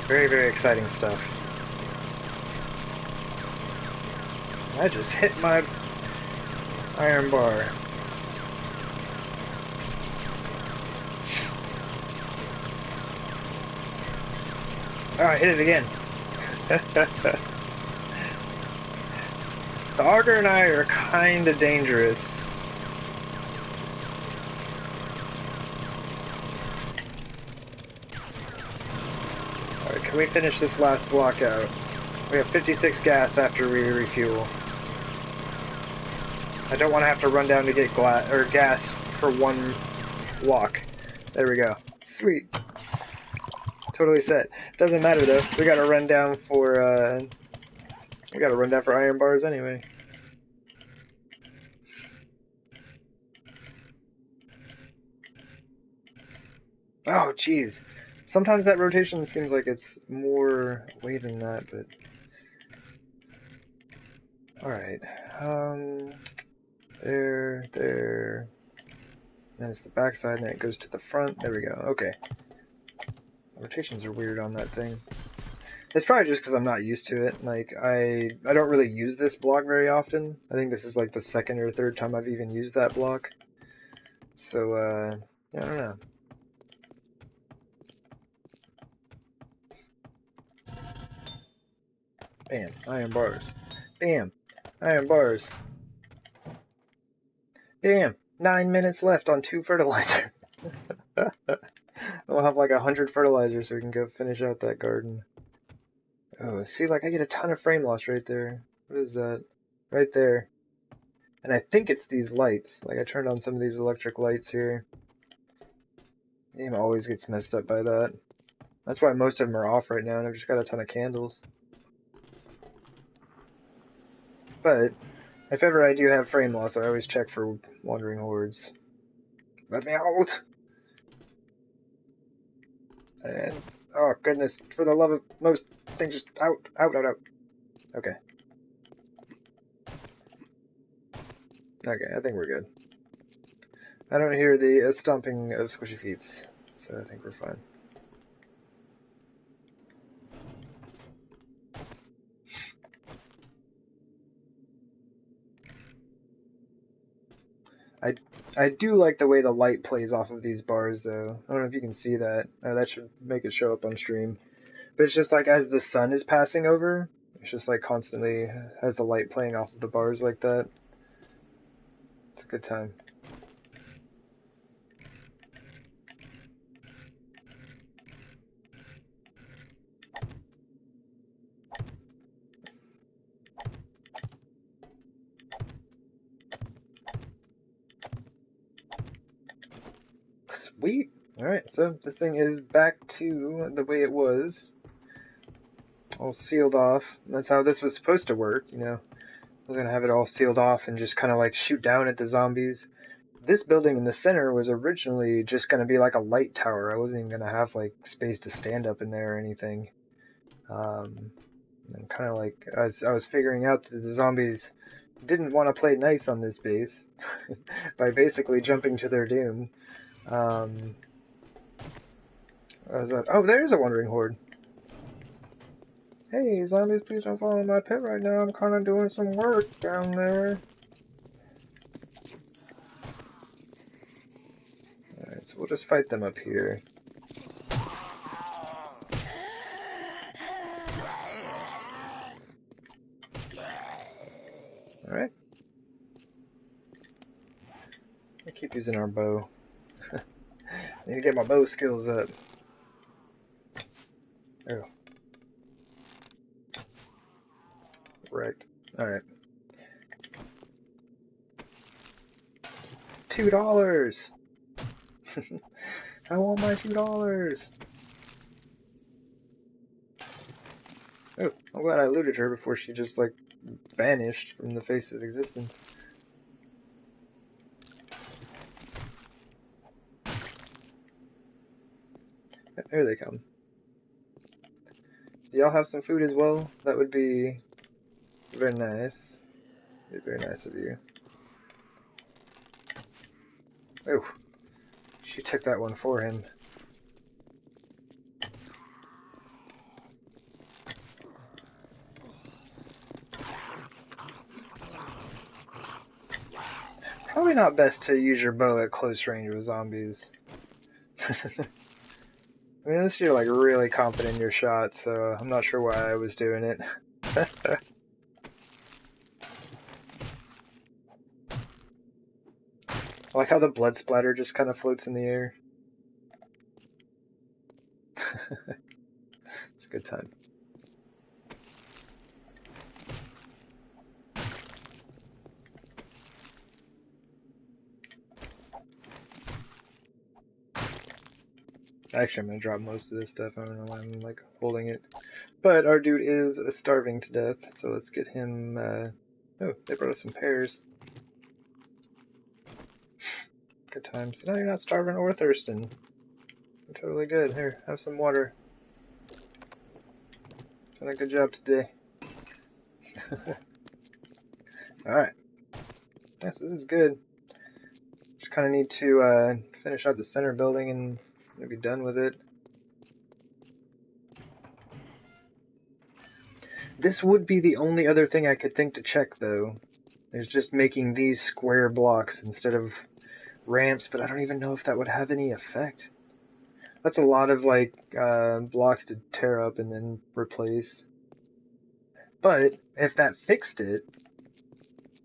Very, very exciting stuff. I just hit my iron bar. Oh, I hit it again. The auger and I are kinda dangerous. Alright, can we finish this last block out? We have 56 gas after we refuel. I don't want to have to run down to get gas for one block. There we go. Sweet. Totally set. Doesn't matter though. We gotta run down for iron bars anyway. Oh jeez. Sometimes that rotation seems like it's more away than that, but alright. There. Then it's the back side, and then it goes to the front. There we go. Okay. Rotations are weird on that thing. It's probably just because I'm not used to it. Like, I don't really use this block very often. I think this is like the second or third time I've even used that block. So, I don't know. Bam. Iron bars. Bam. Iron bars. Bam. 9 minutes left on 2 fertilizer. We'll have like 100 fertilizer so we can go finish out that garden. Oh, see, like I get a ton of frame loss right there. What is that? Right there. And I think it's these lights. Like, I turned on some of these electric lights here. The game always gets messed up by that. That's why most of them are off right now, and I've just got a ton of candles. But if ever I do have frame loss, I always check for wandering hordes. Let me out! And, oh goodness, for the love of most things, just out. Okay. Okay, I think we're good. I don't hear the stomping of squishy feet, so I think we're fine. I do like the way the light plays off of these bars, though. I don't know if you can see that. That should make it show up on stream. But it's just like as the sun is passing over, it's just like constantly has the light playing off of the bars like that. It's a good time. Sweet! Alright, so this thing is back to the way it was. All sealed off. That's how this was supposed to work, you know. I was gonna have it all sealed off and just kind of like shoot down at the zombies. This building in the center was originally just gonna be like a light tower. I wasn't even gonna have like space to stand up in there or anything. And kind of like I was figuring out that the zombies didn't want to play nice on this base by basically jumping to their doom. I was like, oh, there's a wandering horde. Hey, zombies, please don't fall in my pit right now. I'm kind of doing some work down there. Alright, so we'll just fight them up here. Alright. I keep using our bow. I need to get my bow skills up. Oh. Wrecked. Alright. $2! I want my $2! Oh, I'm glad I looted her before she just, like, vanished from the face of existence. Here they come. Do y'all have some food as well? That would be very nice. Be very nice of you. Oh, she took that one for him. Probably not best to use your bow at close range with zombies. I mean, unless you're like really confident in your shot, so I'm not sure why I was doing it. I like how the blood splatter just kind of floats in the air. It's a good time. Actually, I'm gonna drop most of this stuff. I don't know why I'm like holding it. But our dude is starving to death, so let's get him. Oh, they brought us some pears. Good times. No, you're not starving or thirsting. You're totally good. Here, have some water. Done a good job today. Alright. Yes, this is good. Just kind of need to finish out the center building and be done with it. This would be the only other thing I could think to check, though. Is just making these square blocks instead of ramps, but I don't even know if that would have any effect. That's a lot of, like, blocks to tear up and then replace. But if that fixed it,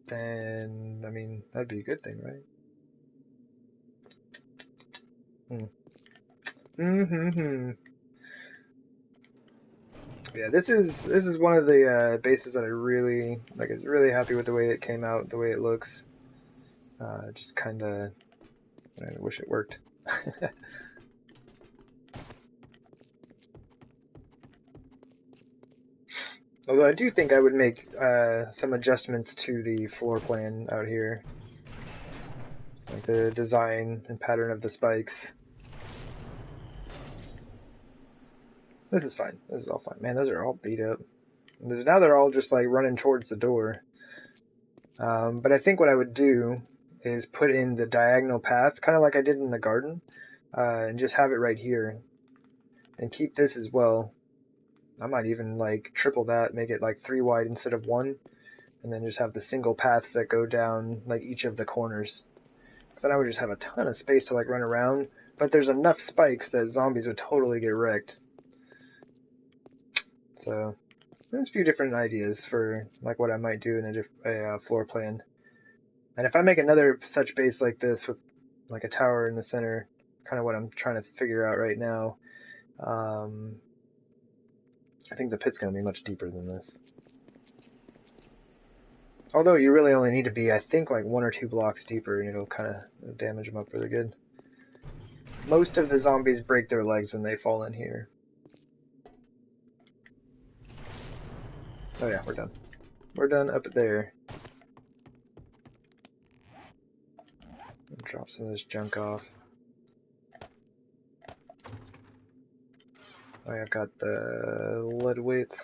then, I mean, that'd be a good thing, right? Yeah, this is one of the bases that I really like. I'm really happy with the way it came out, the way it looks. Just kind of, I wish it worked. Although I do think I would make some adjustments to the floor plan out here. Like the design and pattern of the spikes. This is fine. This is all fine. Man, those are all beat up. Now they're all just like running towards the door. But I think what I would do is put in the diagonal path, kind of like I did in the garden, and just have it right here. And keep this as well. I might even like triple that, make it like 3 wide instead of 1, and then just have the single paths that go down like each of the corners. Because then I would just have a ton of space to like run around, but there's enough spikes that zombies would totally get wrecked. So there's a few different ideas for like what I might do in a floor plan. And if I make another such base like this with like a tower in the center, kind of what I'm trying to figure out right now, I think the pit's going to be much deeper than this. Although you really only need to be, I think, like 1 or 2 blocks deeper, and it'll kind of damage them up really good. Most of the zombies break their legs when they fall in here. Oh yeah, we're done. We're done up there. Drop some of this junk off. Oh yeah, I've got the lead weights.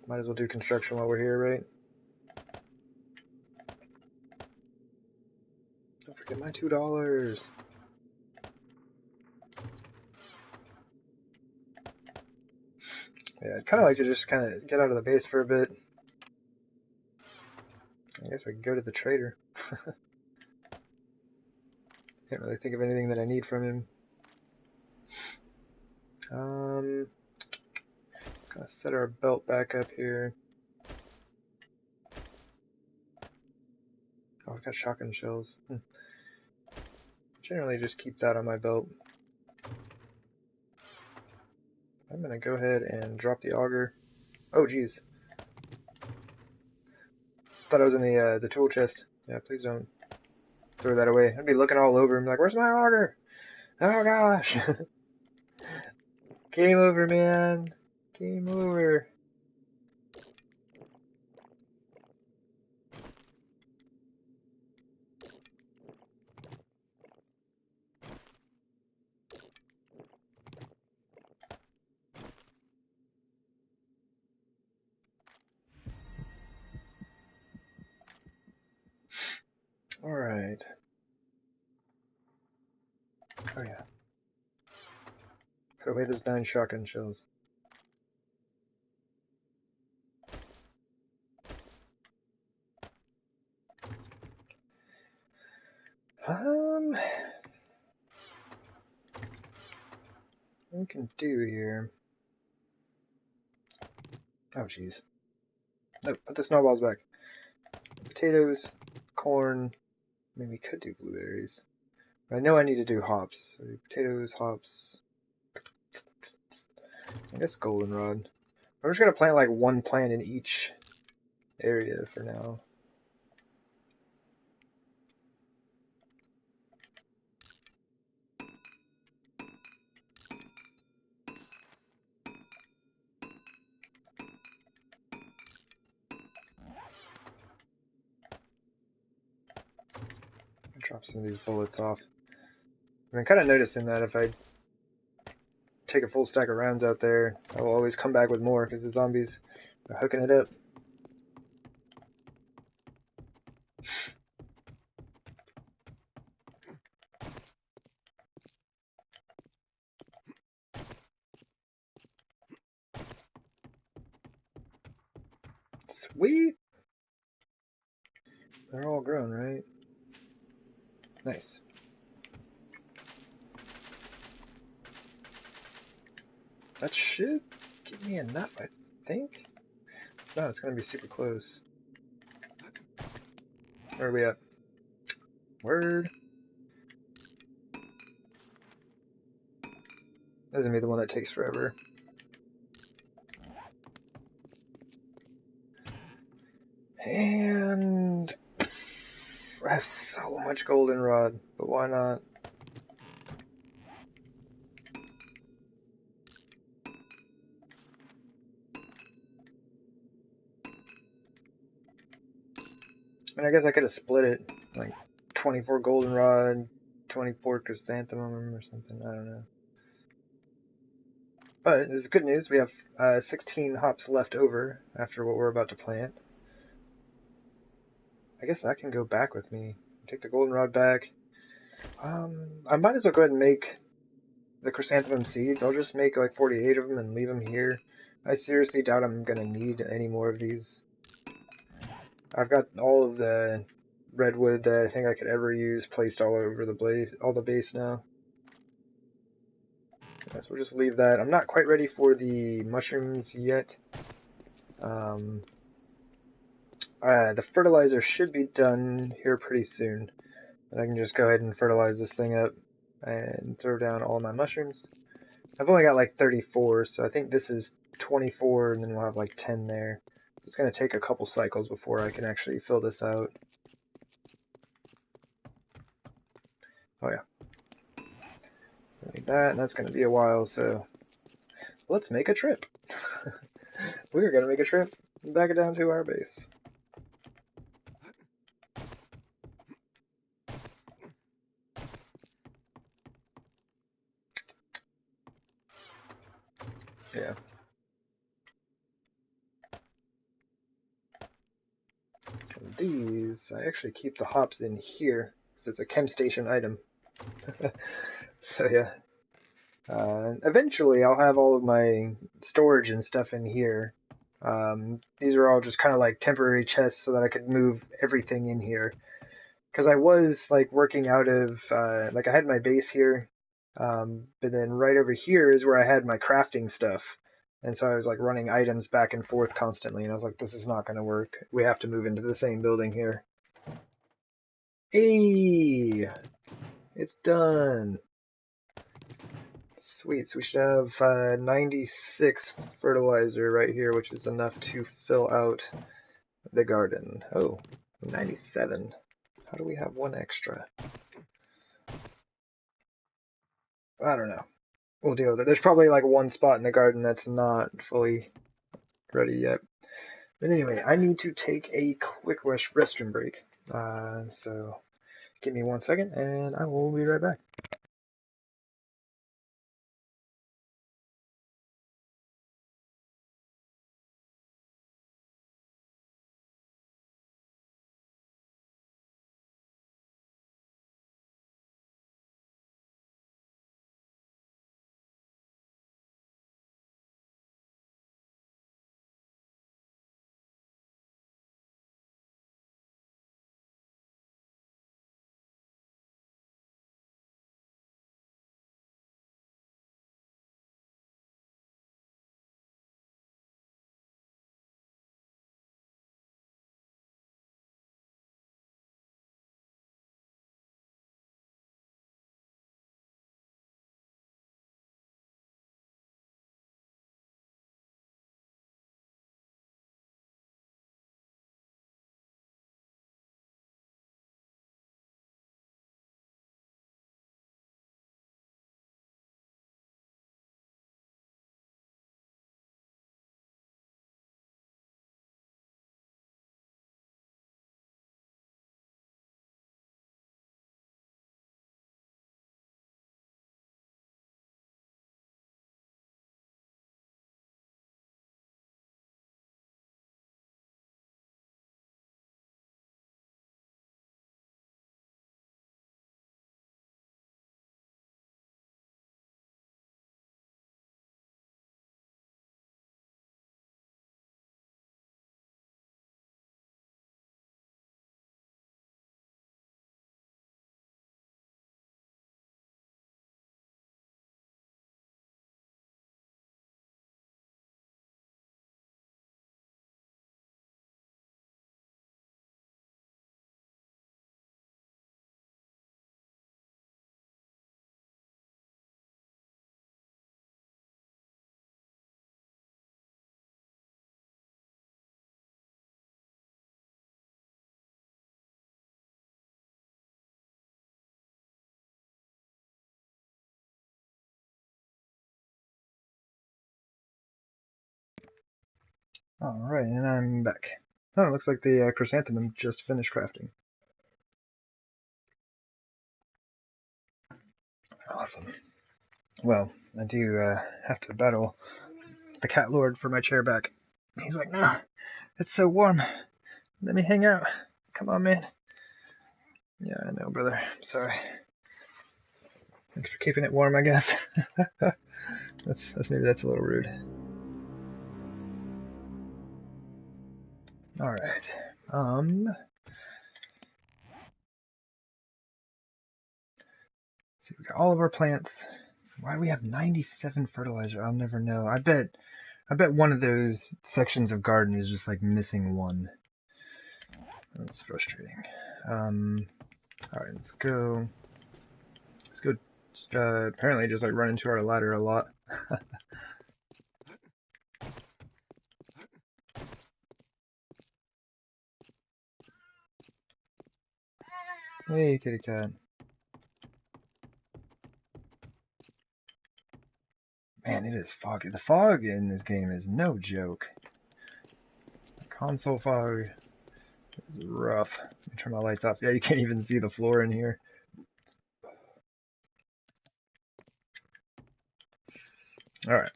Might as well do construction while we're here, right? Don't forget my $2. Yeah, I'd kind of like to just kind of get out of the base for a bit. I guess we can go to the trader. Can't really think of anything that I need from him. Gonna set our belt back up here. Oh, I've got shotgun shells. Generally just keep that on my belt. I'm gonna go ahead and drop the auger. Oh geez. Thought I was in the tool chest. Yeah, please don't throw that away. I'd be looking all over him like, where's my auger? Oh gosh. Game over, man. Game over. Alright. Oh yeah. Put away those 9 shotgun shells. What we can do here. Oh jeez. Nope, put the snowballs back. Potatoes, corn. I mean, we could do blueberries. But I know I need to do hops. So potatoes, hops. I guess goldenrod. I'm just gonna plant like 1 plant in each area for now. Drop some of these bullets off. I'm kind of noticing that if I take a full stack of rounds out there, I will always come back with more because the zombies are hooking it up. Sweet! They're all grown, right? Nice. That should give me enough, I think. No, it's gonna be super close. Where are we at? Word. This is gonna be the one that takes forever. And I have so much goldenrod, but why not? I mean, I guess I could have split it, like 24 goldenrod, 24 chrysanthemum or something. I don't know. But this is good news. We have 16 hops left over after what we're about to plant. I guess that can go back with me. Take the goldenrod back. I might as well go ahead and make the chrysanthemum seeds. I'll just make like 48 of them and leave them here. I seriously doubt I'm going to need any more of these. I've got all of the redwood that I think I could ever use placed all over the base now. So we'll just leave that. I'm not quite ready for the mushrooms yet. The fertilizer should be done here pretty soon. And I can just go ahead and fertilize this thing up and throw down all my mushrooms. I've only got like 34, so I think this is 24, and then we'll have like 10 there. It's going to take a couple cycles before I can actually fill this out. Oh yeah. Like that, and that's going to be a while, so let's make a trip. We're going to make a trip back down to our base. Yeah. And these, I actually keep the hops in here, because it's a chem station item. So yeah. Eventually, I'll have all of my storage and stuff in here. These are all just kind of like temporary chests so that I could move everything in here. Because I was like working out of, like I had my base here, but then right over here is where I had my crafting stuff. And so I was like running items back and forth constantly, and I was like, this is not going to work. We have to move into the same building here. Hey! It's done! Sweet, so we should have 96 fertilizer right here, which is enough to fill out the garden. Oh, 97. How do we have one extra? I don't know. We'll deal with it. There's probably like one spot in the garden that's not fully ready yet. But anyway, I need to take a quick restroom break. So give me 1 second and I will be right back. Alright, and I'm back. Oh, it looks like the chrysanthemum just finished crafting. Awesome. Well, I do have to battle the cat lord for my chair back. He's like, nah, it's so warm. Let me hang out. Come on, man. Yeah, I know, brother. I'm sorry. Thanks for keeping it warm, I guess. that's maybe that's a little rude. Alright. See, we got all of our plants. Why do we have 97 fertilizer? I'll never know. I bet one of those sections of garden is just like missing one. That's frustrating. Alright, let's go. Let's go. Apparently just like run into our ladder a lot. Hey, kitty cat. Man, it is foggy. The fog in this game is no joke. The console fog is rough. Let me turn my lights off. Yeah, you can't even see the floor in here. Alright.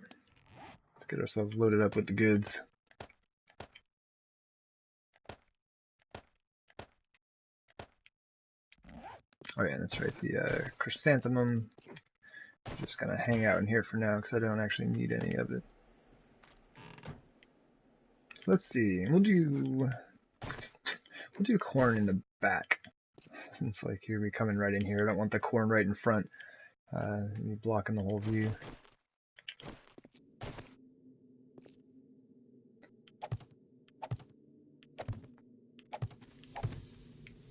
Let's get ourselves loaded up with the goods. Oh yeah, that's right, the chrysanthemum. I'm just gonna hang out in here for now because I don't actually need any of it. So let's see, we'll do corn in the back. Since like you're be coming right in here, I don't want the corn right in front. Me blocking the whole view.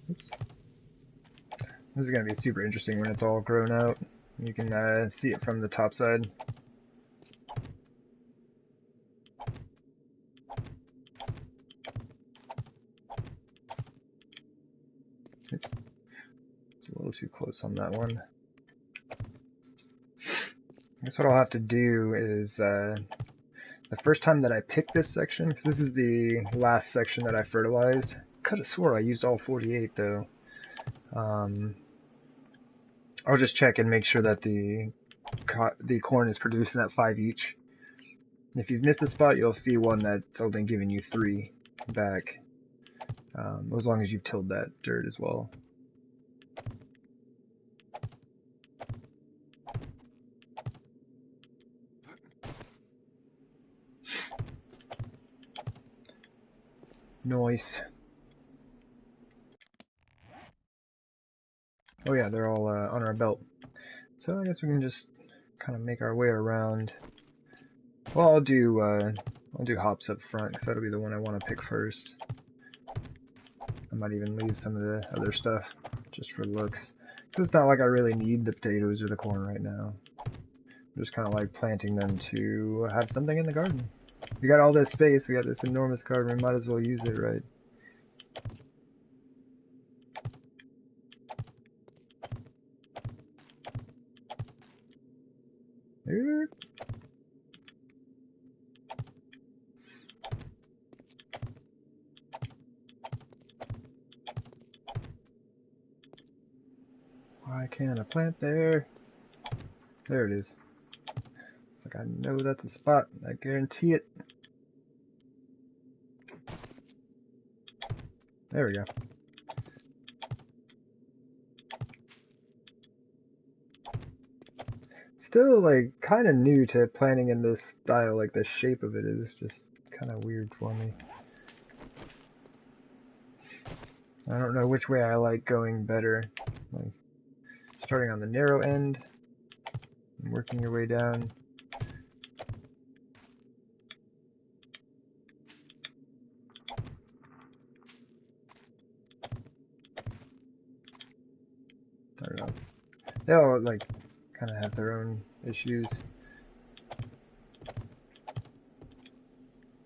Oops. This is gonna be super interesting when it's all grown out. You can see it from the top side. Oops. It's a little too close on that one. I guess what I'll have to do is the first time that I pick this section, because this is the last section that I fertilized. Could have swore I used all 48 though. I'll just check and make sure that the corn is producing at 5 each. If you've missed a spot, you'll see one that's only giving you 3 back, as long as you've tilled that dirt as well. Nice. Oh yeah, they're all on our belt. So I guess we can just kind of make our way around. Well, I'll do hops up front because that'll be the one I want to pick first. I might even leave some of the other stuff just for looks. Because it's not like I really need the potatoes or the corn right now. I'm just kind of like planting them to have something in the garden. We got all this space, we got this enormous garden, we might as well use it, right? Here. Why can't I plant there? There it is. It's like I know that's a spot. I guarantee it. There we go. Still, like, kind of new to planting in this style. Like, the shape of it is just kind of weird for me. I don't know which way I like going better. Like, starting on the narrow end and working your way down. I don't know. They all, like, kind of have their own issues.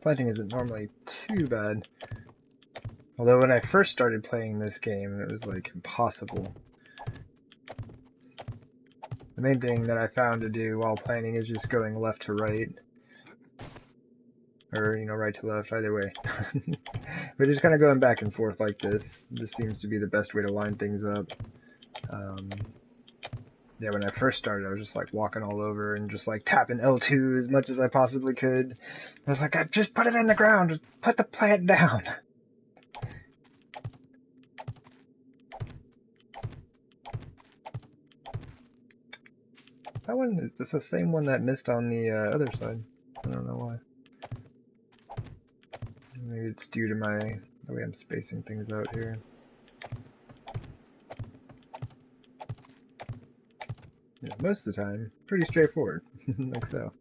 Planting isn't normally too bad. Although when I first started playing this game, it was, like, impossible. The main thing that I found to do while planting is just going left to right. or right to left, either way. We're just kind of going back and forth like this. This seems to be the best way to line things up. Yeah, when I first started, I was just like walking all over and just like tapping L2 as much as I possibly could. I was like, just put it in the ground, just put the plant down. That one, it's the same one that missed on the other side. I don't know why. Maybe it's due to the way I'm spacing things out here. Yeah, most of the time, pretty straightforward, like so.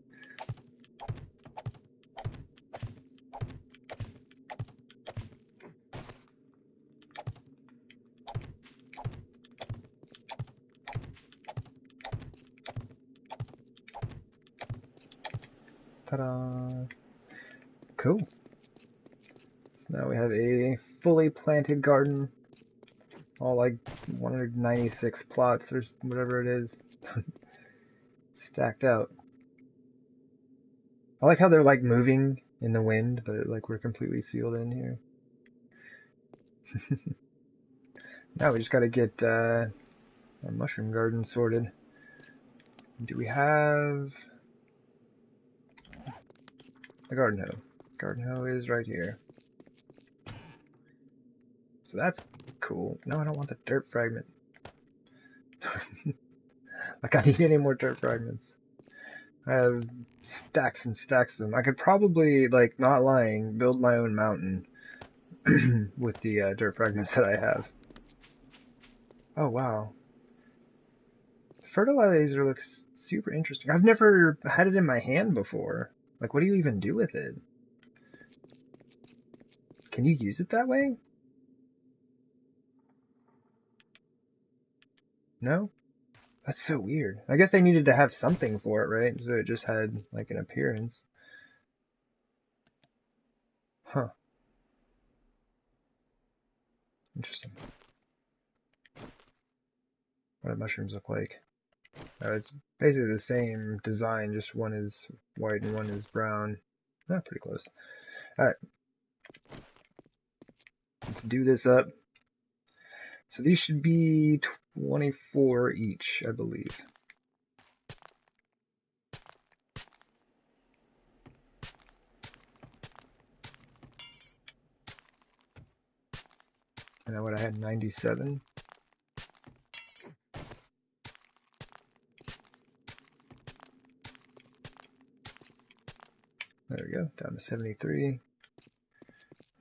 Ta-da! Cool. So now we have a fully planted garden. All like 196 plots or whatever it is. Stacked out. I like how they're like moving in the wind, but like we're completely sealed in here. Now we just gotta get our mushroom garden sorted. Do we have the garden hoe? Garden hoe is right here. So that's cool. No, I don't want the dirt fragment. Like, I need any more dirt fragments. I have stacks and stacks of them. I could probably, like, not lying, build my own mountain with the dirt fragments that I have. Oh, wow. Fertilizer looks super interesting. I've never had it in my hand before. Like, what do you even do with it? Can you use it that way? No? That's so weird. I guess they needed to have something for it, right? So it just had, like, an appearance. Huh. Interesting. What do mushrooms look like? It's basically the same design, just one is white and one is brown. Ah, pretty close. Alright. Let's do this up. So these should be 24 each, I believe. And I would have had 97. There we go, down to 73.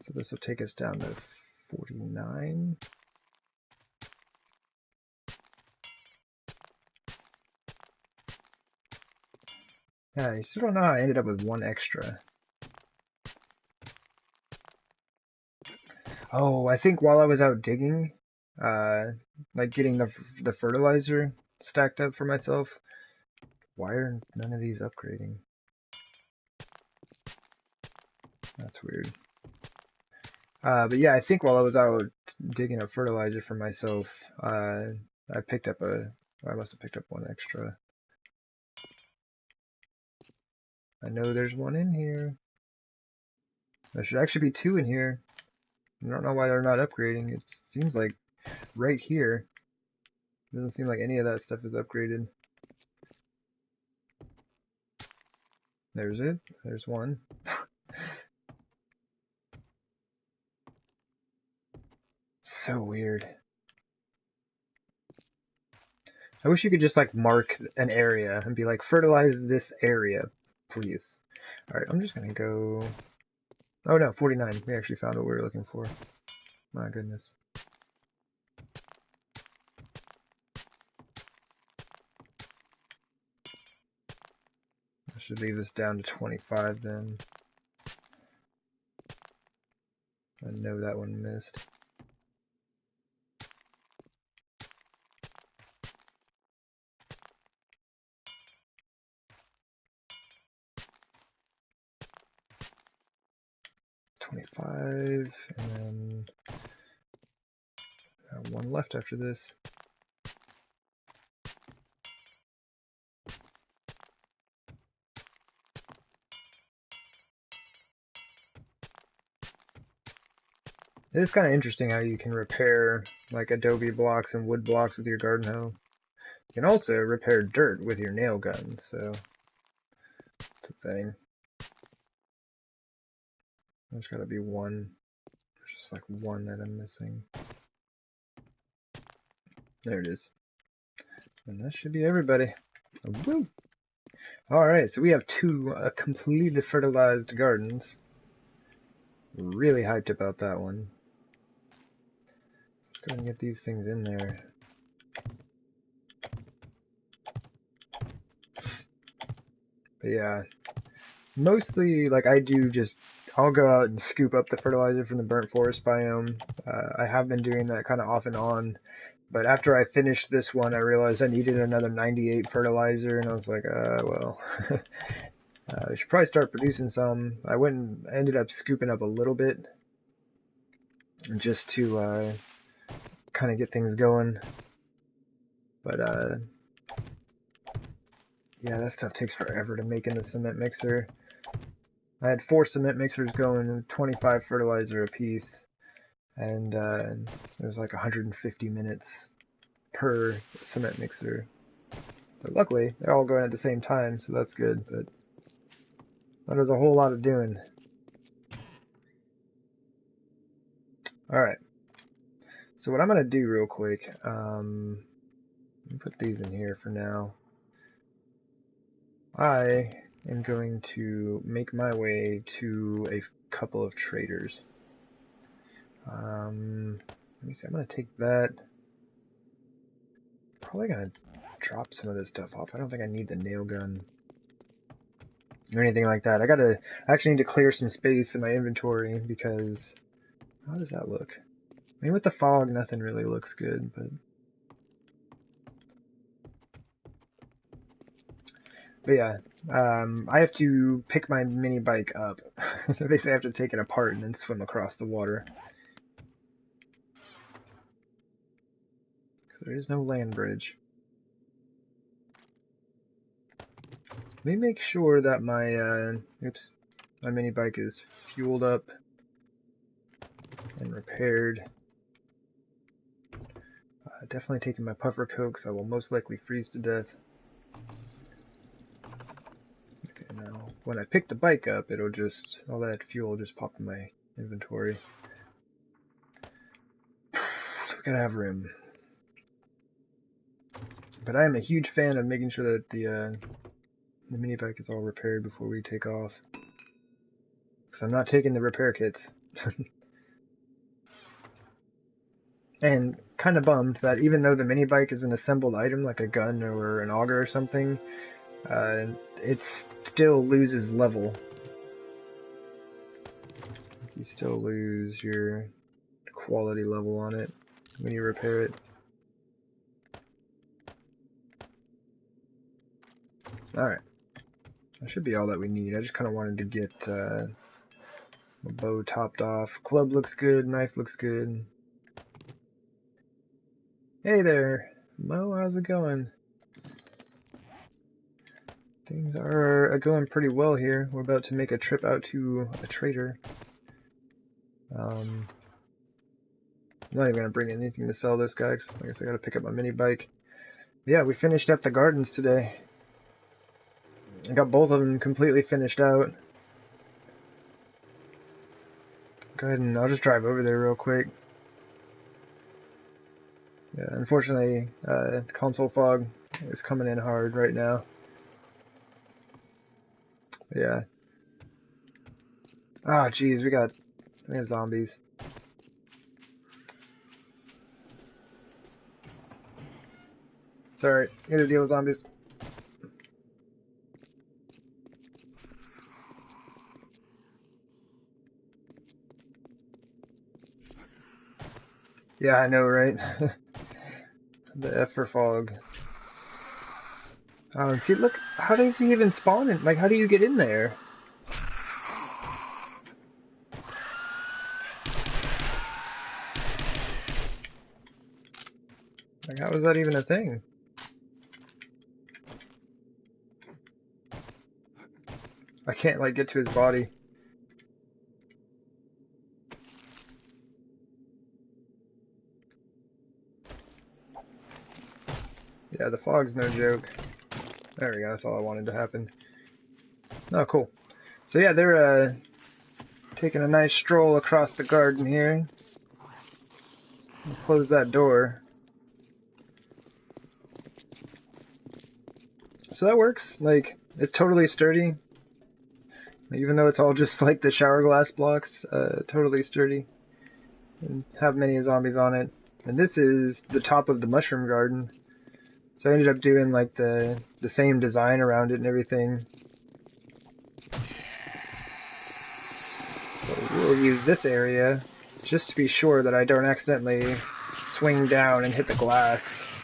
So this will take us down to 49. Yeah, you still don't know how I ended up with one extra. Oh, I think while I was out digging, like getting the fertilizer stacked up for myself, why are none of these upgrading? That's weird. But yeah, I think while I was out digging up fertilizer for myself, I picked up I must have picked up one extra. I know there's one in here. There should actually be two in here. I don't know why they're not upgrading. It seems like right here. Doesn't seem like any of that stuff is upgraded. There's it. There's one. So weird. I wish you could just like mark an area and be like, fertilize this area, please. Alright, I'm just gonna go... Oh no, 49. We actually found what we were looking for. My goodness. I should leave this down to 25 then. I know that one missed. $25, and then one left after this. It is kind of interesting how you can repair like adobe blocks and wood blocks with your garden hoe. You can also repair dirt with your nail gun, so it's a thing. There's gotta be one. There's just like one that I'm missing. There it is. And that should be everybody. Woo! Alright, so we have two completely fertilized gardens. Really hyped about that one. Let's go ahead and get these things in there. But yeah, mostly like I'll go out and scoop up the fertilizer from the burnt forest biome. I have been doing that kind of off and on, but after I finished this one, I realized I needed another 98 fertilizer, and I was like, well, I should probably start producing some. I went and ended up scooping up a little bit just to kind of get things going. But yeah, that stuff takes forever to make in the cement mixer. I had 4 cement mixers going, 25 fertilizer apiece, and it was like 150 minutes per cement mixer. So luckily, they're all going at the same time, so that's good, but that is a whole lot of doing. Alright, so what I'm going to do real quick, let me put these in here for now. I am going to make my way to a couple of traders. Let me see, I'm going to take that. Probably going to drop some of this stuff off. I don't think I need the nail gun or anything like that. I actually need to clear some space in my inventory because, how does that look? I mean, with the fog, nothing really looks good, but yeah, I have to pick my mini bike up. Basically, I have to take it apart and then swim across the water. Because there is no land bridge. Let me make sure that my mini bike is fueled up and repaired. Definitely taking my puffer coat because I will most likely freeze to death. Okay, now when I pick the bike up, all that fuel will just pop in my inventory. So we gotta have room. But I am a huge fan of making sure that the mini bike is all repaired before we take off. Because I'm not taking the repair kits. And kind of bummed that even though the mini bike is an assembled item like a gun or an auger or something, it still loses level. You still lose your quality level on it when you repair it. Alright. That should be all that we need. I just kind of wanted to get my bow topped off. Club looks good, knife looks good. Hey there, Mo, how's it going? Things are going pretty well here. We're about to make a trip out to a trader. I'm not even going to bring anything to sell this guy, because I guess I got to pick up my mini bike. But yeah, we finished up the gardens today. I got both of them completely finished out. Go ahead and I'll just drive over there real quick. Yeah, unfortunately, console fog is coming in hard right now. But yeah. Ah, jeez, we have zombies. Sorry, you gotta deal with zombies. Yeah, I know, right? The F for fog. Oh, and see, look, how does he even spawn in? Like, how do you get in there? Like, how is that even a thing? I can't, like, get to his body. Yeah, the fog's no joke. There we go, that's all I wanted to happen. Oh, cool. So yeah, they're taking a nice stroll across the garden here. I'll close that door. So that works. Like, it's totally sturdy. Even though it's all just like the shower glass blocks, totally sturdy. And have many zombies on it. And this is the top of the mushroom garden. So I ended up doing like the same design around it and everything. So we'll use this area just to be sure that I don't accidentally swing down and hit the glass.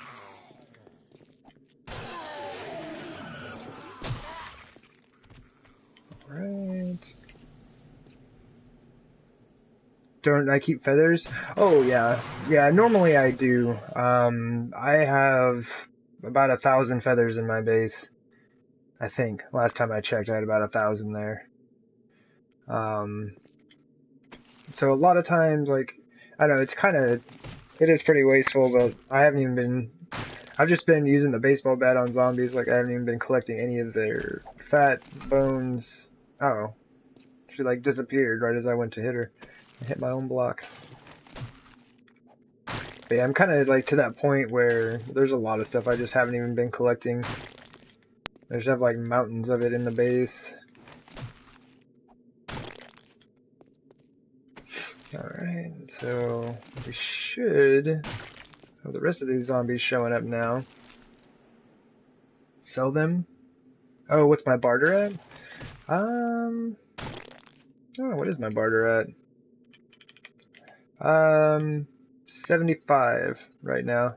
Alright. Don't I keep feathers? Oh yeah. Yeah, normally I do. I have about 1,000 feathers in my base. I think. Last time I checked I had about 1,000 there. So a lot of times, like, I don't know, it is pretty wasteful, but I've just been using the baseball bat on zombies, like, I haven't even been collecting any of their fat, bones. Oh. She, like, disappeared right as I went to hit her. I hit my own block. But yeah, I'm kind of, like, to that point where there's a lot of stuff I just haven't even been collecting. I just have, like, mountains of it in the base. Alright, so we should have the rest of these zombies showing up now. Sell them? Oh, what's my barter at? Oh, what is my barter at? 75 right now.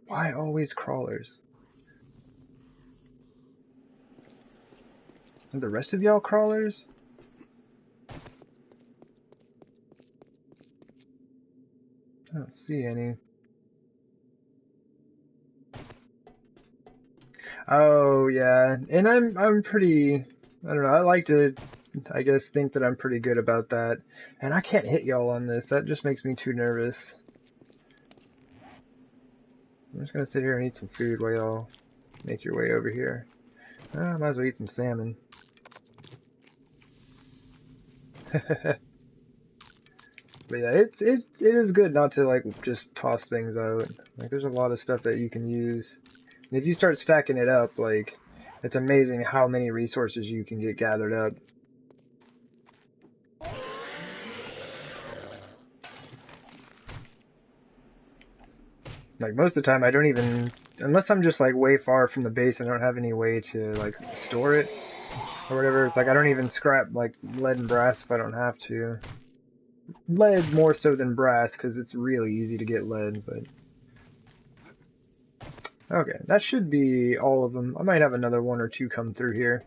Why always crawlers? Are the rest of y'all crawlers? I don't see any. Oh yeah, and I'm pretty. I don't know. I like to, I guess, think that I'm pretty good about that. And I can't hit y'all on this. That just makes me too nervous. I'm just gonna sit here and eat some food while y'all make your way over here. I might as well eat some salmon. But yeah, it is good not to like just toss things out. Like there's a lot of stuff that you can use. And if you start stacking it up, like it's amazing how many resources you can get gathered up. Like most of the time I don't even, unless I'm just like way far from the base and I don't have any way to like store it or whatever, it's like I don't even scrap like lead and brass if I don't have to. Lead more so than brass because it's really easy to get lead, but okay, that should be all of them. I might have another one or two come through here.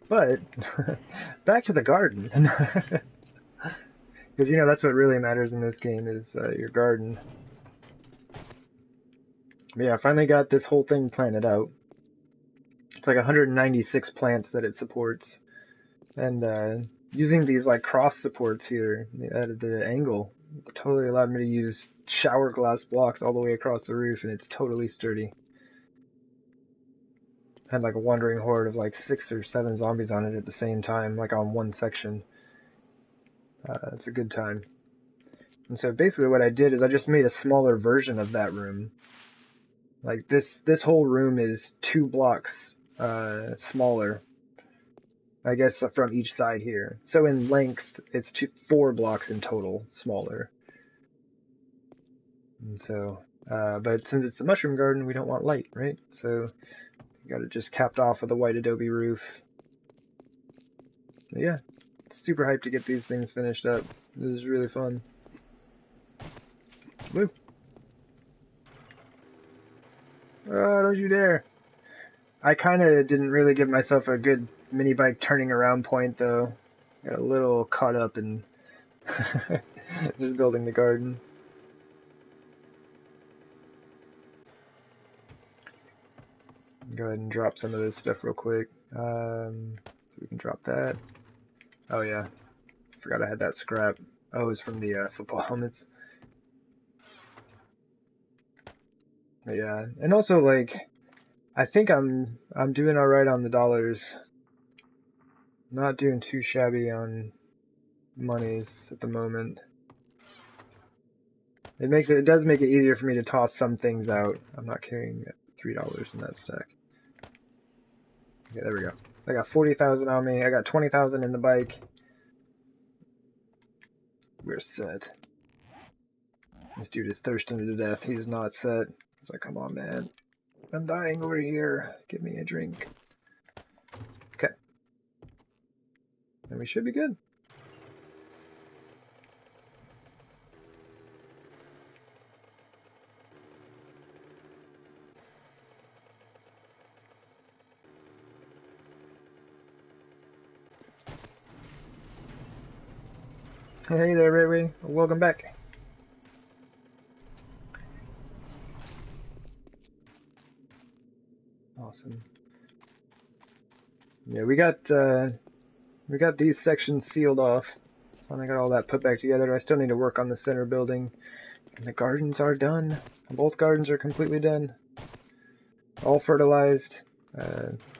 But back to the garden. Because you know that's what really matters in this game is your garden. But yeah, I finally got this whole thing planted out. It's like 196 plants that it supports. And using these like cross supports here at the angle totally allowed me to use shower glass blocks all the way across the roof, and it's totally sturdy. Had like a wandering horde of like 6 or 7 zombies on it at the same time, like on one section. It's a good time. And so basically what I did is I just made a smaller version of that room. Like this whole room is 2 blocks smaller, I guess, from each side here. So in length, it's 4 blocks in total smaller. And so, but since it's the mushroom garden, we don't want light, right? So got it just capped off with a white adobe roof. But yeah, super hyped to get these things finished up. This is really fun. Woo! Oh, don't you dare! I kind of didn't really give myself a good mini bike turning around point though. Got a little caught up in just building the garden. Go ahead and drop some of this stuff real quick. So we can drop that. Oh yeah, forgot I had that scrap. Oh, it's from the football helmets. Yeah, and also like I think I'm doing all right on the dollars. Not doing too shabby on monies at the moment. It does make it easier for me to toss some things out. I'm not carrying $3 in that stack. Okay, there we go. I got 40,000 on me. I got 20,000 in the bike. We're set. This dude is thirsting to death. He's not set. He's like, come on, man. I'm dying over here. Give me a drink. Okay. And we should be good. Hey there, Ray Ray. Welcome back. Awesome. Yeah, we got these sections sealed off. Finally got all that put back together. I still need to work on the center building. And the gardens are done. Both gardens are completely done. All fertilized.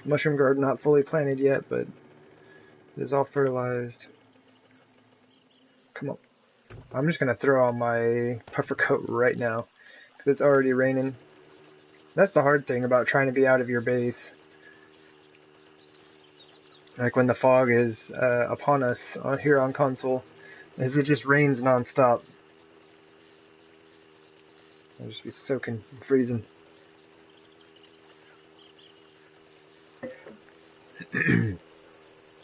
Mushroom garden not fully planted yet, but it is all fertilized. Come on. I'm just gonna throw on my puffer coat right now, because it's already raining. That's the hard thing about trying to be out of your base. Like when the fog is upon us here on console, is it just rains non-stop. I'll just be soaking, freezing.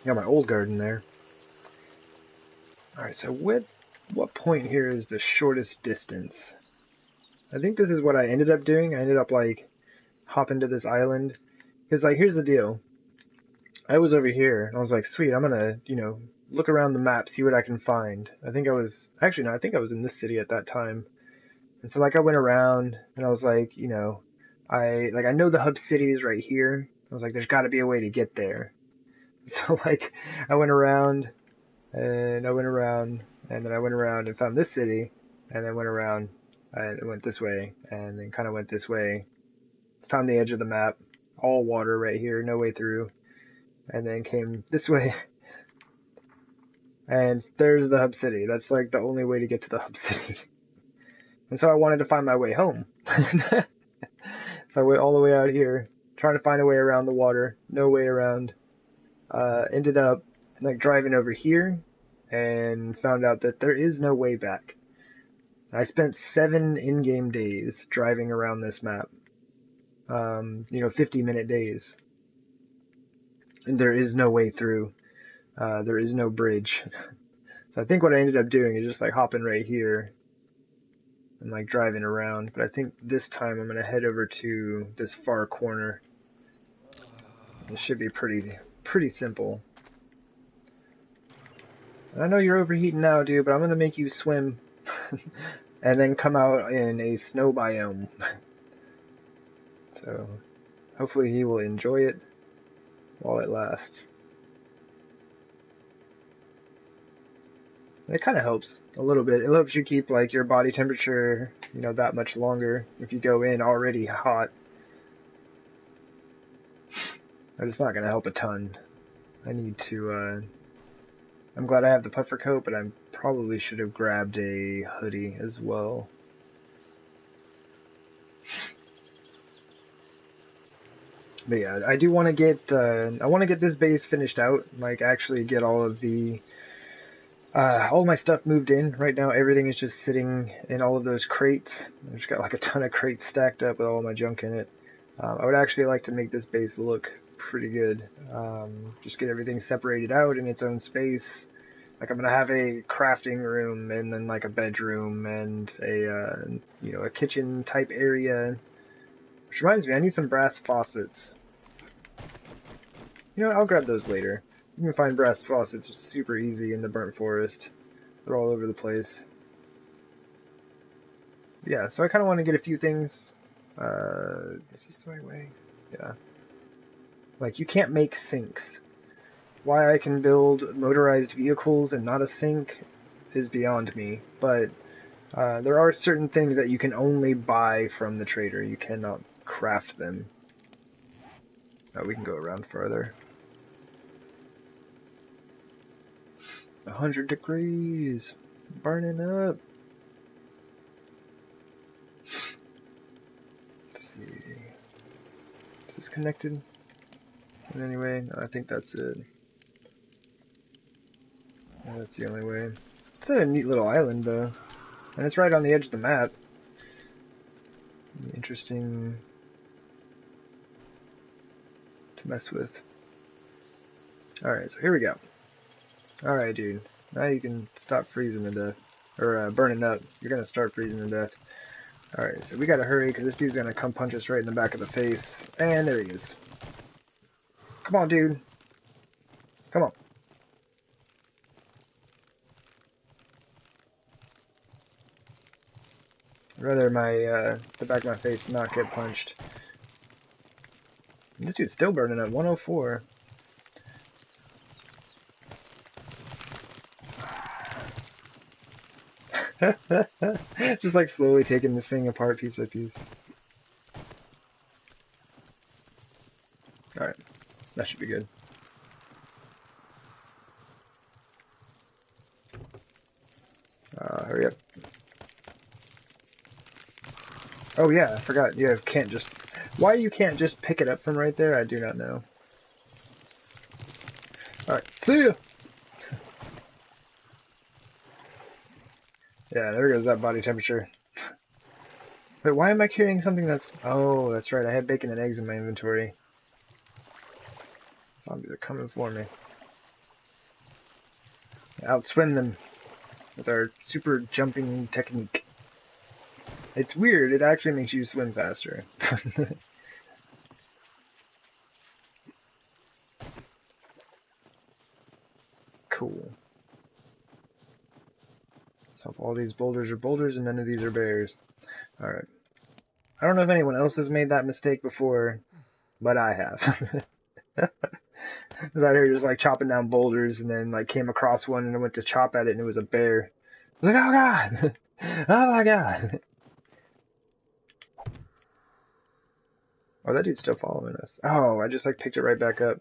Got my old garden there. Alright, so what point here is the shortest distance? I think this is what I ended up doing. I ended up like hopping to this island. Because like here's the deal. I was over here and I was like, sweet, I'm gonna, look around the map, see what I can find. I think I was in this city at that time. And so like I went around and I was like, I know the hub city is right here. I was like, there's gotta be a way to get there. So like I went around and then I went around and found this city, and then went around and went this way, and then kind of went this way, found the edge of the map, all water right here, no way through, and then came this way, and there's the hub city. That's like the only way to get to the hub city. And so I wanted to find my way home. So I went all the way out here, trying to find a way around the water, no way around. Ended up like driving over here and found out that there is no way back. I spent 7 in-game days driving around this map. 50-minute days. And there is no way through. There is no bridge. So I think what I ended up doing is just like hopping right here and like driving around. But I think this time I'm going to head over to this far corner. It should be pretty simple. I know you're overheating now, dude, but I'm gonna make you swim and then come out in a snow biome. So hopefully he will enjoy it while it lasts. It kind of helps a little bit. It helps you keep like your body temperature, that much longer if you go in already hot. But it's not gonna help a ton. I need to I'm glad I have the puffer coat, but I probably should have grabbed a hoodie as well. But yeah, I do want to get this base finished out, like actually get all of all my stuff moved in. Right now everything is just sitting in all of those crates. I've just got like a ton of crates stacked up with all my junk in it. I would actually like to make this base look pretty good. Just get everything separated out in its own space. Like I'm gonna have a crafting room and then like a bedroom and a kitchen type area. Which reminds me, I need some brass faucets. I'll grab those later. You can find brass faucets super easy in the burnt forest. They're all over the place. Yeah, so I kind of want to get a few things. Is this the right way? Yeah. Like, you can't make sinks. Why I can build motorized vehicles and not a sink is beyond me, but There are certain things that you can only buy from the trader. You cannot craft them. Oh, we can go around further. 100 degrees. Burning up. Let's see. Is this connected in any way? No, I think that's it. Yeah, that's the only way. It's a neat little island, though. And it's right on the edge of the map. Interesting to mess with. Alright, so here we go. Alright, dude. Now you can stop freezing to death. Or burning up. You're gonna start freezing to death. Alright, so we gotta hurry because this dude's gonna come punch us right in the back of the face. And there he is. Come on, dude. Come on. I'd rather the back of my face not get punched. This dude's still burning at 104. Just like slowly taking this thing apart piece by piece. Alright, that should be good. Hurry up. Oh yeah, I forgot. You can't just... Why you can't just pick it up from right there, I do not know. Alright, see ya! Yeah, there goes that body temperature. Wait, why am I carrying something that's... Oh, that's right, I had bacon and eggs in my inventory. Zombies are coming for me. Outswim them with our super jumping technique. It's weird, it actually makes you swim faster. Cool. So all these boulders are boulders and none of these are bears. Alright. I don't know if anyone else has made that mistake before, but I have. I was out here just like chopping down boulders and then like came across one and I went to chop at it and it was a bear. I was like, oh god! Oh my god! Oh, that dude's still following us. Oh, I just like picked it right back up.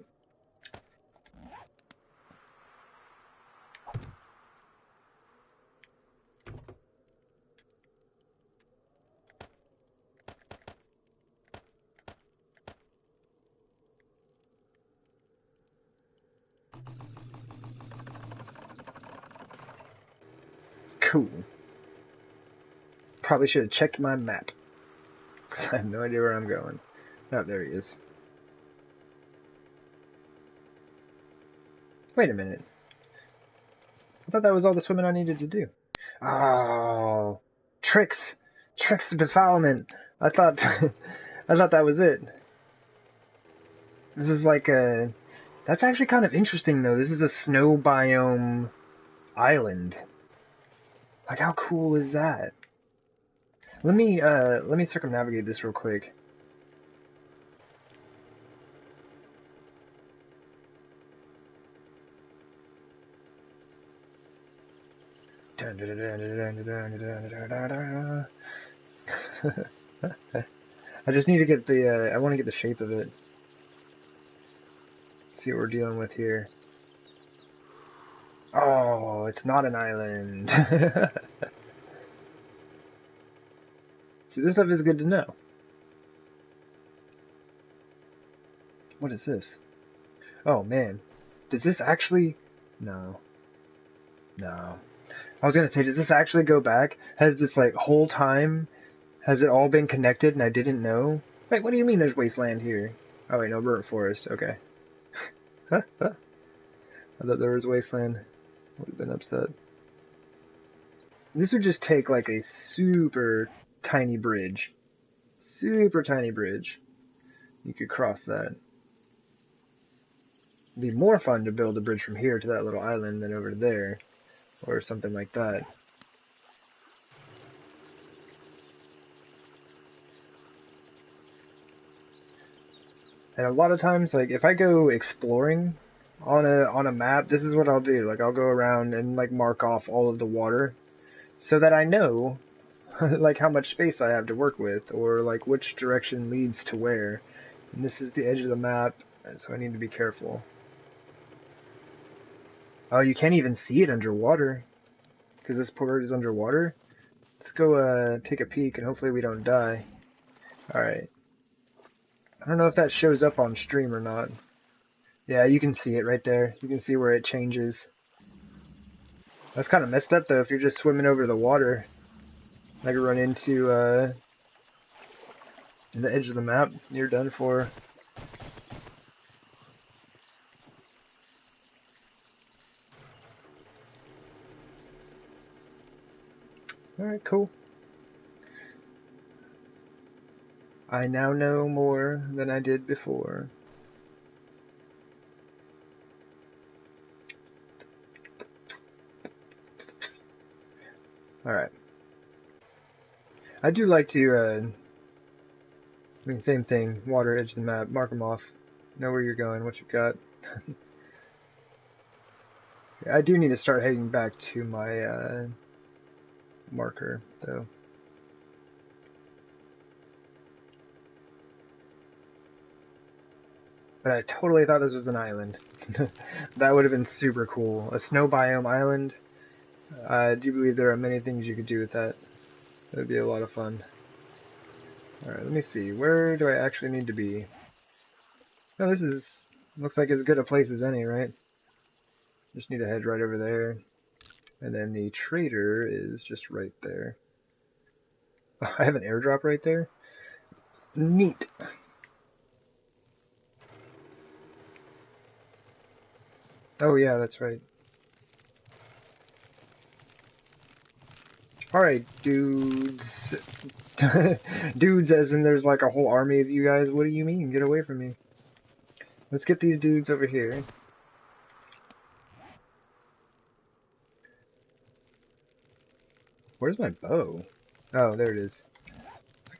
Cool. Probably should have checked my map. Because I have no idea where I'm going. Oh, there he is. Wait a minute. I thought that was all the swimming I needed to do. Oh, tricks. Tricks to defilement. I thought, I thought that was it. This is like a, that's actually kind of interesting though. This is a snow biome island. Like how cool is that? Let me circumnavigate this real quick. I just need to get the, I want to get the shape of it. See what we're dealing with here. Oh, it's not an island. See, this stuff is good to know. What is this? Oh, man. Does this actually... No. No. I was gonna say, does this actually go back? Has this, like, whole time... Has it all been connected and I didn't know? Wait, what do you mean there's wasteland here? Oh, wait, no, burnt forest. Okay. I thought there was wasteland. Would have been upset. This would just take, like, a super tiny bridge. Super tiny bridge. You could cross that. It'd be more fun to build a bridge from here to that little island than over there. Or something like that. And a lot of times, like, if I go exploring on a map, this is what I'll do. Like, I'll go around and, like, mark off all of the water. so that I know like how much space I have to work with, or like which direction leads to where. And this is the edge of the map, so I need to be careful. Oh, you can't even see it underwater, because this port is underwater. Let's go take a peek, and hopefully we don't die. Alright. I don't know if that shows up on stream or not. Yeah, you can see it right there. You can see where it changes. That's kind of messed up, though, if you're just swimming over the water. I could run into the edge of the map. You're done for. Alright, cool. I now know more than I did before. Alright. I do like to, I mean, same thing. Water, edge of the map, mark them off. Know where you're going, what you got. I do need to start heading back to my, marker, though. But I totally thought this was an island. That would have been super cool. A snow biome island. I do believe there are many things you could do with that. That would be a lot of fun. Alright, let me see. Where do I actually need to be? Oh, this is... looks like as good a place as any, right? Just need to head right over there. And then the trader is just right there. Oh, I have an airdrop right there? Neat! Oh yeah, that's right. Alright, dudes. Dudes as in there's like a whole army of you guys. What do you mean? Get away from me. Let's get these dudes over here. Where's my bow? Oh, there it is.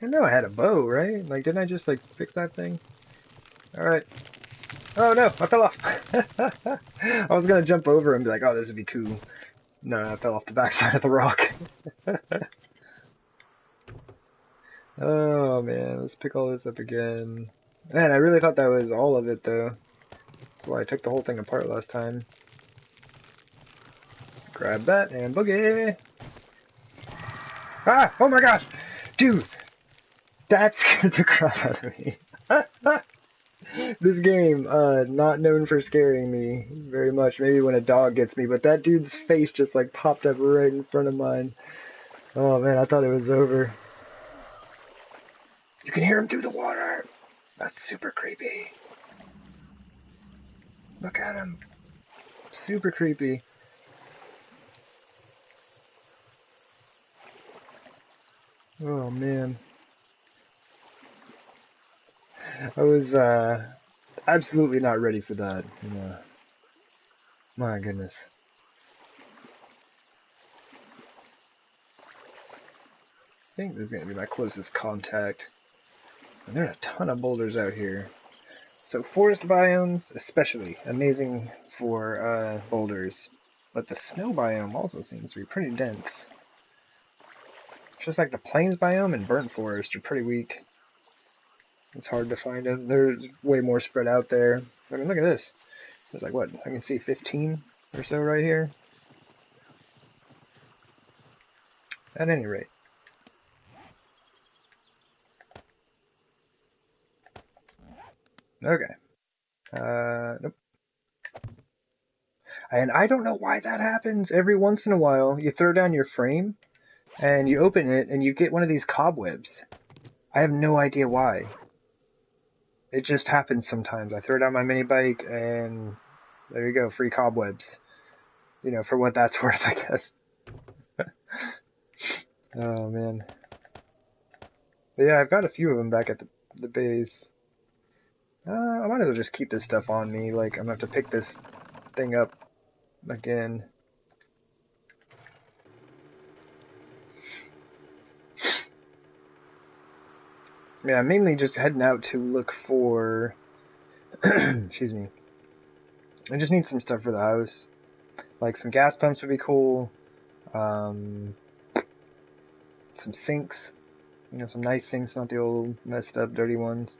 I know I had a bow, right? Like, didn't I just, like, fix that thing? Alright. Oh, no! I fell off! I was gonna jump over and be like, oh, this would be cool. No, I fell off the backside of the rock. Oh, man. Let's pick all this up again. Man, I really thought that was all of it, though. That's why I took the whole thing apart last time. Grab that and boogie! Ah! Oh my gosh! Dude! That scared the crap out of me. This game, not known for scaring me very much. Maybe when a dog gets me, but that dude's face just like popped up right in front of mine. Oh man, I thought it was over. You can hear him through the water. That's super creepy. Look at him. Super creepy. Oh man. I was absolutely not ready for that. You know. My goodness. I think this is going to be my closest contact. And there are a ton of boulders out here. So forest biomes, especially, amazing for boulders. But the snow biome also seems to be pretty dense. Just like the plains biome and burnt forest are pretty weak. It's hard to find them. There's way more spread out there. I mean, look at this. There's like, what, I can see 15 or so right here. At any rate. Okay. Nope. And I don't know why that happens. Every once in a while, you throw down your frame, and you open it, and you get one of these cobwebs. I have no idea why. It just happens sometimes. I throw down my mini bike, and there you go, free cobwebs. You know, for what that's worth, I guess. Oh, man. But yeah, I've got a few of them back at the base. I might as well just keep this stuff on me. Like, I'm gonna have to pick this thing up again. Yeah, I'm mainly just heading out to look for... excuse me. I just need some stuff for the house. Like, some gas pumps would be cool. some sinks. You know, some nice sinks, not the old messed up, dirty ones.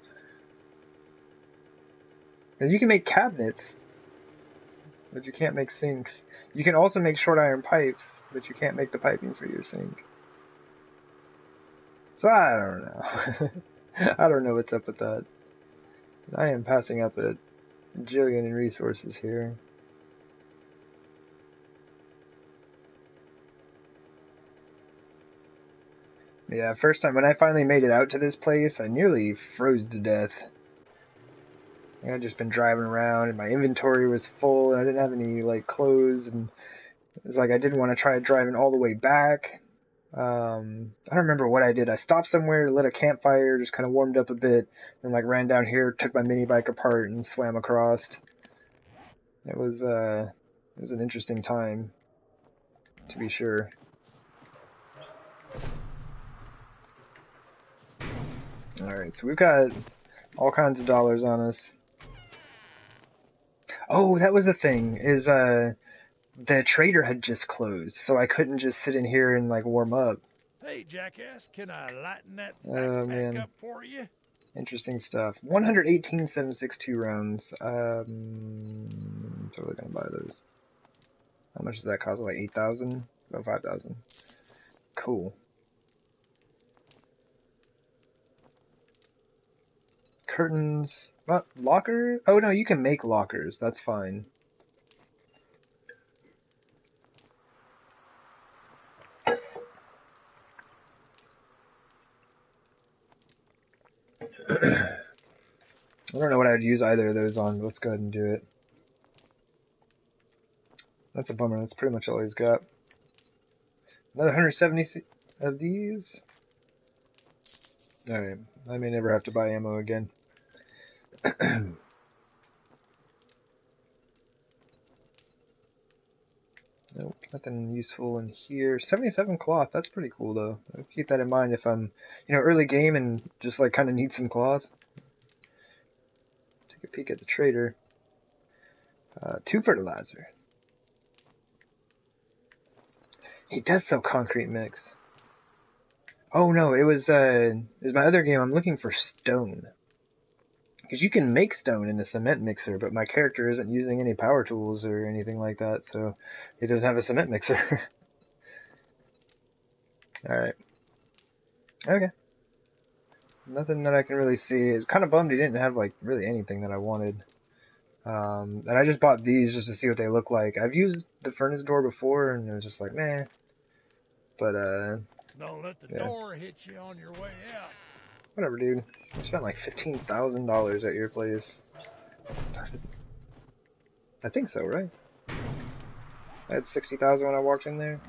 And you can make cabinets, but you can't make sinks. You can also make short iron pipes, but you can't make the piping for your sink. So I don't know. I don't know what's up with that. I am passing up a jillion in resources here. Yeah, first time when I finally made it out to this place, I nearly froze to death. I'd just been driving around and my inventory was full and I didn't have any like clothes, and it was like I didn't want to try driving all the way back. I don't remember what I did. I stopped somewhere, lit a campfire, just kind of warmed up a bit, and like ran down here, took my mini bike apart, and swam across. It was an interesting time, to be sure. All right, so we've got all kinds of dollars on us. Oh, that was the thing. Is the trader had just closed, so I couldn't just sit in here and like warm up. Hey, jackass, can I lighten that Oh backpack man, up for you? interesting stuff. 118,762 rounds. Totally gonna buy those. How much does that cost? Like 8,000? About 5,000. Cool. Curtains. What? Locker? Oh no, you can make lockers. That's fine. I don't know what I'd use either of those on, but let's go ahead and do it. That's a bummer. That's pretty much all he's got. Another 170 of these. Alright, I may never have to buy ammo again. Nope, nothing useful in here. 77 cloth, that's pretty cool though. I'll keep that in mind if I'm, early game and just like kind of need some cloth. Take a peek at the trader. 2 fertilizer. He does sell concrete mix. Oh no, it was my other game. I'm looking for stone. Because you can make stone in a cement mixer, but my character isn't using any power tools or anything like that, so he doesn't have a cement mixer. Alright. Okay. Nothing that I can really see. It's kind of bummed he didn't have like really anything that I wanted. And I just bought these just to see what they look like. I've used the furnace door before, and it was just like, meh. But, Don't let the yeah. door hit you on your way out. Whatever, dude. I spent like $15,000 at your place. I think so, right? I had 60,000 when I walked in there.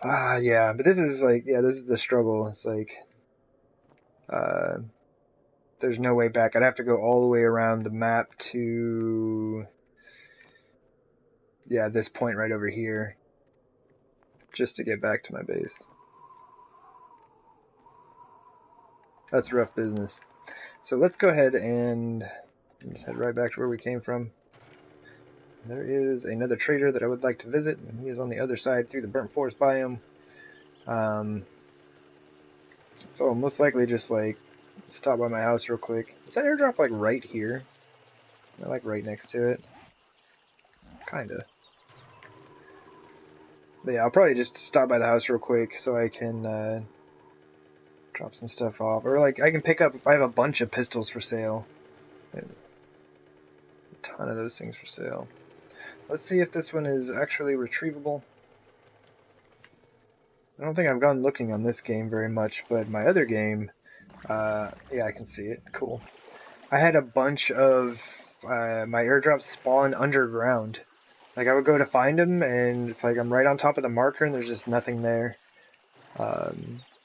Ah, yeah, but this is like, yeah, this is the struggle. It's like, there's no way back. I'd have to go all the way around the map to, yeah, this point right over here, just to get back to my base. That's rough business. So let's go ahead and just head right back to where we came from. There is another trader that I would like to visit, and he is on the other side through the burnt forest biome. So I'll most likely just like stop by my house real quick. Is that airdrop like right here? I like right next to it. Kinda. But yeah, I'll probably just stop by the house real quick so I can drop some stuff off. Or like I can pick up, I have a bunch of pistols for sale. A ton of those things for sale. Let's see if this one is actually retrievable. I don't think I've gone looking on this game very much, but my other game, yeah, I can see it. Cool. I had a bunch of my airdrops spawn underground. Like I would go to find them, and it's like I'm right on top of the marker, and there's just nothing there.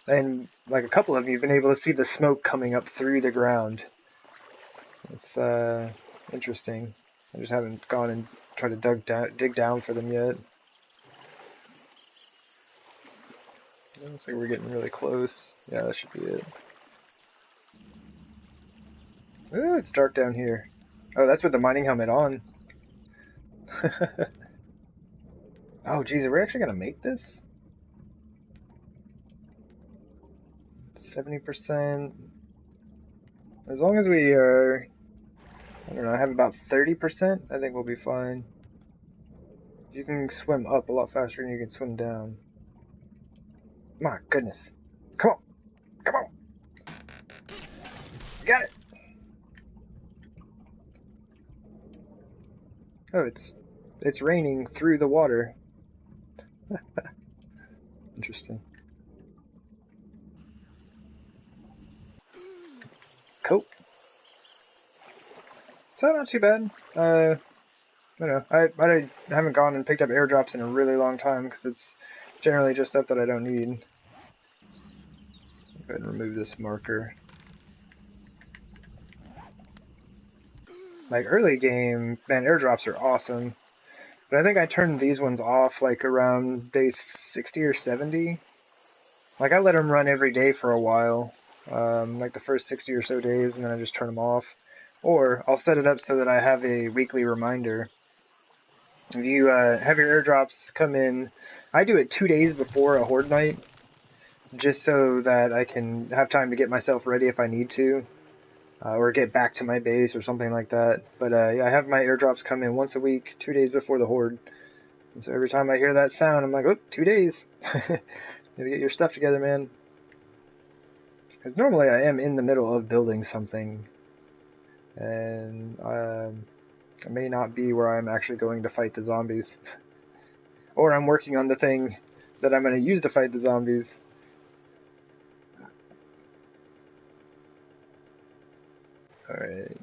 And like a couple of them, you've been able to see the smoke coming up through the ground. It's interesting. I just haven't gone and tried to dig down for them yet. It looks like we're getting really close. Yeah, that should be it. Ooh, it's dark down here. Oh, that's with the mining helmet on. Oh, geez, are we actually gonna make this? 70%. As long as we are, I don't know, I have about 30%, I think we'll be fine. You can swim up a lot faster than you can swim down. My goodness. Come on. Come on. You got it. Oh, it's raining through the water. Interesting. Cool. So not too bad. I don't know. I haven't gone and picked up airdrops in a really long time because it's generally just stuff that I don't need. Go ahead and remove this marker. Like early game, man, airdrops are awesome. But I think I turned these ones off like around day 60 or 70. Like I let them run every day for a while, like the first 60 or so days, and then I just turn them off. Or I'll set it up so that I have a weekly reminder. If you have your airdrops come in, I do it 2 days before a horde night, just so that I can have time to get myself ready if I need to. Or get back to my base or something like that. But yeah, I have my airdrops come in once a week, 2 days before the horde. And so every time I hear that sound, I'm like, oh, 2 days. Gotta get your stuff together, man. Because normally I am in the middle of building something. And I may not be where I'm actually going to fight the zombies. Or I'm working on the thing that I'm going to use to fight the zombies. Alright.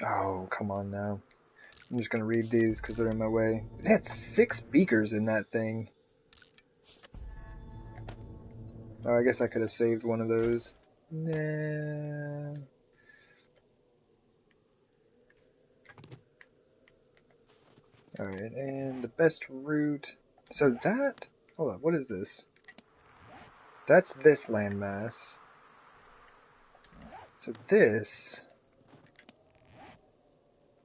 Oh, come on now. I'm just going to read these because they're in my way. It had 6 beakers in that thing. Oh, I guess I could have saved one of those. Nah. Alright, and the best route... So that... Hold on, what is this? That's this landmass. So this...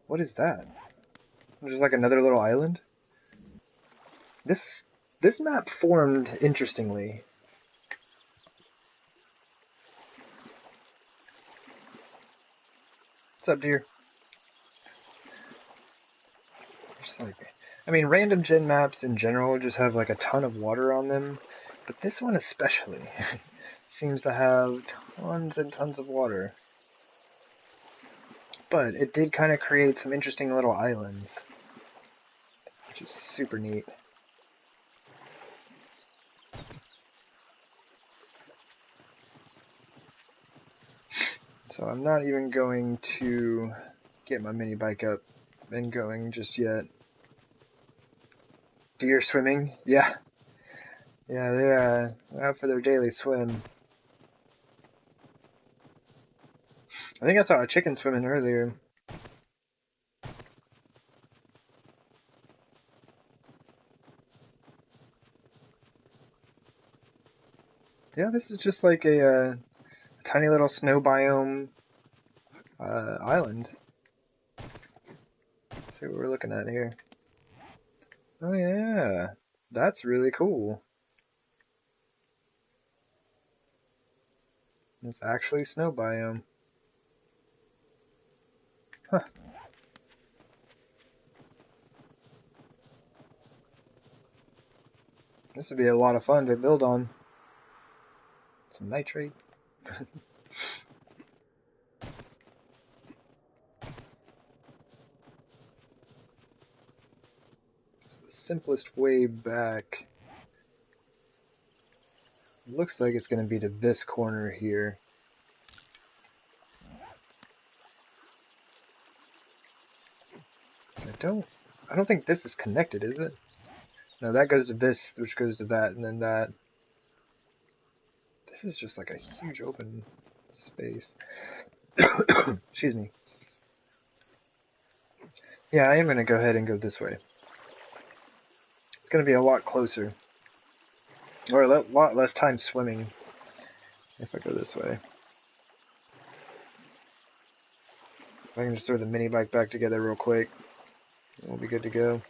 What is that? Just like another little island? This map formed interestingly. What's up, dear? Just like... I mean, random gen maps in general just have like a ton of water on them. But this one especially seems to have tons and tons of water. But it did kind of create some interesting little islands, which is super neat. So I'm not even going to get my mini bike up and going just yet. Deer swimming? Yeah. Yeah, they're out for their daily swim. I think I saw a chicken swimming earlier. Yeah, this is just like a tiny little snow biome island. Let's see what we're looking at here. Oh yeah, that's really cool. It's actually snow biome. Huh. This would be a lot of fun to build on. Some nitrate. The simplest way back. Looks like it's going to be to this corner here. I don't think this is connected, is it? No, that goes to this, which goes to that, and then that. This is just like a huge open space. Excuse me. Yeah, I am going to go ahead and go this way. It's going to be a lot closer. Or a lot less time swimming if I go this way. If I can just throw the mini bike back together real quick, we'll be good to go.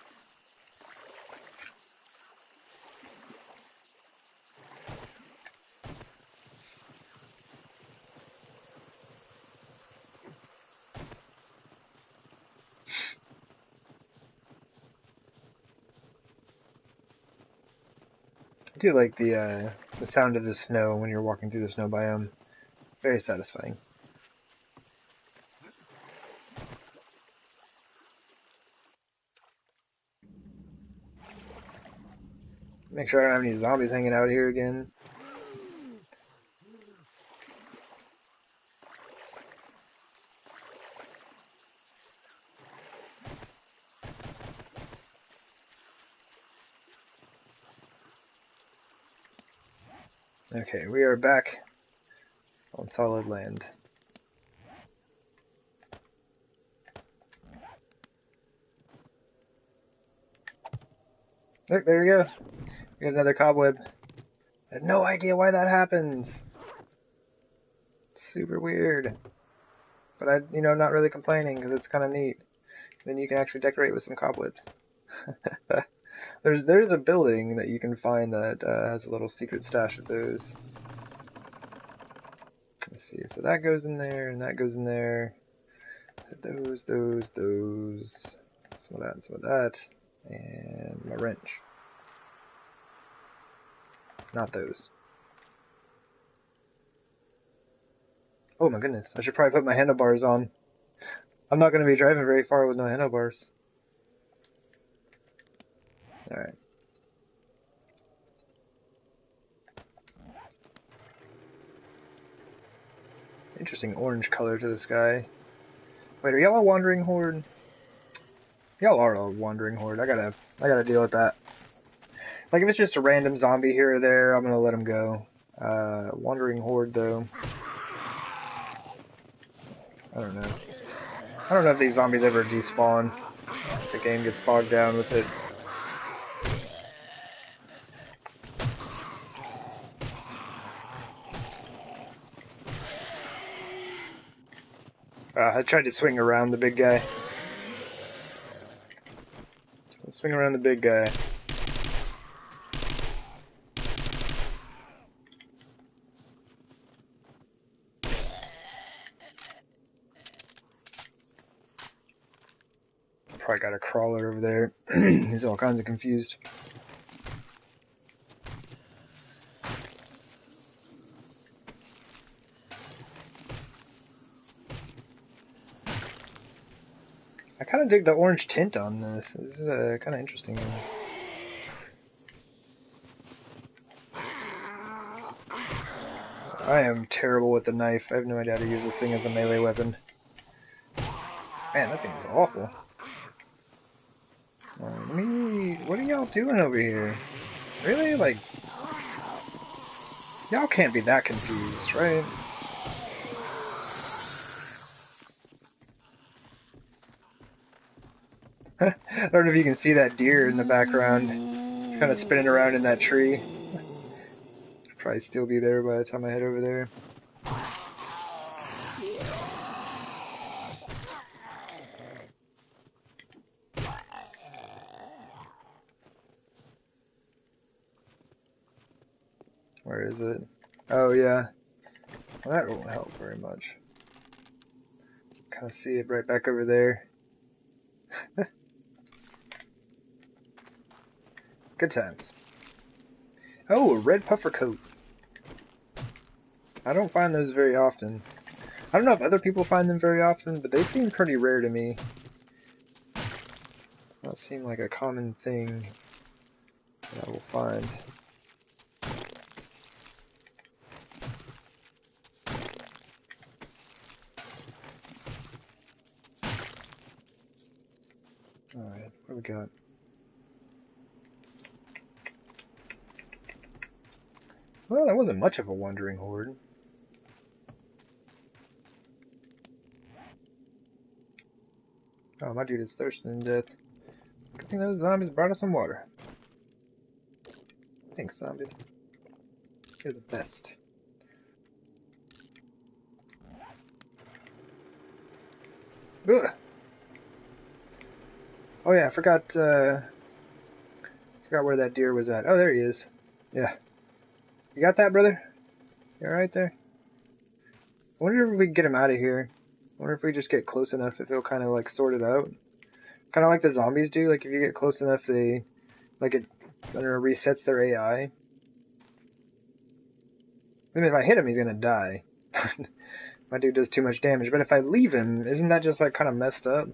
do like the sound of the snow when you're walking through the snow biome. Very satisfying. Make sure I don't have any zombies hanging out here again. Okay, we are back on solid land. Look, there we go. We got another cobweb. I had no idea why that happens. It's super weird. But I'm not really complaining because it's kind of neat. Then you can actually decorate with some cobwebs. There's a building that you can find that has a little secret stash of those. Let's see. So that goes in there, and that goes in there. Those. Some of that. And my wrench. Not those. Oh my goodness, I should probably put my handlebars on. I'm not going to be driving very far with no handlebars. Alright. Interesting orange color to the sky. Wait, are y'all a wandering horde? Y'all are a wandering horde. I gotta deal with that. Like if it's just a random zombie here or there, I'm gonna let him go. Wandering horde though. I don't know. I don't know if these zombies ever despawn. The game gets bogged down with it. I tried to swing around the big guy. Swing around the big guy. Probably got a crawler over there. He's all kinds of confused. I kind of dig the orange tint on this. This is kind of interesting. I am terrible with the knife. I have no idea how to use this thing as a melee weapon. Man, that thing's awful. What are y'all doing over here? Really? Like, y'all can't be that confused, right? I don't know if you can see that deer in the background. It's kind of spinning around in that tree. Probably still be there by the time I head over there. Where is it? Oh yeah. Well, that won't help very much. Kind of see it right back over there. Good times. Oh, a red puffer coat. I don't find those very often. I don't know if other people find them very often, but they seem pretty rare to me. Does not seem like a common thing that I will find. Alright, what do we got? Well, that wasn't much of a wandering horde. Oh, my dude is thirsting to death. Good thing those zombies brought us some water. Thanks, zombies. You're the best. Ugh. Oh yeah, I forgot where that deer was at. Oh, there he is. Yeah. You got that, brother? You alright there? I wonder if we can get him out of here. I wonder if we just get close enough if he'll kind of like sort it out. Kind of like the zombies do. Like if you get close enough, they, like it, I don't know, resets their AI. I mean, if I hit him, he's gonna die. My dude does too much damage. But if I leave him, isn't that just like kind of messed up?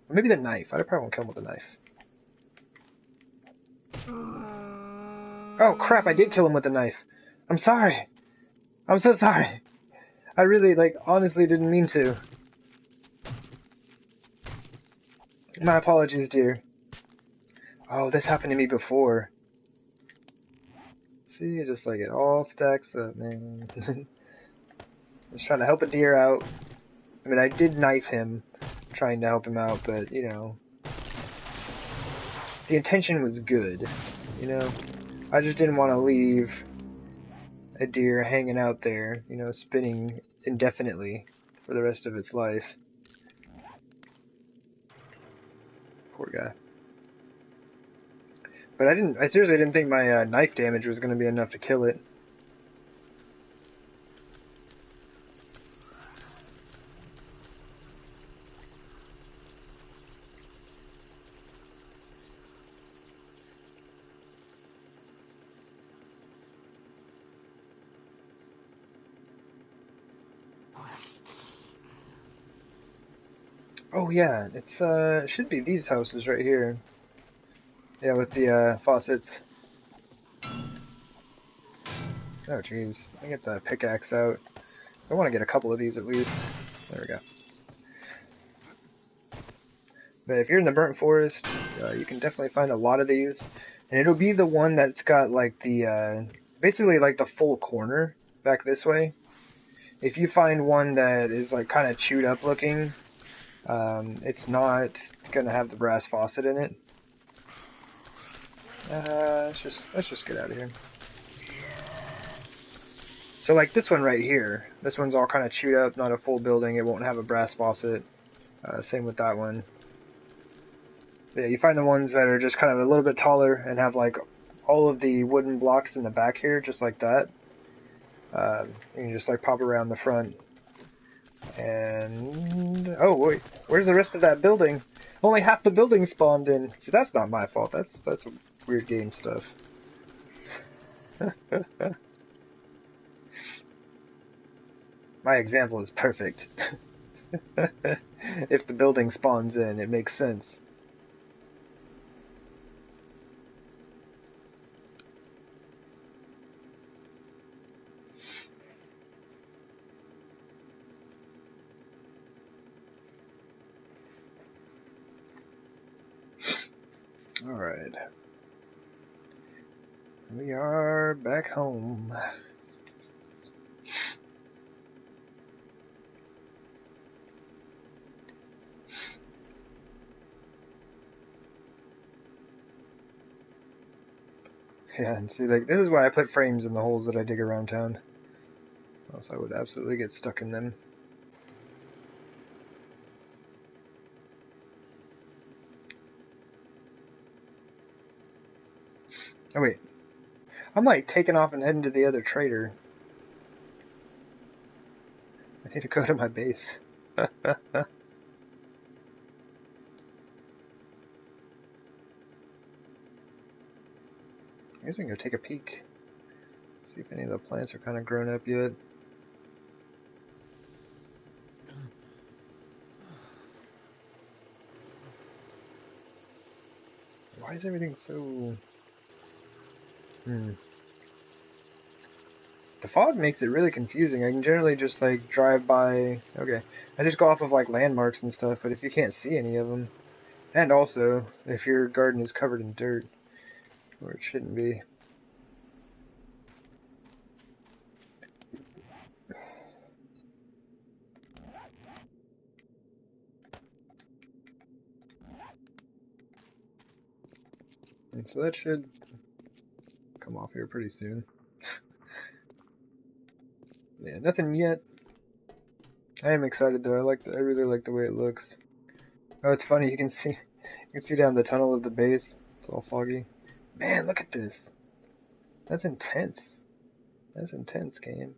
Or maybe the knife. I probably won't kill him with the knife. Oh crap! I did kill him with the knife. I'm sorry. I'm so sorry. I really, like, honestly didn't mean to. My apologies, dear. Oh, this happened to me before. See, just like it all stacks up, man. I was trying to help a deer out. I mean, I did knife him, trying to help him out, but, you know, the intention was good, you know? I just didn't want to leave a deer hanging out there, you know, spinning indefinitely for the rest of its life. Poor guy. But I seriously didn't think my knife damage was going to be enough to kill it. Oh yeah, it's it should be these houses right here. Yeah, with the faucets. Oh jeez, I get the pickaxe out. I want to get a couple of these at least. There we go. But if you're in the burnt forest, you can definitely find a lot of these, and it'll be the one that's got like the basically like the full corner back this way. If you find one that is like kind of chewed up looking, it's not gonna have the brass faucet in it. Let's just get out of here. So like this one right here, this one's all kind of chewed up, not a full building. It won't have a brass faucet. Same with that one. But yeah, you find the ones that are just kind of a little bit taller and have like all of the wooden blocks in the back here, just like that. You can just like pop around the front. And oh wait, where's the rest of that building? Only half the building spawned in. See, that's not my fault. That's weird game stuff. My example is perfect. If the building spawns in, it makes sense. Alright. We are back home. Yeah, and see, like, this is why I put frames in the holes that I dig around town. Or else I would absolutely get stuck in them. Oh wait, I'm like taking off and heading to the other trader. I need to go to my base. I guess we can go take a peek. See if any of the plants are kind of grown up yet. Why is everything so... The fog makes it really confusing. I can generally just like drive by... Okay, I just go off of like landmarks and stuff, but if you can't see any of them... And also, if your garden is covered in dirt, where it shouldn't be. And so that should come off here pretty soon. Yeah, nothing yet. I am excited though. I really like the way it looks. Oh, it's funny. You can see down the tunnel of the base. It's all foggy. Man, look at this. That's intense. That's intense, game.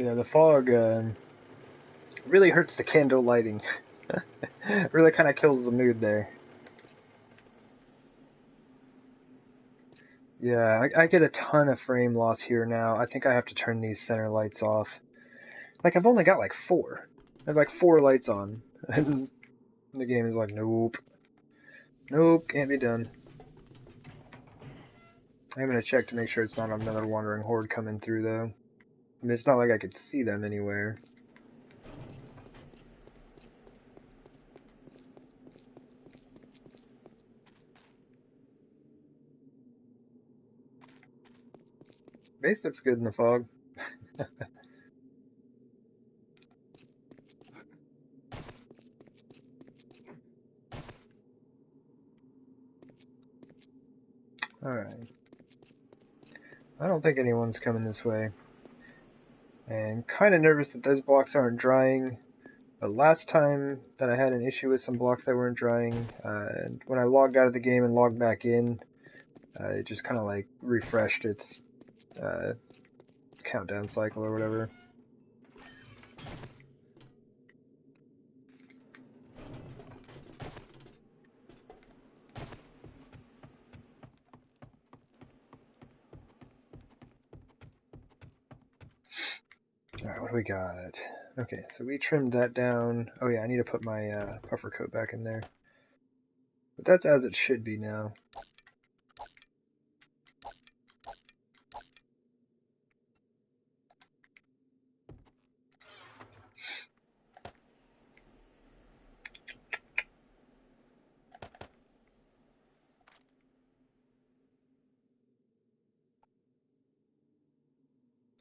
Yeah, the fog really hurts the candle lighting. Really kind of kills the mood there. Yeah, I get a ton of frame loss here now. I think I have to turn these center lights off. Like, I've only got like 4. I have like 4 lights on. And the game is like, nope. Nope, can't be done. I'm gonna check to make sure it's not another wandering horde coming through, though. I mean, it's not like I could see them anywhere. Base looks good in the fog. Alright. I don't think anyone's coming this way. And kind of nervous that those blocks aren't drying. But last time that I had an issue with some blocks that weren't drying, when I logged out of the game and logged back in, it just kind of like refreshed its countdown cycle or whatever. Alright, what do we got? Okay, so we trimmed that down. Oh yeah, I need to put my puffer coat back in there. But that's as it should be now.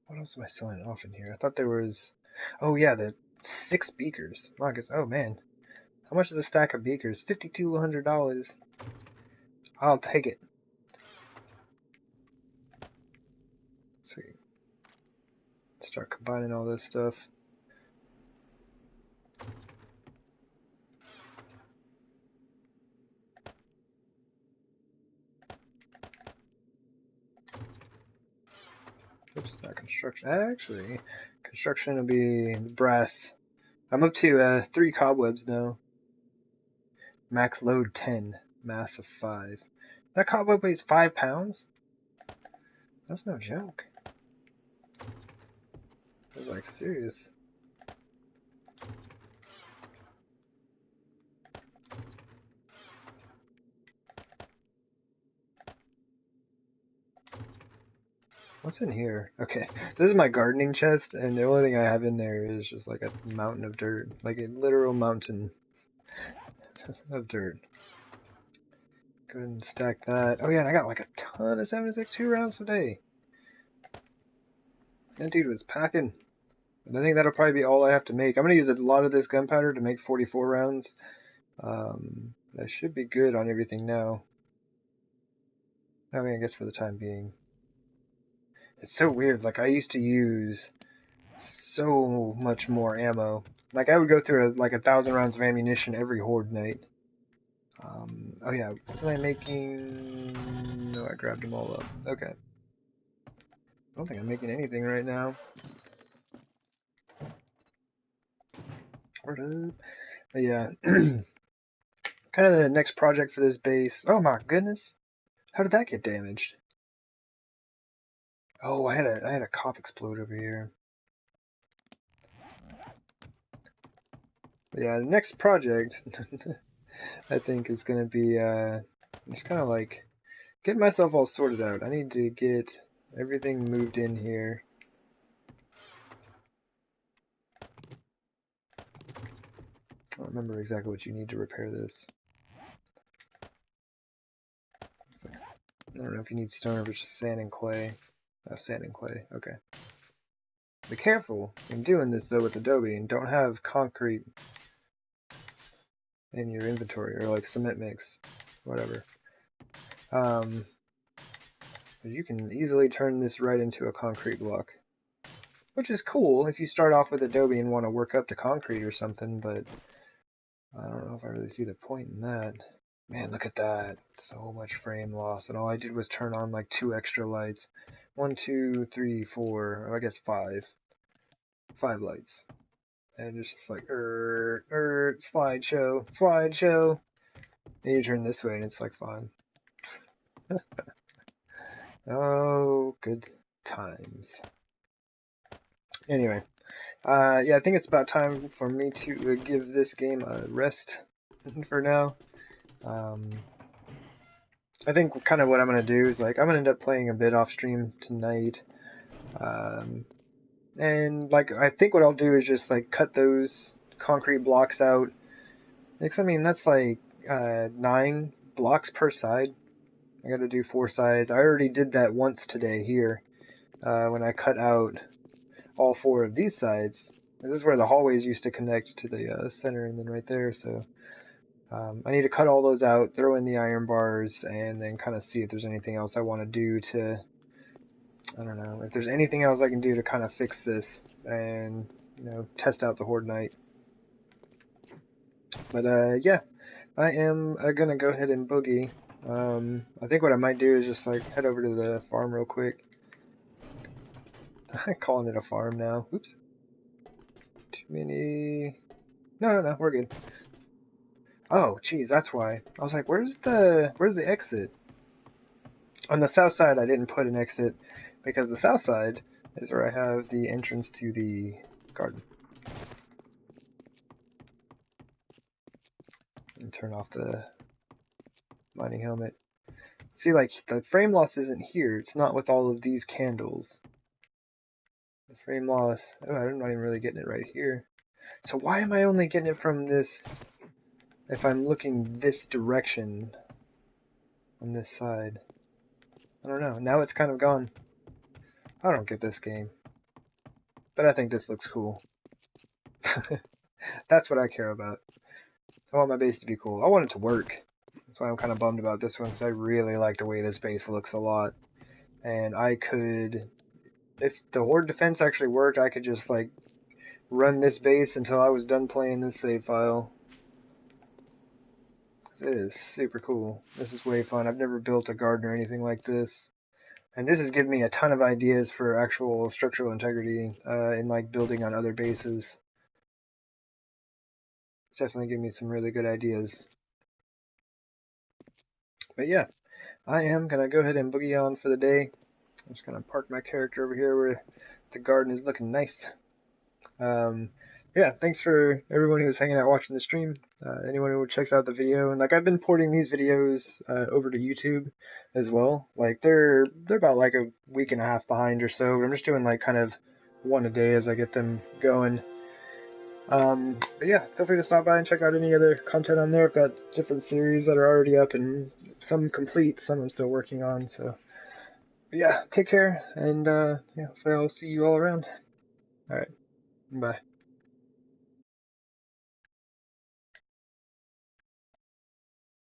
What else am I selling off in here? I thought there was... Oh yeah, the 6 beakers. Marcus, oh man. How much is a stack of beakers? $5,200. I'll take it. Sweet. Start combining all this stuff. Oops, not construction. Actually, construction will be brass. I'm up to 3 cobwebs now. Max load 10. Mass of 5. That cobweb weighs 5 pounds? That's no joke. I was like, serious. What's in here? Okay, this is my gardening chest, and the only thing I have in there is just like a mountain of dirt. Like a literal mountain of dirt. Go ahead and stack that. Oh yeah, and I got like a ton of 7.62 rounds today. That dude was packing. And I think that'll probably be all I have to make. I'm going to use a lot of this gunpowder to make 44 rounds. I should be good on everything now. I mean, I guess for the time being. It's so weird. Like, I used to use so much more ammo. Like, I would go through like 1,000 rounds of ammunition every horde night. Oh yeah, wasn't I making... No, I grabbed them all up. Okay. I don't think I'm making anything right now. But yeah. Kind of the next project for this base. Oh my goodness. How did that get damaged? Oh, I had a cop explode over here. But yeah, the next project I think is gonna be just kind of like getting myself all sorted out. I need to get everything moved in here. I don't remember exactly what you need to repair this. I don't know if you need stone or if it's just sand and clay. Sand and clay, okay. Be careful in doing this though with adobe, and don't have concrete in your inventory, or like cement mix, whatever. But you can easily turn this right into a concrete block, which is cool if you start off with adobe and want to work up to concrete or something, but I don't know if I really see the point in that. Man, look at that. So much frame loss, and all I did was turn on like 2 extra lights. 1, 2, 3, 4, I guess 5. 5 lights. And it's just like, slideshow, slideshow. And you turn this way and it's like fine. Oh, good times. Anyway, yeah, I think it's about time for me to give this game a rest for now. I think kind of what I'm going to do is, like, I'm going to end up playing a bit off stream tonight. And, like, I think what I'll do is just, like, cut those concrete blocks out. I mean, that's, like, 9 blocks per side. I got to do 4 sides. I already did that once today here, when I cut out all 4 of these sides. This is where the hallways used to connect to the center, and then right there, so I need to cut all those out, throw in the iron bars, and then kind of see if there's anything else I want to do to, I don't know, if there's anything else I can do to kind of fix this and, you know, test out the Horde Knight. But yeah, I am gonna go ahead and boogie. I think what I might do is just, like, head over to the farm real quick. I'm calling it a farm now. Oops. Too many. No, we're good. Oh, geez, that's why. I was like, where's the exit? On the south side, I didn't put an exit because the south side is where I have the entrance to the garden. And turn off the mining helmet. See, like, the frame loss isn't here. It's not with all of these candles. The frame loss, oh, I'm not even really getting it right here. So why am I only getting it from this, if I'm looking this direction on this side? I don't know. Now it's kind of gone. I don't get this game. But I think this looks cool. That's what I care about. I want my base to be cool. I want it to work. That's why I'm kind of bummed about this one, because I really like the way this base looks a lot. And I could, if the Horde defense actually worked, I could just, like, run this base until I was done playing this save file. It is super cool. This is way fun. I've never built a garden or anything like this. And this has given me a ton of ideas for actual structural integrity in, like, building on other bases. It's definitely given me some really good ideas. But yeah, I am going to go ahead and boogie on for the day. I'm just going to park my character over here where the garden is looking nice. Yeah, thanks for everyone who's hanging out watching the stream, anyone who checks out the video, and, like, I've been porting these videos over to YouTube as well. Like, they're about, like, a week and a half behind or so, but I'm just doing, like, kind of one a day as I get them going. But yeah, feel free to stop by and check out any other content on there. I've got different series that are already up, and some complete, some I'm still working on, so. But yeah, take care, and yeah, hopefully I'll see you all around. Alright, bye.